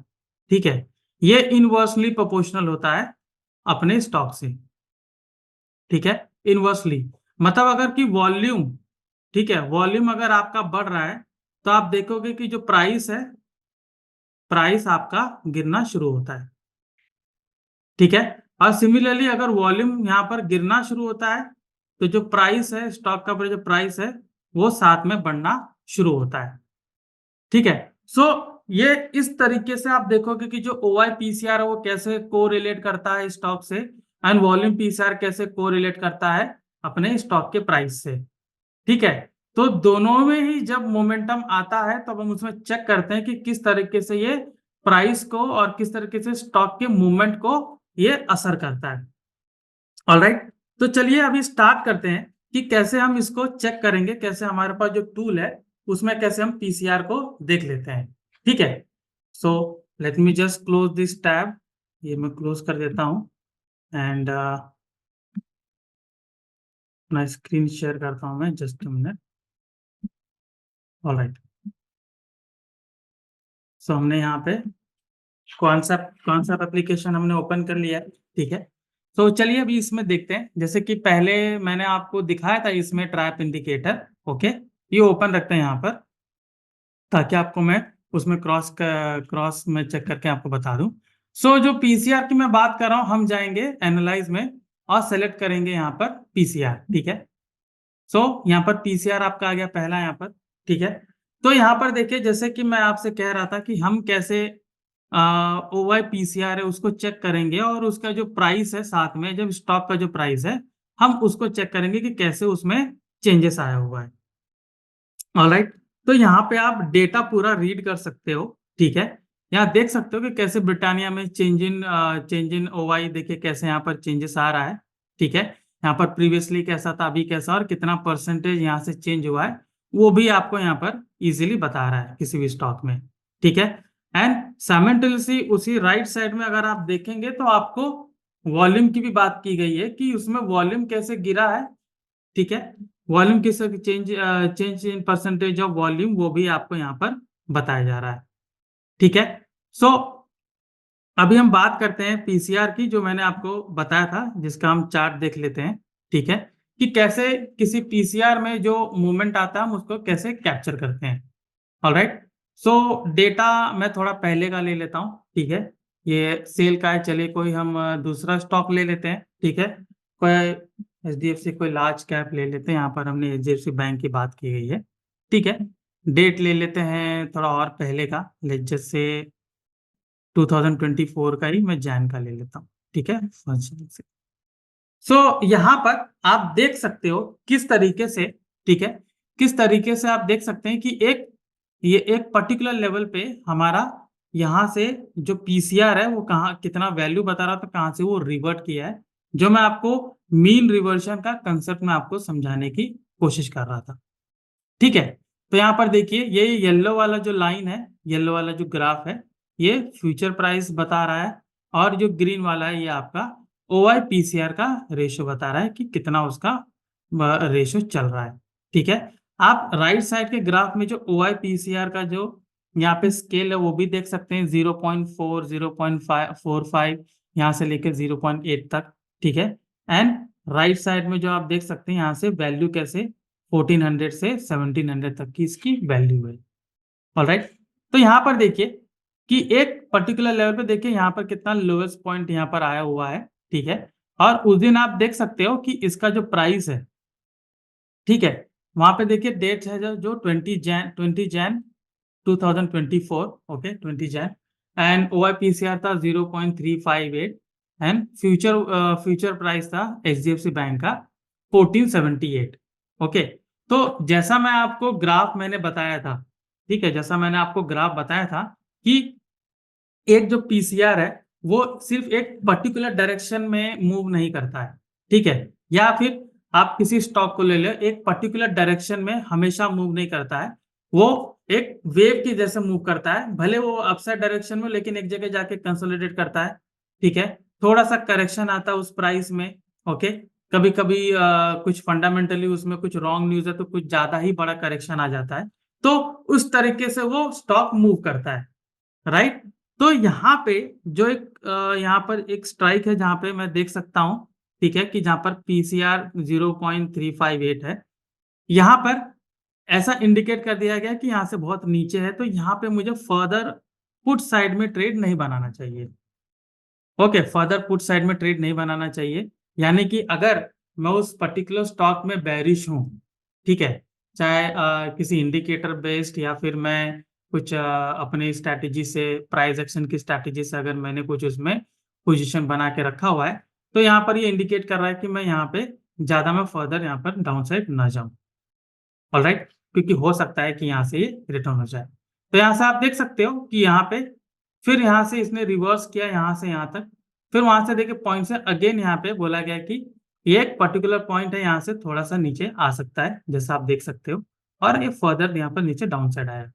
ठीक है, ये इनवर्सली प्रोपोर्शनल होता है अपने स्टॉक से, ठीक है, इनवर्सली। मतलब अगर कि वॉल्यूम, ठीक है, वॉल्यूम अगर आपका बढ़ रहा है तो आप देखोगे कि जो प्राइस है, प्राइस आपका गिरना शुरू होता है, ठीक है। और सिमिलरली अगर वॉल्यूम यहाँ पर गिरना शुरू होता है तो जो प्राइस है, स्टॉक का जो प्राइस है वो साथ में बढ़ना शुरू होता है, ठीक है। सो ये इस तरीके से आप देखोगे कि जो ओआई पीसीआर है वो कैसे कोरिलेट करता है स्टॉक से, एंड वॉल्यूम पीसीआर कैसे कोरिलेट करता है अपने स्टॉक के प्राइस से, ठीक है। तो दोनों में ही जब मोमेंटम आता है तब हम उसमें चेक करते हैं कि किस तरीके से ये प्राइस को और किस तरीके से स्टॉक के मूवमेंट को ये असर करता है। ऑलराइट, तो चलिए अभी स्टार्ट करते हैं कि कैसे हम इसको चेक करेंगे, कैसे हमारे पास जो टूल है उसमें कैसे हम पीसीआर को देख लेते हैं, ठीक है। So let me just close this tab, ये मैं क्लोज कर देता हूं, एंड अपना स्क्रीन शेयर करता हूं मैं, जस्ट अ मिनट। ऑलराइट, सो हमने यहाँ पे कौन सा एप्लीकेशन हमने ओपन कर लिया है, ठीक है। तो चलिए अभी इसमें देखते हैं, जैसे कि पहले मैंने आपको दिखाया था इसमें ट्रैप इंडिकेटर, ओके, ये ओपन रखते हैं यहाँ पर ताकि आपको मैं उसमें क्रॉस में चेक करके आपको बता दूं। सो जो पीसीआर की मैं बात कर रहा हूं, हम जाएंगे एनालाइज में और सेलेक्ट करेंगे यहाँ पर पीसीआर, ठीक है। सो यहाँ पर पीसीआर आपका आ गया पहला यहाँ पर, ठीक है। तो यहाँ पर देखिए, जैसे कि मैं आपसे कह रहा था कि हम कैसे ओवाई पीसीआर है उसको चेक करेंगे और उसका जो प्राइस है साथ में, जब स्टॉक का जो प्राइस है हम उसको चेक करेंगे कि कैसे उसमें चेंजेस आया हुआ है। ऑलराइट, तो यहाँ पे आप डेटा पूरा रीड कर सकते हो, ठीक है। यहाँ देख सकते हो कि कैसे ब्रिटानिया में चेंज इन ओवाई, देखिए कैसे यहाँ पर चेंजेस आ रहा है, ठीक है। यहाँ पर प्रीवियसली कैसा था, अभी कैसा, और कितना परसेंटेज यहाँ से चेंज हुआ है वो भी आपको यहाँ पर इजीली बता रहा है किसी भी स्टॉक में, ठीक है। एंड साइमल्टेनियसली उसी राइट साइड में अगर आप देखेंगे तो आपको वॉल्यूम की भी बात की गई है कि उसमें वॉल्यूम कैसे गिरा है, ठीक है। वॉल्यूम किस change in percentage of volume वो भी आपको यहाँ पर बताया जा रहा है, ठीक है। सो अभी हम बात करते हैं पीसीआर की, जो मैंने आपको बताया था, जिसका हम चार्ट देख लेते हैं, ठीक है, कि कैसे किसी पीसीआर में जो मूवमेंट आता है हम उसको कैसे कैप्चर करते हैं। ऑलराइट, सो डेटा मैं थोड़ा पहले का ले लेता हूँ, ठीक है। ये सेल का है, चलिए कोई हम दूसरा स्टॉक ले लेते हैं, ठीक है। कोई एचडीएफसी, कोई लार्ज कैप ले लेते हैं, यहाँ पर हमने एचडीएफसी बैंक की बात की गई है, ठीक है। डेट ले लेते हैं थोड़ा और पहले का, जैसे 2024 का ही मैं जैन का ले लेता हूँ, ठीक है, फर्स्ट से। सो यहाँ पर आप देख सकते हो किस तरीके से, ठीक है, किस तरीके से आप देख सकते हैं कि ये एक पर्टिकुलर लेवल पे हमारा यहाँ से जो पीसीआर है वो कहाँ कितना वैल्यू बता रहा था, कहाँ से वो रिवर्ट किया है, जो मैं आपको मीन रिवर्शन का कंसेप्ट में आपको समझाने की कोशिश कर रहा था, ठीक है। तो यहाँ पर देखिए, ये येलो वाला जो लाइन है, येलो वाला जो ग्राफ है, ये फ्यूचर प्राइस बता रहा है, और जो ग्रीन वाला है ये आपका ओआई पीसीआर का रेशियो बता रहा है कि कितना उसका रेशियो चल रहा है, ठीक है। आप राइट साइड के ग्राफ में जो ओआई पीसीआर का जो यहाँ पे स्केल है वो भी देख सकते हैं, 0.4, 0.45 यहाँ से लेकर 0.8 तक, ठीक है। एंड राइट साइड में जो आप देख सकते हैं यहाँ से वैल्यू कैसे 1400 से 1700 तक की इसकी वैल्यू है। ऑलराइट, तो यहाँ पर देखिए कि एक पर्टिकुलर लेवल पे देखिए यहाँ पर कितना लोएस्ट पॉइंट यहाँ पर आया हुआ है, ठीक है। और उस दिन आप देख सकते हो कि इसका जो प्राइस है, ठीक है, वहां पे देखिए डेट है जो 20 जैन 2024, ओके, 20 जैन, एंड ओआईपीसीआर था 0.358, एंड फ्यूचर प्राइस था एचडीएफसी बैंक का 1478, ओके। तो जैसा मैं आपको ग्राफ मैंने बताया था, ठीक है, जैसा मैंने आपको ग्राफ बताया था कि एक जो पीसीआर है वो सिर्फ एक पर्टिकुलर डायरेक्शन में मूव नहीं करता है, ठीक है। या फिर आप किसी स्टॉक को ले लो, एक पर्टिकुलर डायरेक्शन में हमेशा मूव नहीं करता है, वो एक वेव की जैसे मूव करता है, भले वो अपसाइड डायरेक्शन में, लेकिन एक जगह जाके कंसोलिडेट करता है, ठीक है। थोड़ा सा करेक्शन आता है उस प्राइस में, ओके। कभी कभी कुछ फंडामेंटली उसमें कुछ रॉन्ग न्यूज है तो कुछ ज्यादा ही बड़ा करेक्शन आ जाता है, तो उस तरीके से वो स्टॉक मूव करता है, राइट। तो यहाँ पे जो एक यहाँ पर एक स्ट्राइक है जहाँ पे मैं देख सकता हूँ, ठीक है, कि जहाँ पर पीसीआर 0.358 है, यहाँ पर ऐसा इंडिकेट कर दिया गया कि यहाँ से बहुत नीचे है, तो यहाँ पे मुझे फर्दर पुट साइड में ट्रेड नहीं बनाना चाहिए। ओके, फर्दर पुट साइड में ट्रेड नहीं बनाना चाहिए, यानी कि अगर मैं उस पर्टिकुलर स्टॉक में बेरिश हूँ, ठीक है, चाहे किसी इंडिकेटर बेस्ड या फिर मैं कुछ अपनी स्ट्रैटेजी से, प्राइस एक्शन की स्ट्रैटेजी से अगर मैंने कुछ उसमें पोजीशन बना के रखा हुआ है, तो यहाँ पर ये इंडिकेट कर रहा है कि मैं यहाँ पे ज्यादा मैं फर्दर यहाँ पर डाउन साइड ना जाऊँ, ऑलराइट, क्योंकि हो सकता है कि यहाँ से ये रिटर्न हो जाए। तो यहाँ से आप देख सकते हो कि यहाँ पे फिर यहाँ से इसने रिवर्स किया यहाँ से यहाँ तक, फिर वहां से देखिए पॉइंट से अगेन यहाँ पे बोला गया कि ये एक पर्टिकुलर पॉइंट है, यहाँ से थोड़ा सा नीचे आ सकता है, जैसा आप देख सकते हो, और ये फर्दर यहाँ पर नीचे डाउन साइड आया,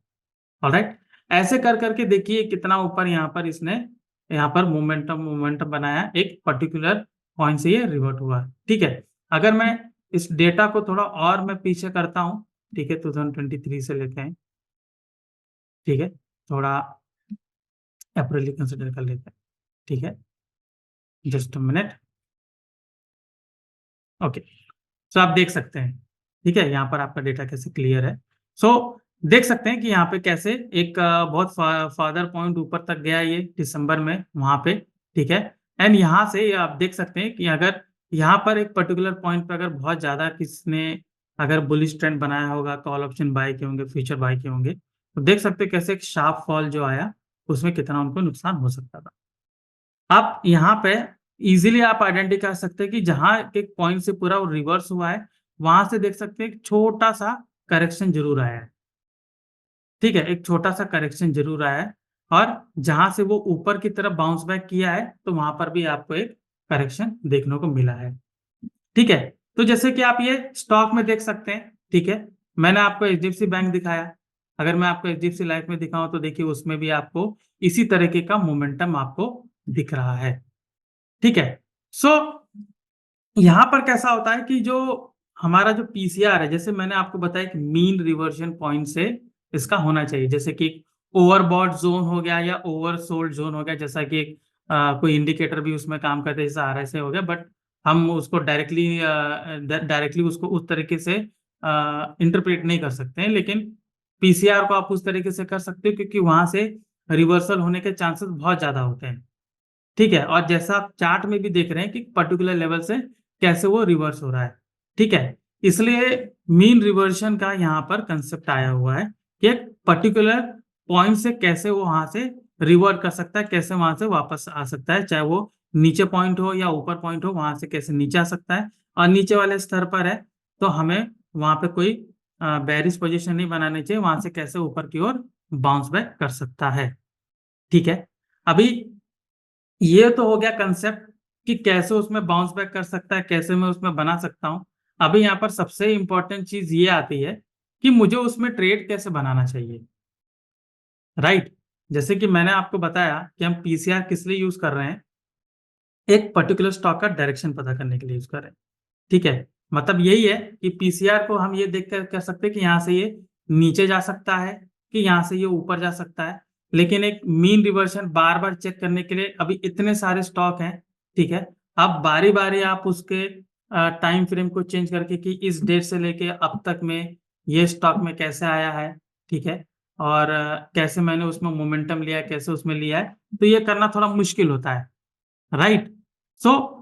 ऑलराइट। ऐसे कर करके देखिए कितना ऊपर यहाँ पर इसने यहाँ पर मोमेंटम बनाया, एक पर्टिकुलर पॉइंट से ये रिवर्ट हुआ, ठीक है। अगर मैं इस डेटा को थोड़ा और मैं पीछे करता हूँ, ठीक है, 2023 से लेते हैं, ठीक है, थोड़ा अप्रैल कंसिडर कर लेते हैं, ठीक है, जस्ट अ मिनट। ओके, सो आप देख सकते हैं, ठीक है, यहाँ पर आपका डेटा कैसे क्लियर है। सो देख सकते हैं कि यहाँ पे कैसे एक बहुत फादर पॉइंट ऊपर तक गया ये दिसंबर में वहां पे, ठीक है। एंड यहाँ से आप देख सकते हैं कि अगर यहाँ पर एक पर्टिकुलर पॉइंट पे अगर बहुत ज्यादा किसने अगर बुलिश ट्रेंड बनाया होगा, कॉल ऑप्शन बाय के होंगे, फ्यूचर बाय के होंगे, तो देख सकते हैं कैसे एक शार्प फॉल जो आया उसमें कितना उनको नुकसान हो सकता था। आप यहाँ पे इजीली आप आइडेंटिफाई कर सकते हैं कि जहां एक पॉइंट से पूरा रिवर्स हुआ है, वहां से देख सकते हैं एक छोटा सा करेक्शन जरूर आया है, ठीक है, एक छोटा सा करेक्शन जरूर आया है, और जहां से वो ऊपर की तरफ बाउंस बैक किया है, तो वहां पर भी आपको एक करेक्शन देखने को मिला है, ठीक है। तो जैसे कि आप ये स्टॉक में देख सकते हैं, ठीक है, मैंने आपको एचडीएफसी बैंक दिखाया, अगर मैं आपको एचडीएफसी लाइफ में दिखाऊं तो देखिए उसमें भी आपको इसी तरीके का मोमेंटम आपको दिख रहा है, ठीक है। सो यहां पर कैसा होता है कि जो हमारा जो पीसीआर है, जैसे मैंने आपको बताया कि मीन रिवर्जन पॉइंट से इसका होना चाहिए, जैसे कि ओवरबॉट जोन हो गया या ओवरसोल्ड जोन हो गया, जैसा कि कोई इंडिकेटर भी उसमें काम करते हैं, जैसे आरएसआई हो गया, बट हम उसको डायरेक्टली उसको उस तरीके से इंटरप्रेट नहीं कर सकते हैं, लेकिन पीसीआर को आप उस तरीके से कर सकते हो क्योंकि वहां से रिवर्सल होने के चांसेस बहुत ज्यादा होते हैं, ठीक है। और जैसा आप चार्ट में भी देख रहे हैं कि पर्टिकुलर लेवल से कैसे वो रिवर्स हो रहा है, ठीक है। इसलिए मीन रिवर्शन का यहाँ पर कंसेप्ट आया हुआ है कि एक पर्टिकुलर पॉइंट से कैसे वो वहां से रिवर्ट कर सकता है, कैसे वहां से वापस आ सकता है, चाहे वो नीचे पॉइंट हो या ऊपर पॉइंट हो, वहां से कैसे नीचे आ सकता है, और नीचे वाले स्तर पर है तो हमें वहां पे कोई बेरिश पोजीशन नहीं बनानी चाहिए, वहां से कैसे ऊपर की ओर बाउंस बैक कर सकता है, ठीक है। अभी ये तो हो गया कंसेप्ट कि कैसे उसमें बाउंस बैक कर सकता है, कैसे मैं उसमें बना सकता हूं। अभी यहाँ पर सबसे इंपॉर्टेंट चीज ये आती है कि मुझे उसमें ट्रेड कैसे बनाना चाहिए, राइट। जैसे कि मैंने आपको बताया कि हम पीसीआर किस लिए यूज कर रहे हैं, एक पर्टिकुलर स्टॉक का डायरेक्शन पता करने के लिए यूज कर रहे हैं, ठीक है। मतलब यही है कि पीसीआर को हम ये देख कर सकते हैं कि यहाँ से ये नीचे जा सकता है, कि यहाँ से ये ऊपर जा सकता है, लेकिन एक मीन रिवर्शन बार बार चेक करने के लिए अभी इतने सारे स्टॉक हैं, ठीक है। अब बारी बारी आप उसके टाइम फ्रेम को चेंज करके कि इस डेट से लेके अब तक में ये स्टॉक में कैसे आया है, ठीक है, और कैसे मैंने उसमें मोमेंटम लिया, कैसे उसमें लिया है, तो ये करना थोड़ा मुश्किल होता है, राइट। सो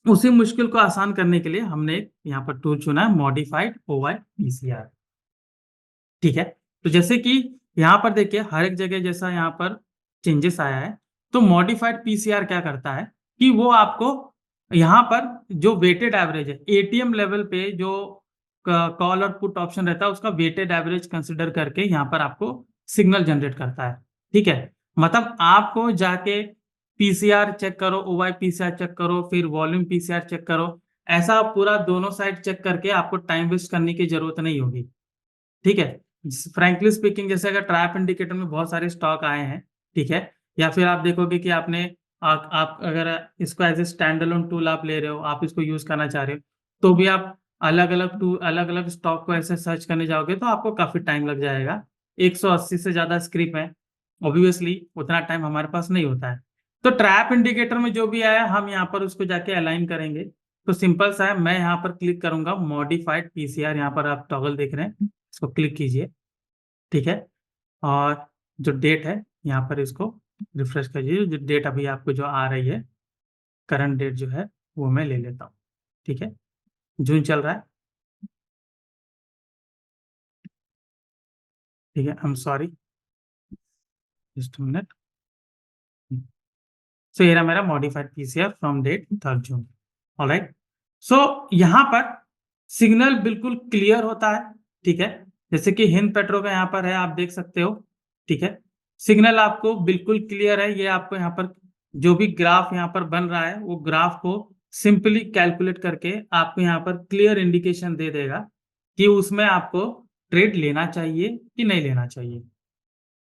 उसी मुश्किल को आसान करने के लिए हमने यहाँ पर टूल चुना है, मॉडिफाइड ओवाई पीसीआर, ठीक है। तो जैसे कि यहाँ पर देखिए हर एक जगह जैसा यहाँ पर चेंजेस आया है, तो मॉडिफाइड पीसीआर क्या करता है कि वो आपको यहाँ पर जो वेटेड एवरेज है, एटीएम लेवल पे जो कॉल और पुट ऑप्शन रहता है, उसका वेटेड एवरेज कंसिडर करके यहाँ पर आपको सिग्नल जनरेट करता है, ठीक है। मतलब आपको जाके पीसीआर चेक करो, ओवाई पीसीआर चेक करो, फिर वॉल्यूम पीसीआर चेक करो, ऐसा पूरा दोनों साइड चेक करके आपको टाइम वेस्ट करने की जरूरत नहीं होगी, ठीक है। फ्रैंकली स्पीकिंग, जैसे अगर ट्रैप इंडिकेटर में बहुत सारे स्टॉक आए हैं, ठीक है, या फिर आप देखोगे कि आपने आप अगर इसको as a stand alone tool आप ले रहे हो, आप इसको यूज करना चाह रहे हो, तो भी आप अलग अलग स्टॉक को ऐसे सर्च करने जाओगे तो आपको काफी टाइम लग जाएगा। 180 से ज्यादा स्क्रिप्ट है, ऑब्वियसली उतना टाइम हमारे पास नहीं होता है। तो ट्रैप इंडिकेटर में जो भी आया हम यहाँ पर उसको जाके अलाइन करेंगे। तो सिंपल सा है, मैं यहाँ पर क्लिक करूंगा मॉडिफाइड पीसीआर, यहाँ पर आप टॉगल देख रहे हैं, इसको क्लिक कीजिए। ठीक है, और जो डेट है यहाँ पर इसको रिफ्रेश कीजिए, जो डेट अभी आपको जो आ रही है, करंट डेट जो है वो मैं ले लेता हूँ। ठीक है, जून चल रहा है। ठीक है, I am sorry, just minute. So ये रहा मेरा modified PCR from date 3 June. Alright, so यहाँ पर सिग्नल बिल्कुल क्लियर होता है। ठीक है, जैसे कि हिंद पेट्रो का यहाँ पर है, आप देख सकते हो। ठीक है, सिग्नल आपको बिल्कुल क्लियर है। ये आपको यहाँ पर जो भी ग्राफ यहाँ पर बन रहा है वो ग्राफ को सिंपली कैलकुलेट करके आपको यहाँ पर क्लियर इंडिकेशन दे देगा कि उसमें आपको ट्रेड लेना चाहिए कि नहीं लेना चाहिए।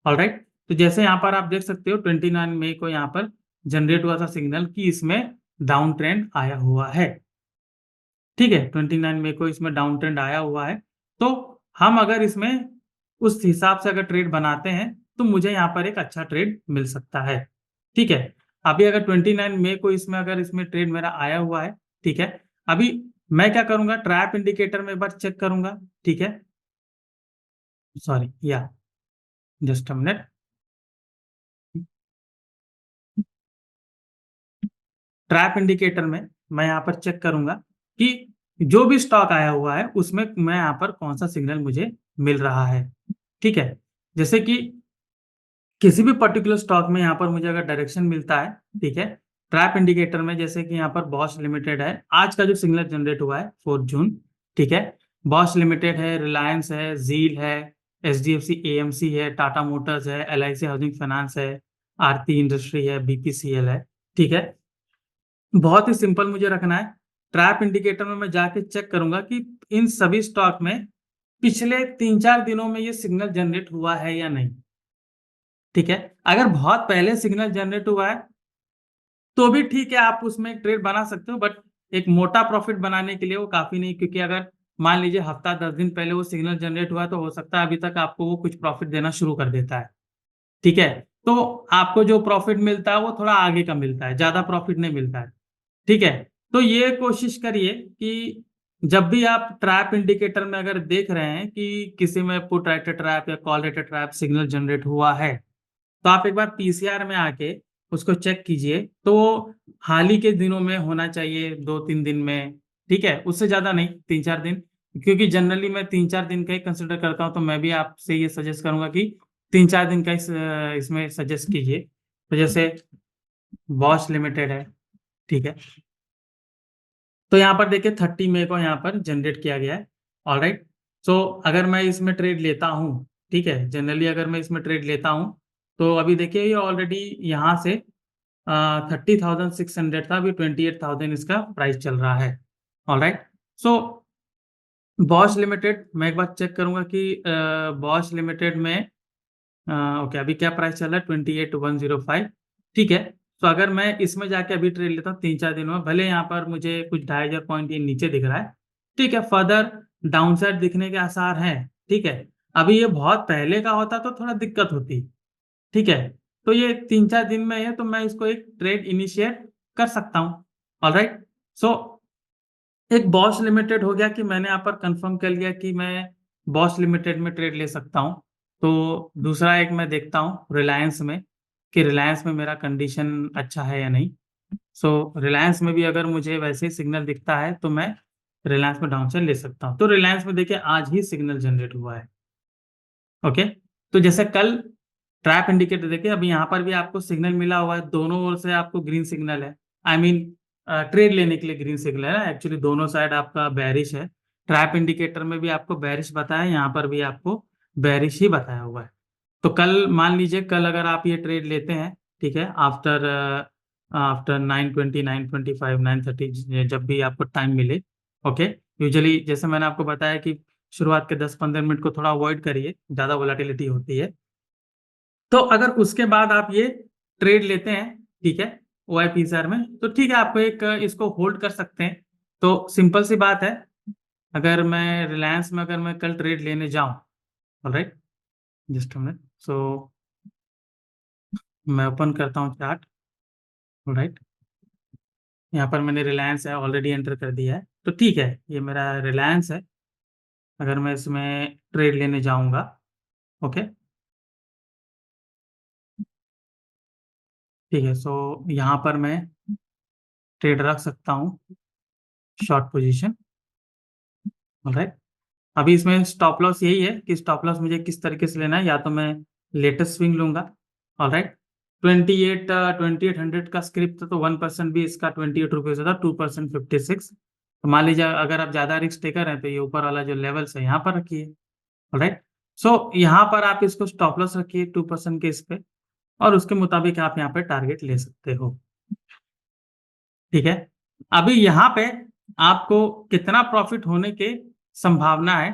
ऑलराइट, तो जैसे यहाँ पर आप देख सकते हो 29 मई को यहाँ पर जनरेट हुआ था सिग्नल कि इसमें डाउन ट्रेंड आया हुआ है। ठीक है, 29 मई को इसमें डाउन ट्रेंड आया हुआ है। तो हम अगर इसमें उस हिसाब से अगर ट्रेड बनाते हैं तो मुझे यहाँ पर एक अच्छा ट्रेड मिल सकता है। ठीक है, अभी अगर 29 मई को इसमें ट्रेड मेरा आया हुआ है। ठीक है, अभी मैं क्या करूंगा, ट्रैप इंडिकेटर में एक बार चेक करूंगा। ठीक है, सॉरी, या just a minute. Trap indicator में मैं यहाँ पर चेक करूंगा कि जो भी स्टॉक आया हुआ है उसमें मैं यहाँ पर कौन सा सिग्नल मुझे मिल रहा है। ठीक है, जैसे कि किसी भी पर्टिकुलर स्टॉक में यहाँ पर मुझे अगर डायरेक्शन मिलता है, ठीक है, ट्रैप इंडिकेटर में, जैसे कि यहाँ पर बॉश लिमिटेड है, आज का जो सिग्नल जनरेट हुआ है 4 जून। ठीक है, बॉश लिमिटेड है, रिलायंस है, जील है, एचडीएफसी एएमसी है, टाटा मोटर्स है, एलआईसी हाउसिंग फाइनेंस है, आरती इंडस्ट्री है, बीपीसीएल है। ठीक है, बहुत ही सिंपल मुझे रखना है। ट्रैप इंडिकेटर में मैं जाके चेक करूंगा कि इन सभी स्टॉक में पिछले 3-4 दिनों में ये सिग्नल जनरेट हुआ है या नहीं। ठीक है, अगर बहुत पहले सिग्नल जनरेट हुआ है तो भी ठीक है, आप उसमें एक ट्रेड बना सकते हो, बट एक मोटा प्रॉफिट बनाने के लिए वो काफी नहीं, क्योंकि अगर मान लीजिए हफ्ता 10 दिन पहले वो सिग्नल जनरेट हुआ तो हो सकता है अभी तक आपको वो कुछ प्रॉफिट देना शुरू कर देता है। ठीक है, तो आपको जो प्रॉफिट मिलता है वो थोड़ा आगे का मिलता है, ज्यादा प्रॉफिट नहीं मिलता है। ठीक है, तो ये कोशिश करिए कि जब भी आप ट्रैप इंडिकेटर में अगर देख रहे हैं कि किसी में पुट राइटेड ट्रैप या call righted trap signal generate हुआ है, तो आप एक बार पीसीआर में आके उसको चेक कीजिए। तो हाल ही के दिनों में होना चाहिए, 2-3 दिन में। ठीक है, उससे ज्यादा नहीं, 3-4 दिन, क्योंकि जनरली मैं 3-4 दिन का ही कंसिडर करता हूँ, तो मैं भी आपसे ये सजेस्ट करूंगा कि 3-4 दिन का इसमें सजेस्ट कीजिए। तो जैसे बॉश लिमिटेड है, ठीक है, तो यहाँ पर देखिए 30 मई को यहाँ पर जनरेट किया गया है। ऑलराइट, सो अगर मैं इसमें ट्रेड लेता हूँ, ठीक है, जनरली अगर मैं इसमें ट्रेड लेता हूँ तो अभी देखिए ये ऑलरेडी यहाँ से 30,600 था, अभी 28,000 इसका प्राइस चल रहा है। ऑलराइट, सो बॉश लिमिटेड मैं एक बार चेक करूंगा कि बॉश लिमिटेड में ओके अभी क्या प्राइस चल रहा है, 28,105। ठीक है, तो अगर मैं इसमें जाके अभी ट्रेड लेता हूँ 3-4 दिनों में, भले यहाँ पर मुझे कुछ 2,500 पॉइंट ये नीचे दिख रहा है। ठीक है, फर्दर डाउनसाइड दिखने के आसार हैं। ठीक है, अभी ये बहुत पहले का होता तो थोड़ा दिक्कत होती। ठीक है, तो ये 3-4 दिन में है तो मैं इसको एक ट्रेड इनिशिएट कर सकता हूँ। ऑलराइट, सो एक बॉश लिमिटेड हो गया कि मैंने यहाँ पर कंफर्म कर लिया कि मैं बॉश लिमिटेड में ट्रेड ले सकता हूँ। तो दूसरा एक मैं देखता हूँ रिलायंस में कि रिलायंस में मेरा कंडीशन अच्छा है या नहीं। सो रिलायंस में भी अगर मुझे वैसे ही सिग्नल दिखता है तो मैं रिलायंस में डाउन साइड ले सकता हूँ। तो रिलायंस में देखिए आज ही सिग्नल जनरेट हुआ है। ओके, तो जैसे कल ट्रैप इंडिकेटर देखिए, अभी यहाँ पर भी आपको सिग्नल मिला हुआ है, दोनों ओर से आपको ग्रीन सिग्नल है। आई मीन ट्रेड लेने के लिए ग्रीन सिग्नल है, एक्चुअली दोनों साइड आपका बैरिश है। ट्रैप इंडिकेटर में भी आपको बैरिश बताया, यहाँ पर भी आपको बैरिश ही बताया हुआ है। तो कल मान लीजिए, कल अगर आप ये ट्रेड लेते हैं, ठीक है, आफ्टर आफ्टर 9:20, 9:25, 9:30, जब भी आपको टाइम मिले। ओके, यूजुअली जैसे मैंने आपको बताया कि शुरुआत के 10-15 मिनट को थोड़ा अवॉइड करिए, ज़्यादा वोलेटिलिटी होती है। तो अगर उसके बाद आप ये ट्रेड लेते हैं, ठीक है, OIPCR में, तो ठीक है, आपको एक इसको होल्ड कर सकते हैं। तो सिंपल सी बात है, अगर मैं रिलायंस में अगर मैं कल ट्रेड लेने जाऊं, ऑलराइट, जस्ट अ मिनट, सो मैं ओपन करता हूं चार्ट, ऑलराइट। यहाँ पर मैंने रिलायंस है ऑलरेडी एंटर कर दिया है, तो ठीक है, ये मेरा रिलायंस है। अगर मैं इसमें ट्रेड लेने जाऊंगा, ओके, ठीक है, सो यहाँ पर मैं ट्रेड रख सकता हूँ शॉर्ट पोजीशन, ऑलराइट। अभी इसमें स्टॉप लॉस यही है कि स्टॉप लॉस मुझे किस तरीके से लेना है, या तो मैं लेटेस्ट स्विंग लूंगा, ऑलराइट। 2800 का स्क्रिप्ट तो 1% भी इसका 28 रुपीज होता, 2% 56। तो मान लीजिए अगर आप ज्यादा रिस्क टेकर हैं तो ये ऊपर वाला जो लेवल्स है यहाँ पर रखिए, ऑलराइट। सो यहाँ पर आप इसको स्टॉप लॉस रखिए 2% के इस पे, और उसके मुताबिक आप यहाँ पे टारगेट ले सकते हो, ठीक है। अभी यहाँ पे आपको कितना प्रॉफिट होने के संभावना है,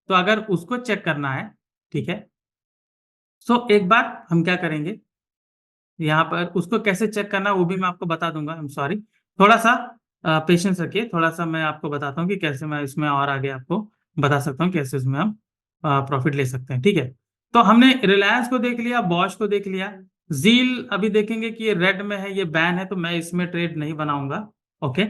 तो अगर उसको चेक करना है, ठीक है, सो एक बार हम क्या करेंगे, यहाँ पर उसको कैसे चेक करना है वो भी मैं आपको बता दूंगा। आई एम सॉरी, थोड़ा सा पेशेंस रखिए, थोड़ा सा मैं आपको बताता हूँ कि कैसे मैं इसमें और आगे आपको बता सकता हूँ कैसे इसमें हम प्रॉफिट ले सकते हैं, ठीक है। तो हमने रिलायंस को देख लिया, बॉश को देख लिया, जील अभी देखेंगे कि ये रेड में है, ये बैन है, तो मैं इसमें ट्रेड नहीं बनाऊंगा, ओके।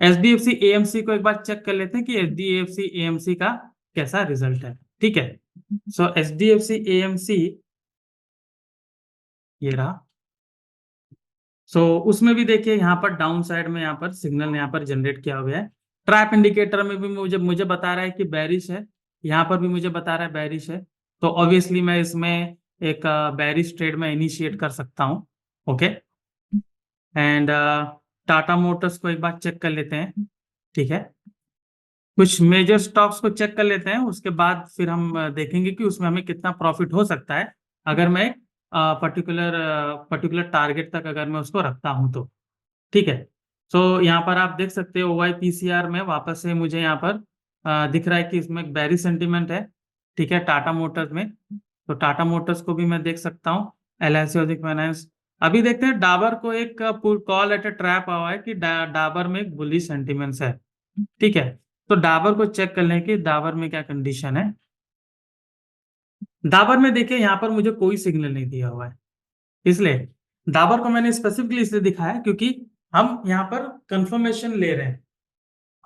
एचडीएफसी एएमसी को एक बार चेक कर लेते हैं कि एचडीएफसी एएमसी का कैसा रिजल्ट है, ठीक है। सो एचडीएफसी एएमसी ये रहा। सो उसमें भी देखिए यहाँ पर डाउन साइड में यहाँ पर सिग्नल यहाँ पर जनरेट किया हुआ है। ट्रैप इंडिकेटर में भी मुझे बता रहा है कि बेरिश है, यहाँ पर भी मुझे बता रहा है बेरिश है। तो ऑब्वियसली मैं इसमें एक बेरिश ट्रेड में इनिशिएट कर सकता हूँ, ओके। एंड टाटा मोटर्स को एक बार चेक कर लेते हैं, ठीक है। कुछ मेजर स्टॉक्स को चेक कर लेते हैं, उसके बाद फिर हम देखेंगे कि उसमें हमें कितना प्रॉफिट हो सकता है अगर मैं पर्टिकुलर टारगेट तक अगर मैं उसको रखता हूं तो, ठीक है। सो यहाँ पर आप देख सकते हो OYPCR में वापस से मुझे यहाँ पर दिख रहा है कि इसमें एक बेरी सेंटीमेंट है, ठीक है, टाटा मोटर्स में। तो टाटा मोटर्स को भी मैं देख सकता हूँ, LIC हाउसिंग फाइनेंस। अभी देखते हैं डाबर को एक कॉल एट अ ट्रैप आया है कि डाबर में एक बुलिश सेंटीमेंट्स है, ठीक है। तो डाबर को चेक कर लें कि डाबर में क्या कंडीशन है। डाबर में देखिए यहाँ पर मुझे कोई सिग्नल नहीं दिया हुआ है, इसलिए डाबर को मैंने स्पेसिफिकली इसलिए दिखाया क्योंकि हम यहाँ पर कंफर्मेशन ले रहे हैं,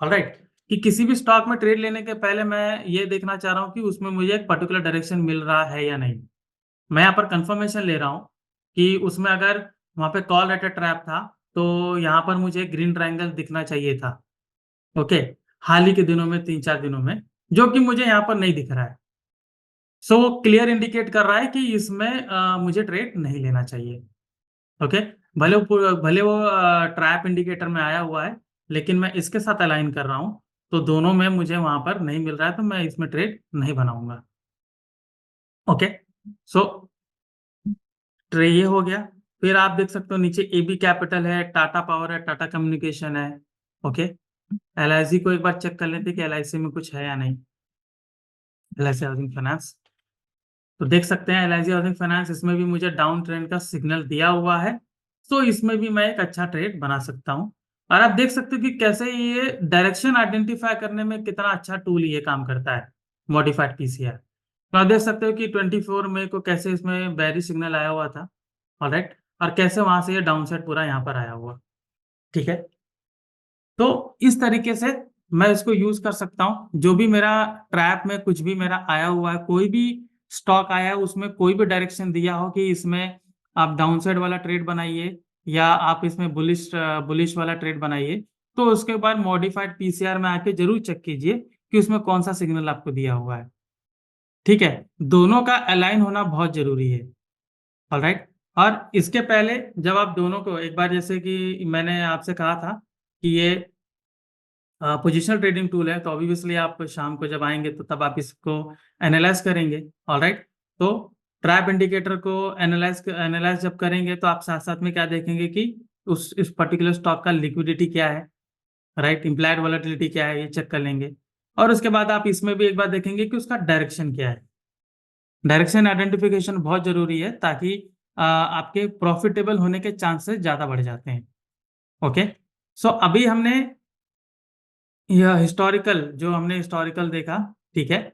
ऑलराइट, कि किसी भी स्टॉक में ट्रेड लेने के पहले मैं ये देखना चाह रहा हूँ कि उसमें मुझे एक पर्टिकुलर डायरेक्शन मिल रहा है या नहीं। मैं यहाँ पर कंफर्मेशन ले रहा हूँ कि उसमें अगर वहां पे कॉल एट अ ट्रैप था तो यहाँ पर मुझे ग्रीन ट्रायंगल दिखना चाहिए था, ओके, हाल ही के दिनों में 3-4 दिनों में, जो कि मुझे यहाँ पर नहीं दिख रहा है। सो क्लियर इंडिकेट कर रहा है कि इसमें मुझे ट्रेड नहीं लेना चाहिए, ओके। भले वो ट्रैप इंडिकेटर में आया हुआ है, लेकिन मैं इसके साथ अलाइन कर रहा हूं, तो दोनों में मुझे वहां पर नहीं मिल रहा है, तो मैं इसमें ट्रेड नहीं बनाऊंगा, ओके। सो ट्रे ये हो गया। फिर आप देख सकते हो नीचे AB कैपिटल है, टाटा पावर है, टाटा कम्युनिकेशन है, ओके। LIC को एक बार चेक कर लेते हैं कि LIC में कुछ है या नहीं। LIC हाउसिंग फाइनेंस, तो देख सकते हैं LIC हाउसिंग फाइनेंस, इसमें भी मुझे डाउन ट्रेंड का सिग्नल दिया हुआ है, तो इसमें भी मैं एक अच्छा ट्रेड बना सकता हूं। और आप देख सकते हो कि कैसे ये डायरेक्शन आइडेंटिफाई करने में कितना अच्छा टूल ये काम करता है, मॉडिफाइड PCR। तो आप देख सकते हो कि 24 मई को कैसे इसमें बैरी सिग्नल आया हुआ था, ऑलराइट, और कैसे वहां से ये डाउन साइड पूरा यहाँ पर आया हुआ, ठीक है। तो इस तरीके से मैं इसको यूज कर सकता हूँ। जो भी मेरा ट्रैप में कुछ भी मेरा आया हुआ है, कोई भी स्टॉक आया है, उसमें कोई भी डायरेक्शन दिया हो कि इसमें आप डाउनसाइड वाला ट्रेड बनाइए या आप इसमें बुलिश बुलिश वाला ट्रेड बनाइए, तो उसके बाद मॉडिफाइड PCR में आके जरूर चेक कीजिए कि उसमें कौन सा सिग्नल आपको दिया हुआ है, ठीक है। दोनों का अलाइन होना बहुत जरूरी है, ऑलराइट। और इसके पहले जब आप दोनों को एक बार, जैसे कि मैंने आपसे कहा था कि ये पोजिशनल ट्रेडिंग टूल है, तो ऑब्वियसली आप शाम को जब आएंगे तो तब आप इसको एनालाइज करेंगे, ऑलराइट। तो ट्रैप इंडिकेटर को एनालाइज जब करेंगे तो आप साथ साथ में क्या देखेंगे कि इस पर्टिकुलर स्टॉक का लिक्विडिटी क्या है, राइट, इम्प्लाइड वॉलेटिलिटी क्या है, ये चेक कर लेंगे। और उसके बाद आप इसमें भी एक बार देखेंगे कि उसका डायरेक्शन क्या है। डायरेक्शन आइडेंटिफिकेशन बहुत जरूरी है, ताकि आपके प्रॉफिटेबल होने के चांसेस ज्यादा बढ़ जाते हैं, ओके। सो अभी हमने यह हिस्टोरिकल जो हमने हिस्टोरिकल देखा, ठीक है,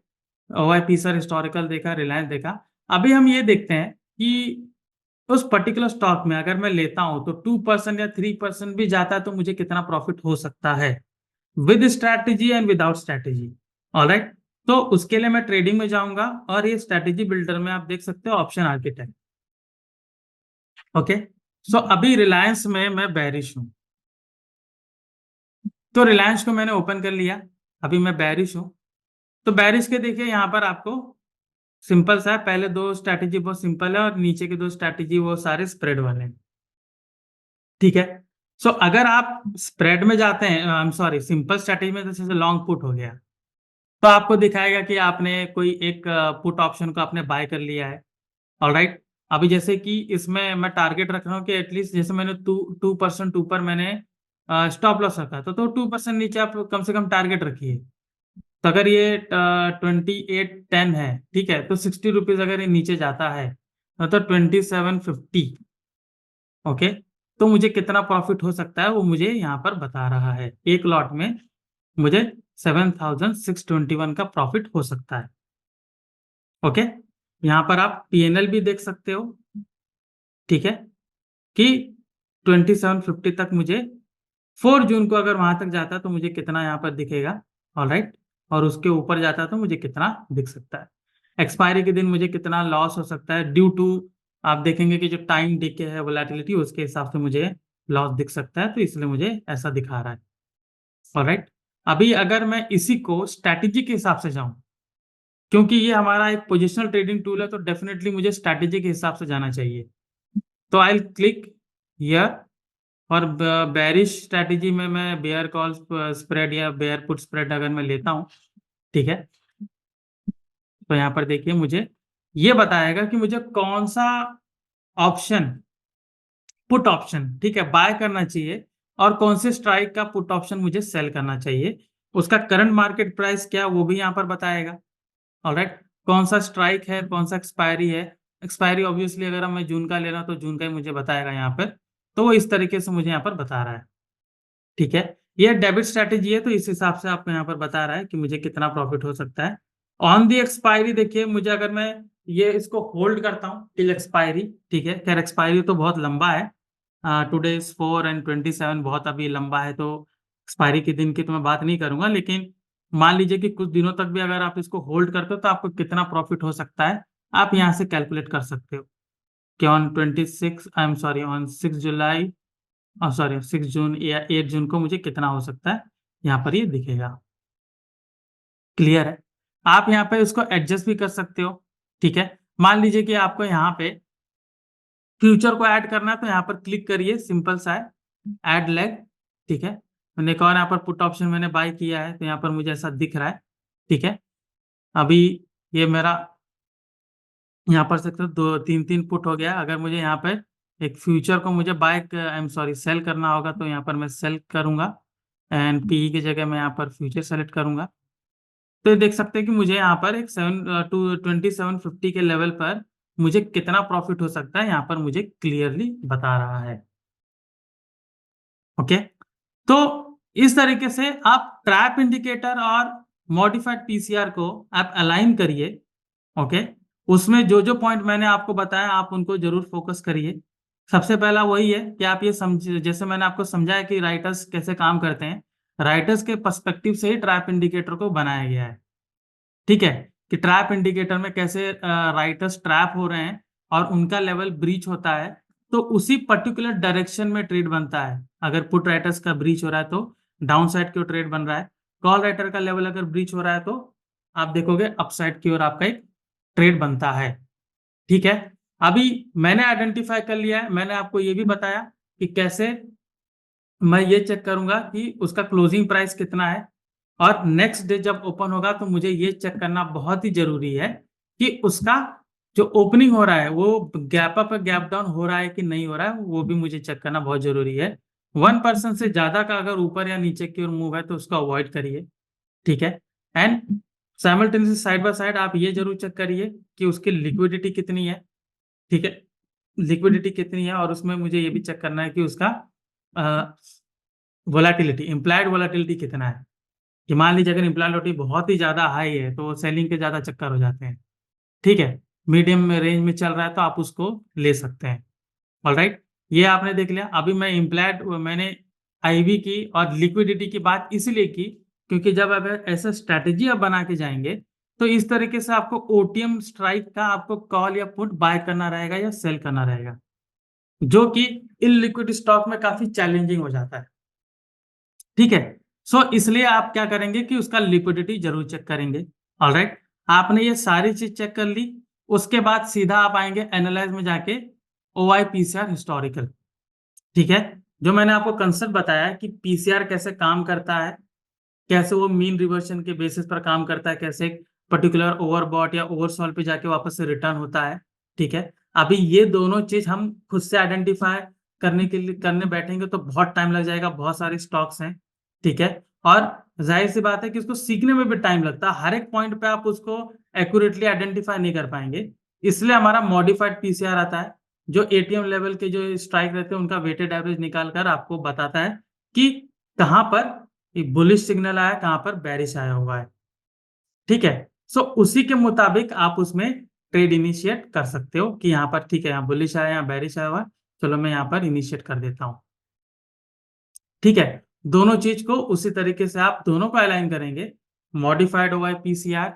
ओआईपी सर हिस्टोरिकल देखा, रिलायंस देखा। अभी हम ये देखते हैं कि उस पर्टिकुलर स्टॉक में अगर मैं लेता हूं तो 2% या 3% भी जाता है तो मुझे कितना प्रॉफिट हो सकता है, with strategy and without strategy. Alright, तो उसके लिए मैं ट्रेडिंग में जाऊंगा और ये स्ट्रैटेजी बिल्डर में आप देख सकते हो ऑप्शन आर्किटेक्ट। ओके, सो अभी रिलायंस में मैं बेरिश हूं, तो रिलायंस को मैंने ओपन कर लिया, अभी मैं बेरिश हूं। तो बेरिश के देखिए यहाँ पर आपको सिंपल सा है, पहले दो स्ट्रैटेजी बहुत सिंपल है और नीचे के दो स्ट्रैटेजी वो सारे स्प्रेड वाले हैं, ठीक है। सो अगर आप स्प्रेड में जाते हैं, आई एम सॉरी, सिंपल स्ट्रैटेजी में, जैसे लॉन्ग पुट हो गया, तो आपको दिखाएगा कि आपने कोई एक पुट ऑप्शन को आपने बाय कर लिया है। ऑलराइट, अभी जैसे कि इसमें मैं टारगेट रख रहा हूँ कि एटलीस्ट जैसे मैंने 2% ऊपर मैंने स्टॉप लॉस रखा तो 2% नीचे आप कम से कम टारगेट रखिए। तो अगर ये 2810 है, ठीक है, तो 60 रुपीज अगर ये नीचे जाता है तो 2750। ओके, तो मुझे कितना प्रॉफिट हो सकता है वो मुझे यहाँ पर बता रहा है, एक लॉट में मुझे 7621 का प्रॉफिट हो सकता है। ओके, यहाँ पर आप पीएनएल भी देख सकते हो, ठीक है, कि 2750 तक मुझे 4 जून को अगर वहां तक जाता तो मुझे कितना यहाँ पर दिखेगा। ऑलराइट, और उसके ऊपर जाता तो मुझे कितना दिख सकता है, एक्सपायरी के दिन मुझे कितना लॉस हो सकता है ड्यू टू, आप देखेंगे कि जो टाइम डिके है वोलेटिलिटी, उसके हिसाब से मुझे लॉस दिख सकता है, तो इसलिए मुझे ऐसा दिखा रहा है। ऑलराइट, अभी अगर मैं इसी को स्ट्रैटेजी के हिसाब से जाऊं, क्योंकि ये हमारा एक पोजिशनल ट्रेडिंग टूल है, तो डेफिनेटली मुझे स्ट्रैटेजी के हिसाब से जाना चाहिए। तो आई विल क्लिक हियर, और बेरिश स्ट्रैटेजी में मैं बेयर कॉल स्प्रेड या बेयर पुट स्प्रेड अगर मैं लेता हूं, ठीक है, तो यहाँ पर देखिए मुझे ये बताएगा कि मुझे कौन सा ऑप्शन, पुट ऑप्शन, ठीक है, बाय करना चाहिए, और कौन से स्ट्राइक का पुट ऑप्शन मुझे सेल करना चाहिए, उसका करंट मार्केट प्राइस क्या वो भी यहाँ पर बताएगा। ऑलराइट, कौन सा स्ट्राइक है, कौन सा एक्सपायरी है, एक्सपायरी ऑब्वियसली अगर मैं जून का ले रहा हूँ तो जून का ही मुझे बताएगा यहाँ पर, तो वो इस तरीके से मुझे यहाँ पर बता रहा है, ठीक है। ये डेबिट स्ट्रैटेजी है, तो इस हिसाब से आपको यहाँ पर बता रहा है कि मुझे कितना प्रॉफिट हो सकता है ऑन दी एक्सपायरी। देखिए मुझे अगर मैं ये इसको होल्ड करता हूँ टिल एक्सपायरी, ठीक है, खैर एक्सपायरी तो बहुत लंबा है, टुडे इज 4 and 27, बहुत अभी लंबा है, तो एक्सपायरी के दिन की तो मैं बात नहीं करूंगा, लेकिन मान लीजिए कि कुछ दिनों तक भी अगर आप इसको होल्ड करते हो तो आपको कितना प्रॉफिट हो सकता है, आप यहाँ से कैलकुलेट कर सकते हो कि on 26, I am sorry, on 6 July, sorry 6 जून या 8 जून को मुझे कितना हो सकता है, यहाँ पर ये दिखेगा। क्लियर है, आप यहाँ पे इसको एडजस्ट भी कर सकते हो, ठीक है। मान लीजिए कि आपको यहाँ पे फ्यूचर को ऐड करना है, तो यहाँ पर क्लिक करिए, सिंपल सा है, ऐड लेग, ठीक है। मैंने कहा यहाँ पर पुट ऑप्शन मैंने बाय किया है, तो यहाँ पर मुझे ऐसा दिख रहा है, ठीक है। अभी ये मेरा यहाँ पर सकते दो तीन तीन पुट हो गया, अगर मुझे यहाँ पर एक फ्यूचर को मुझे buy, I am sorry, sell करना होगा, तो यहाँ पर मैं सेल करूंगा एंड पीई की जगह मैं यहाँ पर फ्यूचर सेलेक्ट करूंगा। तो ये देख सकते हैं कि मुझे यहाँ पर एक 2750 के लेवल पर मुझे कितना प्रॉफिट हो सकता है, यहाँ पर मुझे क्लियरली बता रहा है। ओके, तो इस तरीके से आप ट्रैप इंडिकेटर और मॉडिफाइड पीसीआर को आप अलाइन करिए। ओके, उसमें जो जो पॉइंट मैंने आपको बताया आप उनको जरूर फोकस करिए। सबसे पहला वही है कि आप ये समझ, जैसे मैंने आपको समझाया कि राइटर्स कैसे काम करते हैं, राइटर्स के पर्सपेक्टिव से ही ट्रैप इंडिकेटर को बनाया गया है, ठीक है, कि ट्रैप इंडिकेटर में कैसे राइटर्स ट्रैप हो रहे हैं और उनका लेवल ब्रीच होता है, तो उसी पर्टिकुलर डायरेक्शन में ट्रेड बनता है। अगर पुट राइटर्स का ब्रीच हो रहा है तो डाउन साइड की ओर ट्रेड बन रहा है, कॉल राइटर का लेवल अगर ब्रीच हो रहा है तो आप देखोगे अपसाइड की ओर आपका एक ट्रेड बनता है, ठीक है। अभी मैंने आइडेंटिफाई कर लिया है, मैंने आपको ये भी बताया कि कैसे मैं ये चेक करूंगा कि उसका क्लोजिंग प्राइस कितना है, और नेक्स्ट डे जब ओपन होगा तो मुझे ये चेक करना बहुत ही जरूरी है कि उसका जो ओपनिंग हो रहा है वो गैप अप गैप डाउन हो रहा है कि नहीं हो रहा है, वो भी मुझे चेक करना बहुत जरूरी है। 1% से ज्यादा का अगर ऊपर या नीचे की ओर मूव है तो उसको अवॉइड करिए, ठीक है। And simultaneously side by side आप ये जरूर चेक करिए कि उसकी लिक्विडिटी कितनी है, ठीक है, लिक्विडिटी कितनी है, और उसमें मुझे ये भी चेक करना है कि उसका वोलेटिलिटी, इम्प्लाइड वोलेटिलिटी कितना है। कि मान लीजिए अगर इम्प्लायबिलिटी बहुत ही ज्यादा हाई है तो सेलिंग के ज्यादा चक्कर हो जाते हैं। ठीक है, मीडियम में रेंज में चल रहा है तो आप उसको ले सकते हैं। ऑलराइट, ये आपने देख लिया। अभी मैं इम्प्लाइड मैंने आईवी की और लिक्विडिटी की बात इसलिए की क्योंकि जब आप ऐसा स्ट्रैटेजी आप बना के जाएंगे तो इस तरीके से आपको ओटीएम स्ट्राइक का आपको कॉल या पुट बाय करना रहेगा या सेल करना रहेगा, जो कि इलिक्विड स्टॉक में काफी चैलेंजिंग हो जाता है। ठीक है, सो इसलिए आप क्या करेंगे कि उसका लिक्विडिटी जरूर चेक करेंगे। ऑलराइट, आपने ये सारी चीज चेक कर ली, उसके बाद सीधा आप आएंगे एनालाइज में जाके ओवाई पीसीआर हिस्टोरिकल। ठीक है, जो मैंने आपको कंसेप्ट बताया कि पीसीआर कैसे काम करता है, कैसे वो मीन रिवर्शन के बेसिस पर काम करता है, कैसे एक पर्टिकुलर ओवरबॉट या ओवरसॉल्व पे जाके वापस से रिटर्न होता है। ठीक है, अभी ये दोनों चीज हम खुद से आइडेंटिफाई करने के लिए करने बैठेंगे तो बहुत टाइम लग जाएगा, बहुत सारे स्टॉक्स हैं। ठीक है, और जाहिर सी बात है कि उसको सीखने में भी टाइम लगता है, हर एक पॉइंट पे आप उसको एक्यूरेटली आइडेंटिफाई नहीं कर पाएंगे। इसलिए हमारा मॉडिफाइड पीसीआर आता है, जो एटीएम लेवल के जो स्ट्राइक रहते हैं उनका वेटेड एवरेज निकाल कर आपको बताता है कि कहां पर एक बुलिश सिग्नल आया, कहां पर बेरिश आया हुआ है। ठीक है, सो उसी के मुताबिक आप उसमें ट्रेड इनिशिएट कर सकते हो कि यहाँ पर ठीक है, यहाँ बुलिश आया, यहाँ बेरिश आया हुआ है, चलो मैं यहाँ पर इनिशिएट कर देता हूँ। ठीक है, दोनों चीज को उसी तरीके से आप दोनों को अलाइन करेंगे, मॉडिफाइड ओवाई पीसीआर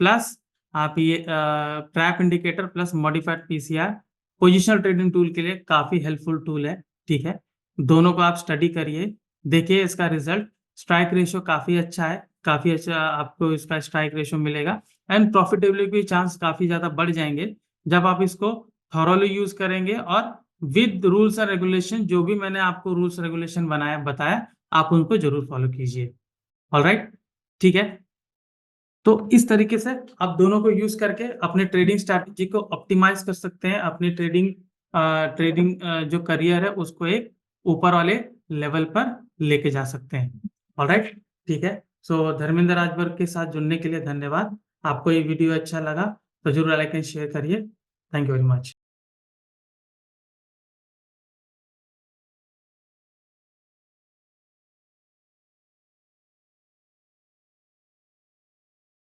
प्लस आप ये trap indicator plus modified PCR positional trading tool के लिए काफी हेल्पफुल टूल है। ठीक है, दोनों को आप स्टडी करिए, देखिए इसका रिजल्ट। स्ट्राइक रेशियो काफी अच्छा है, काफी अच्छा आपको इसका स्ट्राइक रेशियो मिलेगा एंड प्रॉफिटेबिलिटी के चांस काफी ज्यादा बढ़ जाएंगे जब आप इसको थॉरोली यूज करेंगे और विद रूल्स एंड रेगुलेशन। जो भी मैंने आपको रूल्स रेगुलेशन बताया आप उनको जरूर फॉलो कीजिए। ऑलराइट, ठीक है, तो इस तरीके से आप दोनों को यूज करके अपने ट्रेडिंग स्ट्रैटेजी को ऑप्टिमाइज कर सकते हैं, अपनी ट्रेडिंग जो करियर है उसको एक ऊपर वाले लेवल पर लेके जा सकते हैं। ऑलराइट, ठीक है, सो धर्मेंद्र राजभर के साथ जुड़ने के लिए धन्यवाद। आपको ये वीडियो अच्छा लगा तो जरूर लाइक एंड शेयर करिए। Thank you very much.